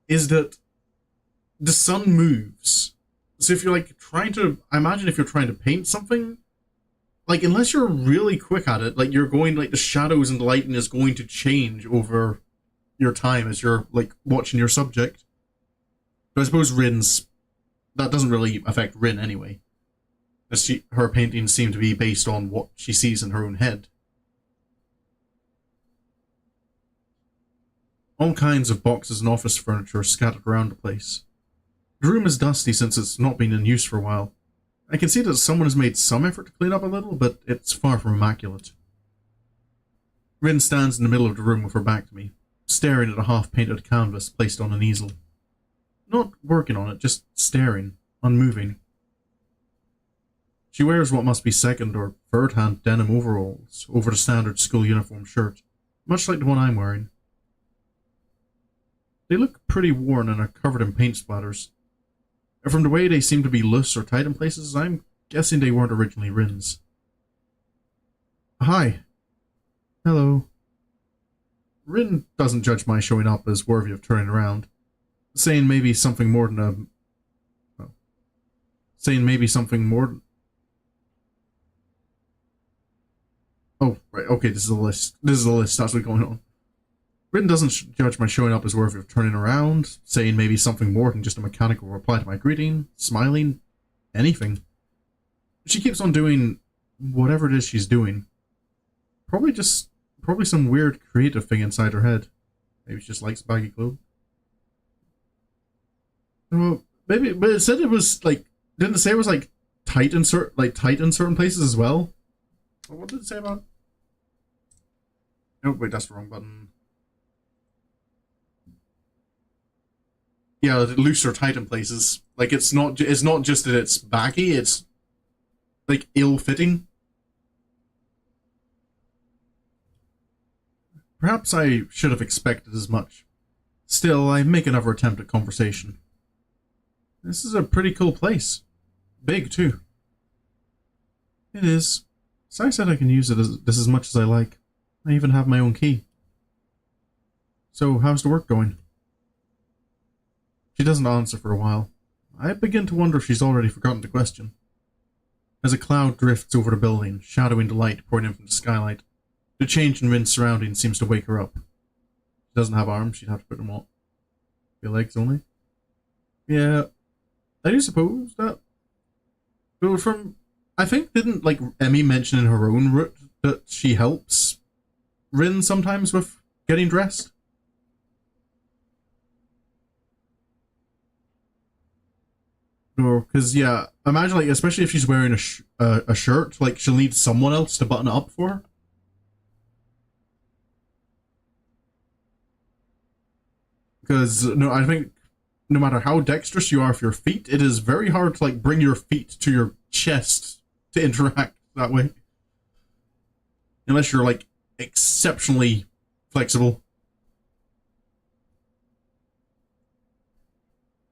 is that the sun moves. So if you're, like, trying to... I imagine if you're trying to paint something, like, unless you're really quick at it, like, you're going, like, the shadows and the lighting is going to change over your time as you're, like, watching your subject. But I suppose Rin's... That doesn't really affect Rin anyway. Her paintings seem to be based on what she sees in her own head. All kinds of boxes and office furniture are scattered around the place. The room is dusty since it's not been in use for a while. I can see that someone has made some effort to clean up a little, but it's far from immaculate. Rin stands in the middle of the room with her back to me, staring at a half-painted canvas placed on an easel. Not working on it, just staring, unmoving. She wears what must be second or third-hand denim overalls over the standard school uniform shirt, much like the one I'm wearing. They look pretty worn and are covered in paint splatters. And from the way they seem to be loose or tight in places, I'm guessing they weren't originally Rin's. Hi. Hello. Rin doesn't judge my showing up as worthy of turning around, saying maybe something more than a... Well, saying maybe something more... Oh, right, okay, this is a list. This is a list, that's what's going on. Rin doesn't judge my showing up as worthy of turning around, saying maybe something more than just a mechanical reply to my greeting, smiling, anything. She keeps on doing whatever it is she's doing. Probably some weird creative thing inside her head. Maybe she just likes baggy clothes. Well, maybe, but it said it was like, didn't it say it was like tight in certain places as well? What did it say about it? Oh wait, that's the wrong button. Yeah, loose or tight in places. Like it's not just that it's baggy, it's like ill-fitting. Perhaps I should have expected as much. Still, I make another attempt at conversation. This is a pretty cool place. Big, too. It is. Sai said I can use it as much as I like. I even have my own key. So, how's the work going? She doesn't answer for a while. I begin to wonder if she's already forgotten the question. As a cloud drifts over the building, shadowing the light pouring in from the skylight, the change in Rin's surroundings seems to wake her up. She doesn't have arms, she'd have to put them on. Your legs only? Yeah, I do suppose that. But I think, didn't, like, Emmy mention in her own route that she helps Rin sometimes with getting dressed? Or, because, yeah, imagine, like, especially if she's wearing a shirt, like, she'll need someone else to button it up for her. Because, no, I think no matter how dexterous you are with your feet, it is very hard to, like, bring your feet to your chest to interact that way. Unless you're, like, exceptionally flexible.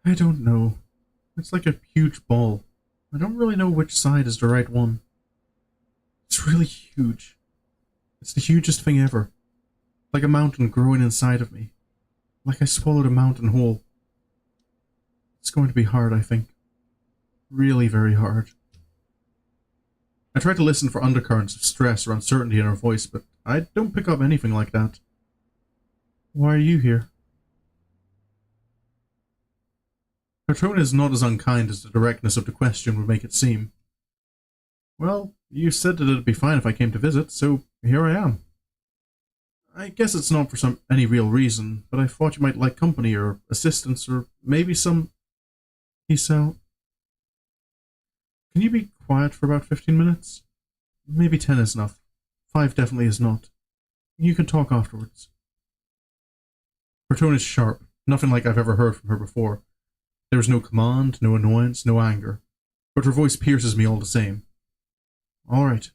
I don't know. It's like a huge ball. I don't really know which side is the right one. It's really huge. It's the hugest thing ever. Like a mountain growing inside of me. Like I swallowed a mountain whole. It's going to be hard, I think. Really very hard. I try to listen for undercurrents of stress or uncertainty in her voice, but I don't pick up anything like that. Why are you here? Her tone is not as unkind as the directness of the question would make it seem. Well, you said that it'd be fine if I came to visit, so here I am. I guess it's not for any real reason, but I thought you might like company or assistance or maybe some... Peace out. Can you be quiet for about 15 minutes? Maybe 10 is enough. 5 definitely is not. You can talk afterwards. Her tone is sharp, nothing like I've ever heard from her before. There is no command, no annoyance, no anger, but her voice pierces me all the same. All right.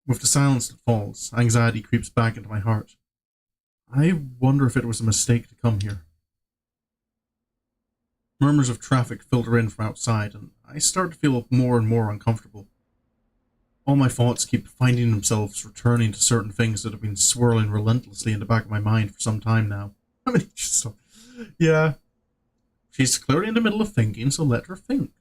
With the silence that falls, anxiety creeps back into my heart. I wonder if it was a mistake to come here. Murmurs of traffic filter in from outside, and I start to feel more and more uncomfortable. All my thoughts keep finding themselves returning to certain things that have been swirling relentlessly in the back of my mind for some time now. I mean, yeah. She's clearly in the middle of thinking, so let her think.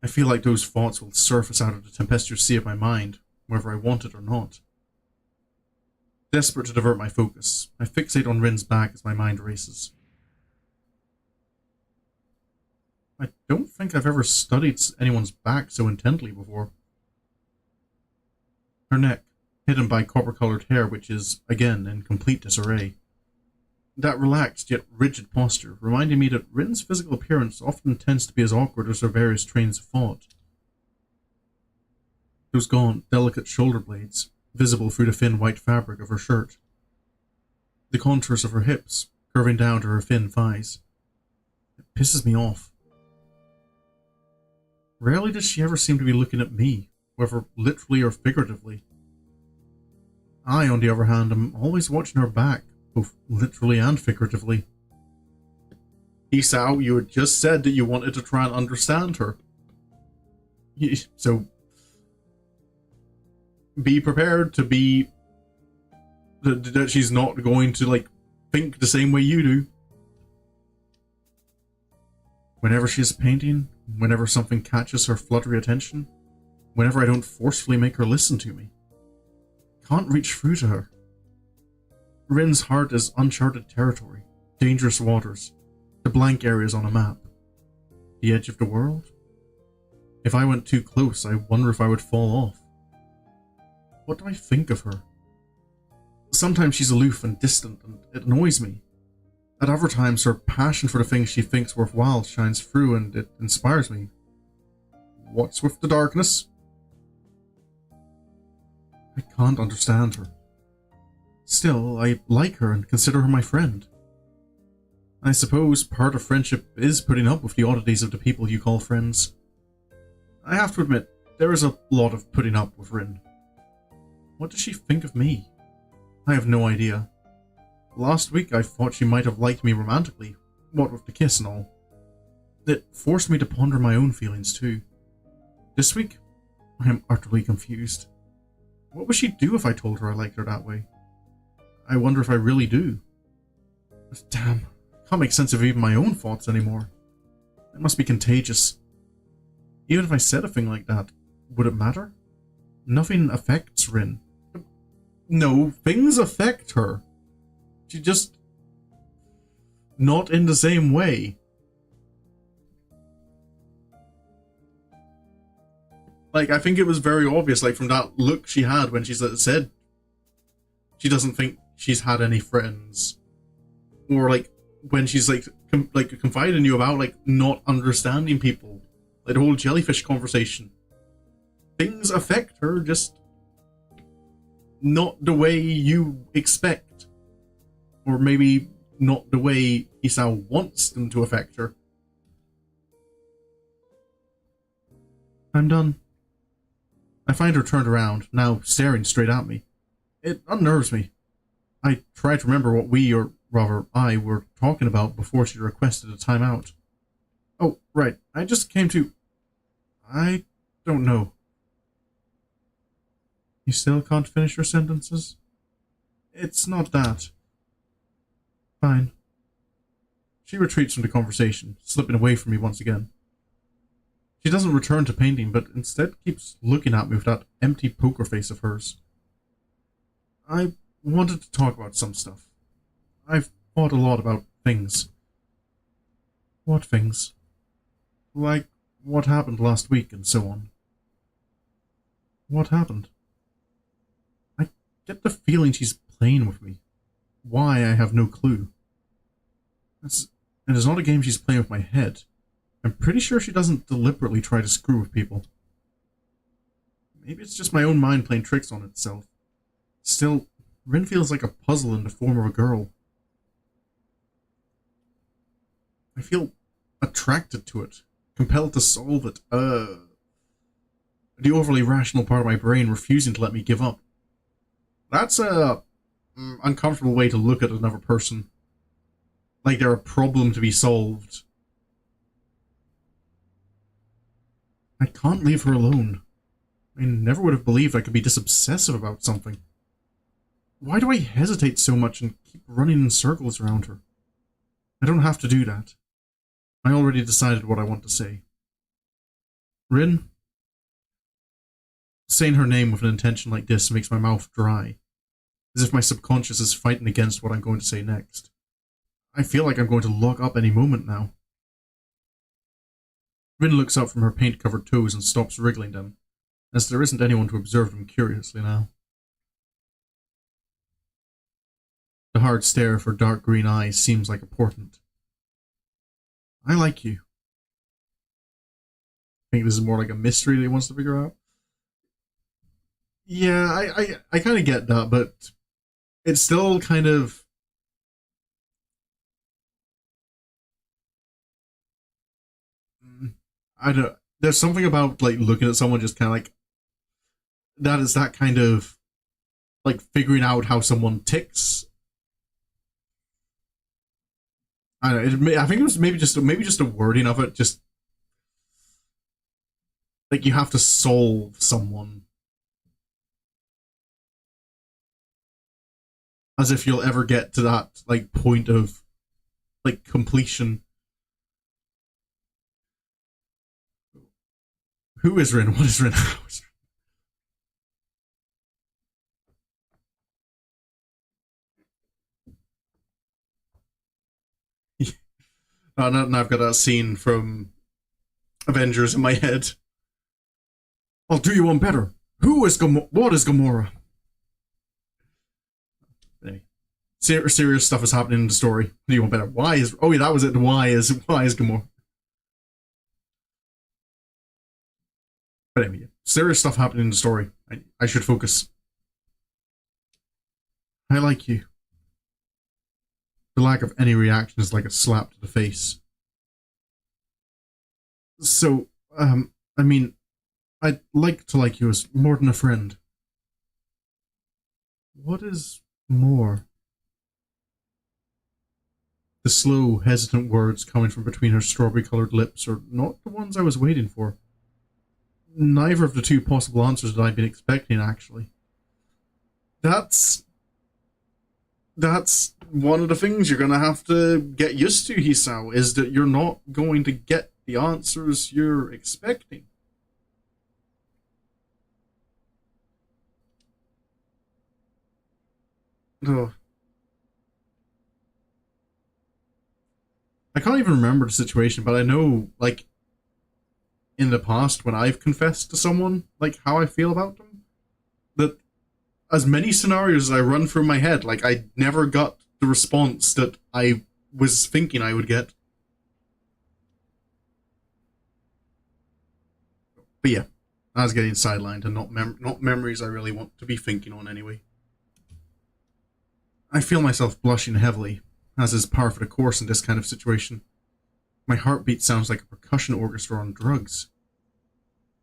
I feel like those thoughts will surface out of the tempestuous sea of my mind, whether I want it or not. Desperate to divert my focus, I fixate on Rin's back as my mind races. I don't think I've ever studied anyone's back so intently before. Her neck, hidden by copper-colored hair which is, again, in complete disarray. That relaxed yet rigid posture, reminding me that Rin's physical appearance often tends to be as awkward as her various trains of thought. Those gaunt, delicate shoulder blades, visible through the thin white fabric of her shirt. The contours of her hips, curving down to her thin thighs. It pisses me off. Rarely does she ever seem to be looking at me, whether literally or figuratively. I, on the other hand, am always watching her back, both literally and figuratively. Isao, you had just said that you wanted to try and understand her. So, be prepared to be... that she's not going to, like, think the same way you do. Whenever she is painting, whenever something catches her fluttery attention, whenever I don't forcefully make her listen to me, I can't reach through to her. Rin's heart is uncharted territory, dangerous waters, the blank areas on a map. The edge of the world? If I went too close, I wonder if I would fall off. What do I think of her? Sometimes she's aloof and distant, and it annoys me. At other times, her passion for the things she thinks worthwhile shines through, and it inspires me. What's with the darkness? I can't understand her. Still, I like her and consider her my friend. I suppose part of friendship is putting up with the oddities of the people you call friends. I have to admit, there is a lot of putting up with Rin. What does she think of me? I have no idea. Last week I thought she might have liked me romantically, what with the kiss and all. It forced me to ponder my own feelings too. This week, I am utterly confused. What would she do if I told her I liked her that way? I wonder if I really do. Damn, I can't make sense of even my own thoughts anymore. It must be contagious. Even if I said a thing like that, would it matter? Nothing affects Rin. No, things affect her. She just... not in the same way. Like, I think it was very obvious, like, from that look she had when she said she doesn't think she's had any friends. Or, like, when she's, like, confiding in you about, like, not understanding people. Like, the whole jellyfish conversation. Things affect her, just not the way you expect. Or maybe not the way Isao wants them to affect her. I'm done. I find her turned around, now staring straight at me. It unnerves me. I try to remember what we, or rather I, were talking about before she requested a timeout. Oh, right, I just came to... I don't know. You still can't finish your sentences? It's not that. Fine. She retreats from the conversation, slipping away from me once again. She doesn't return to painting, but instead keeps looking at me with that empty poker face of hers. I wanted to talk about some stuff. I've thought a lot about things. What things? Like what happened last week and so on. What happened? I get the feeling she's playing with me. Why, I have no clue. It is not a game she's playing with my head. I'm pretty sure she doesn't deliberately try to screw with people. Maybe it's just my own mind playing tricks on itself. Still, Rin feels like a puzzle in the form of a girl. I feel attracted to it, compelled to solve it. The overly rational part of my brain refusing to let me give up. That's a uncomfortable way to look at another person. like they're a problem to be solved. I can't leave her alone. I never would have believed I could be this obsessive about something. Why do I hesitate so much and keep running in circles around her? I don't have to do that. I already decided what I want to say. Rin? Saying her name with an intention like this makes my mouth dry, as if my subconscious is fighting against what I'm going to say next. I feel like I'm going to lock up any moment now. Rin looks up from her paint-covered toes and stops wriggling them, as there isn't anyone to observe them curiously now. The hard stare of her dark green eyes seems like a portent. I like you. I think this is more like a mystery that he wants to figure out. Yeah, I kind of get that, but it's still kind of... I don't... There's something about, like, looking at someone just kind of like... That is that kind of... Like, figuring out how someone ticks. I don't know, I think it was maybe just a wording of it, just... Like, you have to solve someone. As if you'll ever get to that, like, point of, like, completion. Who is Rin? What is Rin? How is Rin? Now I've got that scene from Avengers in my head. I'll do you one better. What is Gamora? Anyway, serious stuff is happening in the story. Do you want better? Why is... Oh yeah, that was it. Why is Gamora? But anyway, serious stuff happening in the story. I should focus. I like you. The lack of any reaction is like a slap to the face. So, I mean, I'd like to like you as more than a friend. What is more? The slow, hesitant words coming from between her strawberry-colored lips are not the ones I was waiting for. Neither of the two possible answers that I'd been expecting, actually. That's one of the things you're going to have to get used to, Hisao, is that you're not going to get the answers you're expecting. Oh. I can't even remember the situation, but I know, like, in the past, when I've confessed to someone, like, how I feel about them, that as many scenarios as I run through my head, like, I never got the response that I was thinking I would get. But yeah, I was getting sidelined, and not memories I really want to be thinking on anyway. I feel myself blushing heavily, as is par for the course in this kind of situation. My heartbeat sounds like a percussion orchestra on drugs.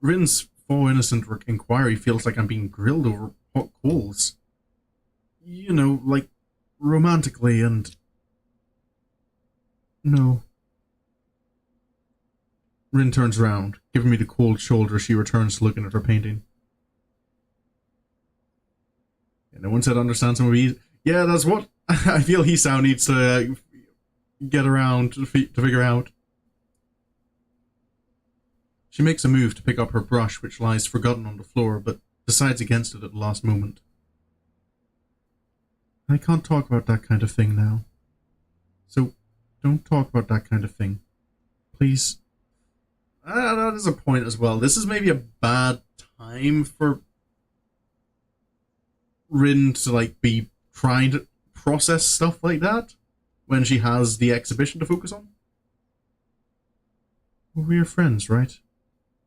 Rin's faux innocent inquiry feels like I'm being grilled over hot coals. You know, like, romantically and... No. Rin turns round, giving me the cold shoulder as she returns to looking at her painting. Yeah, no one said understand some of these. Yeah, that's what I feel Hisao needs to get around to figure out. She makes a move to pick up her brush, which lies forgotten on the floor, but decides against it at the last moment. I can't talk about that kind of thing now. So, don't talk about that kind of thing. Please. That is a point as well. This is maybe a bad time for Rin to, like, be trying to process stuff like that when she has the exhibition to focus on. We're friends, right?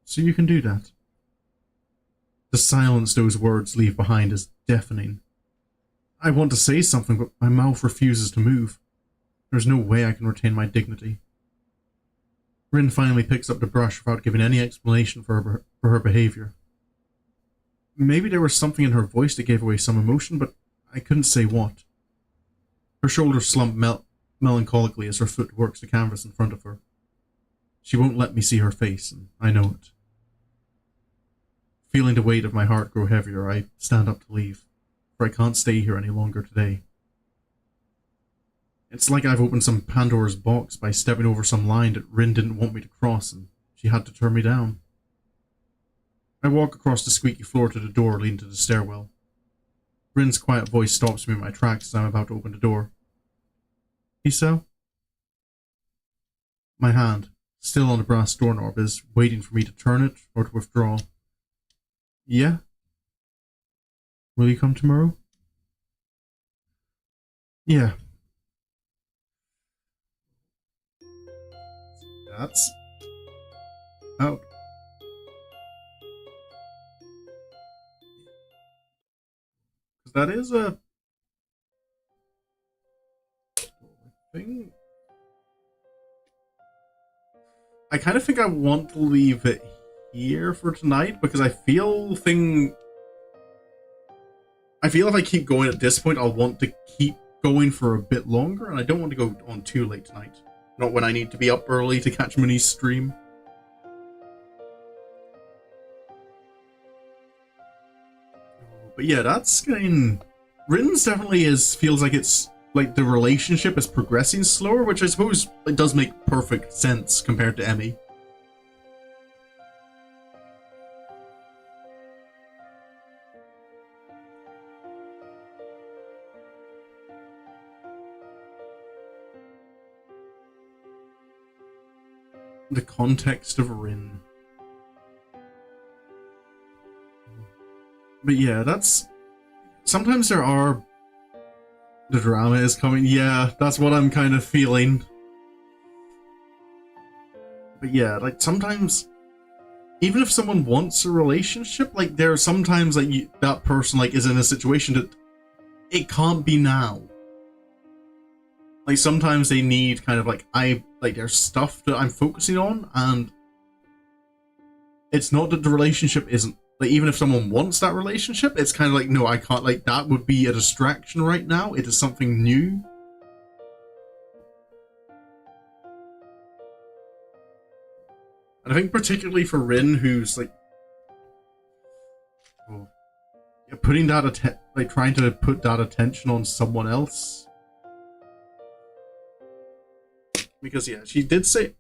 So you can do that. The silence those words leave behind is deafening. I want to say something, but my mouth refuses to move. There's no way I can retain my dignity. Rin finally picks up the brush without giving any explanation for her behavior. Maybe there was something in her voice that gave away some emotion, but I couldn't say what. Her shoulders slump melancholically as her foot works the canvas in front of her. She won't let me see her face, and I know it. Feeling the weight of my heart grow heavier, I stand up to leave, for I can't stay here any longer today. It's like I've opened some Pandora's box by stepping over some line that Rin didn't want me to cross, and she had to turn me down. I walk across the squeaky floor to the door leading to the stairwell. Rin's quiet voice stops me in my tracks as I'm about to open the door. Hisao? My hand, still on the brass doorknob, is waiting for me to turn it or to withdraw. Yeah? Will you come tomorrow? Yeah. That's out. That is a thing. I kind of think I want to leave it here for tonight because I feel if I keep going at this point, I'll want to keep going for a bit longer, and I don't want to go on too late tonight. Not when I need to be up early to catch Minnie's stream. But yeah, that's getting... Rin's definitely feels like it's like the relationship is progressing slower, which I suppose it does make perfect sense compared to Emmy. The context of Rin. But yeah, that's... Sometimes there are... The drama is coming. Yeah, that's what I'm kind of feeling. But yeah, like sometimes... Even if someone wants a relationship, like there are sometimes like that person like is in a situation that it can't be now. Like sometimes they need kind of like there's stuff that I'm focusing on, and it's not that the relationship isn't like, even if someone wants that relationship, it's kind of like, no, I can't, like that would be a distraction right now. It is something new. And I think particularly for Rin, who's like putting that trying to put that attention on someone else. Because yeah, she did say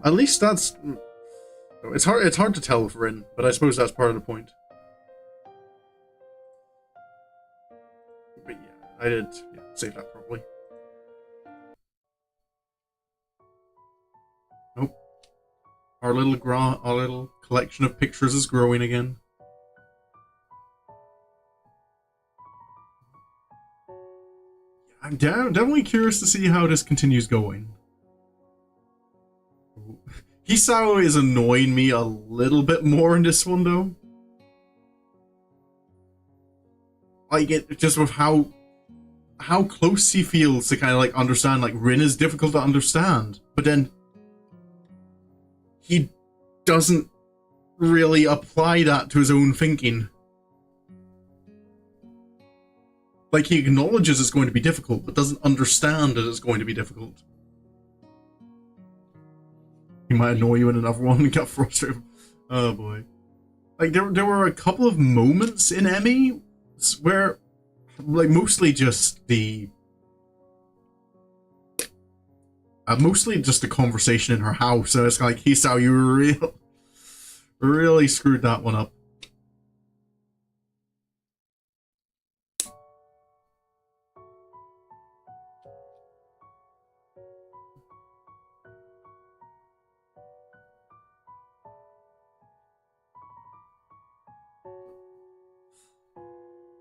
at least that's it's hard to tell with Rin, but I suppose that's part of the point. But yeah, I did save that properly. Nope. Our little collection of pictures is growing again. I'm definitely curious to see how this continues going. Hisao is annoying me a little bit more in this one, though. Like, it just with how close he feels to kind of like understand, like Rin is difficult to understand, but then he doesn't really apply that to his own thinking. Like, he acknowledges it's going to be difficult, but doesn't understand that it's going to be difficult. He might annoy you in another one and get frustrated. Oh boy. Like, there were a couple of moments in Emmy where, like, mostly just the conversation in her house. So it's like, Hisao, you really screwed that one up.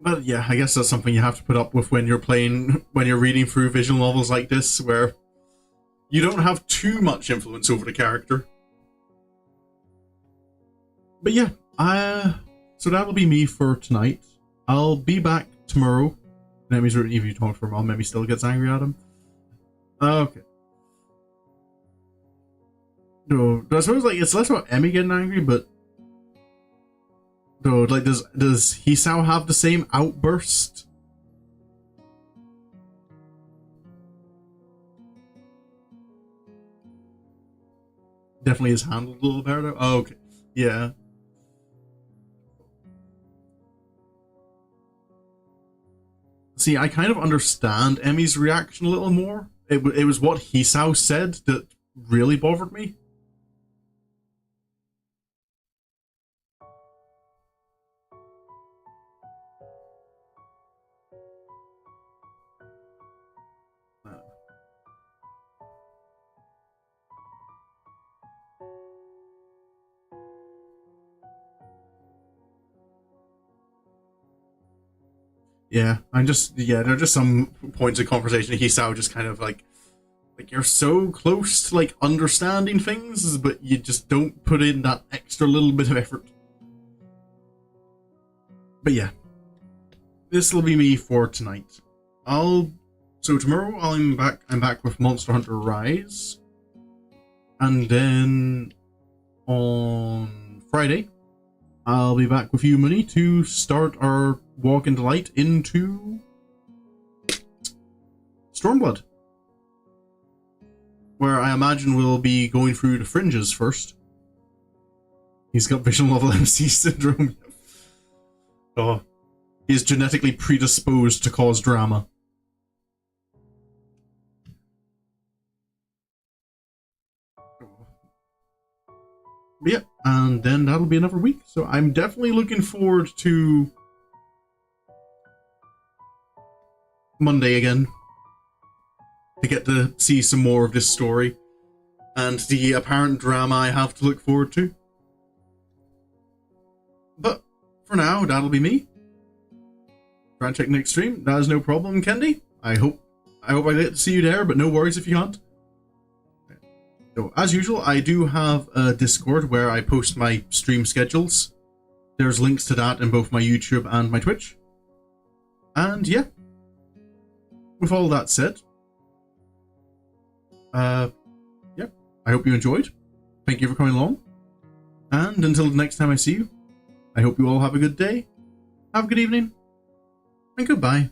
But yeah, I guess that's something you have to put up with when you're reading through visual novels like this, where you don't have too much influence over the character. But yeah, so that'll be me for tonight. I'll be back tomorrow. Even if you talk for a while, maybe still gets angry at him. Okay. suppose like it's less about Emmy getting angry, but though, like, does Hisao have the same outburst? Definitely is handled a little better. Oh, okay, yeah. See, I kind of understand Emmy's reaction a little more. It was what Hisao said that really bothered me. Yeah, there are just some points of conversation. Hisao just kind of like you're so close to like understanding things, but you just don't put in that extra little bit of effort. But yeah, this will be me for tonight. So tomorrow I'm back with Monster Hunter Rise, and then on Friday I'll be back with you, Money, to start our walk into light into Stormblood, where I imagine we'll be going through the fringes first. He's got vision level MC syndrome. Oh, he's genetically predisposed to cause drama. But yeah, and then that'll be another week. So I'm definitely looking forward to Monday again, to get to see some more of this story and the apparent drama I have to look forward to. But for now, that'll be me. Try and check next stream. That is no problem, Kendi. I hope I get to see you there, but no worries if you can't. So, as usual, I do have a Discord where I post my stream schedules. There's links to that in both my YouTube and my Twitch. And yeah, with all that said, yeah, I hope you enjoyed. Thank you for coming along. And until the next time I see you, I hope you all have a good day, have a good evening, and goodbye.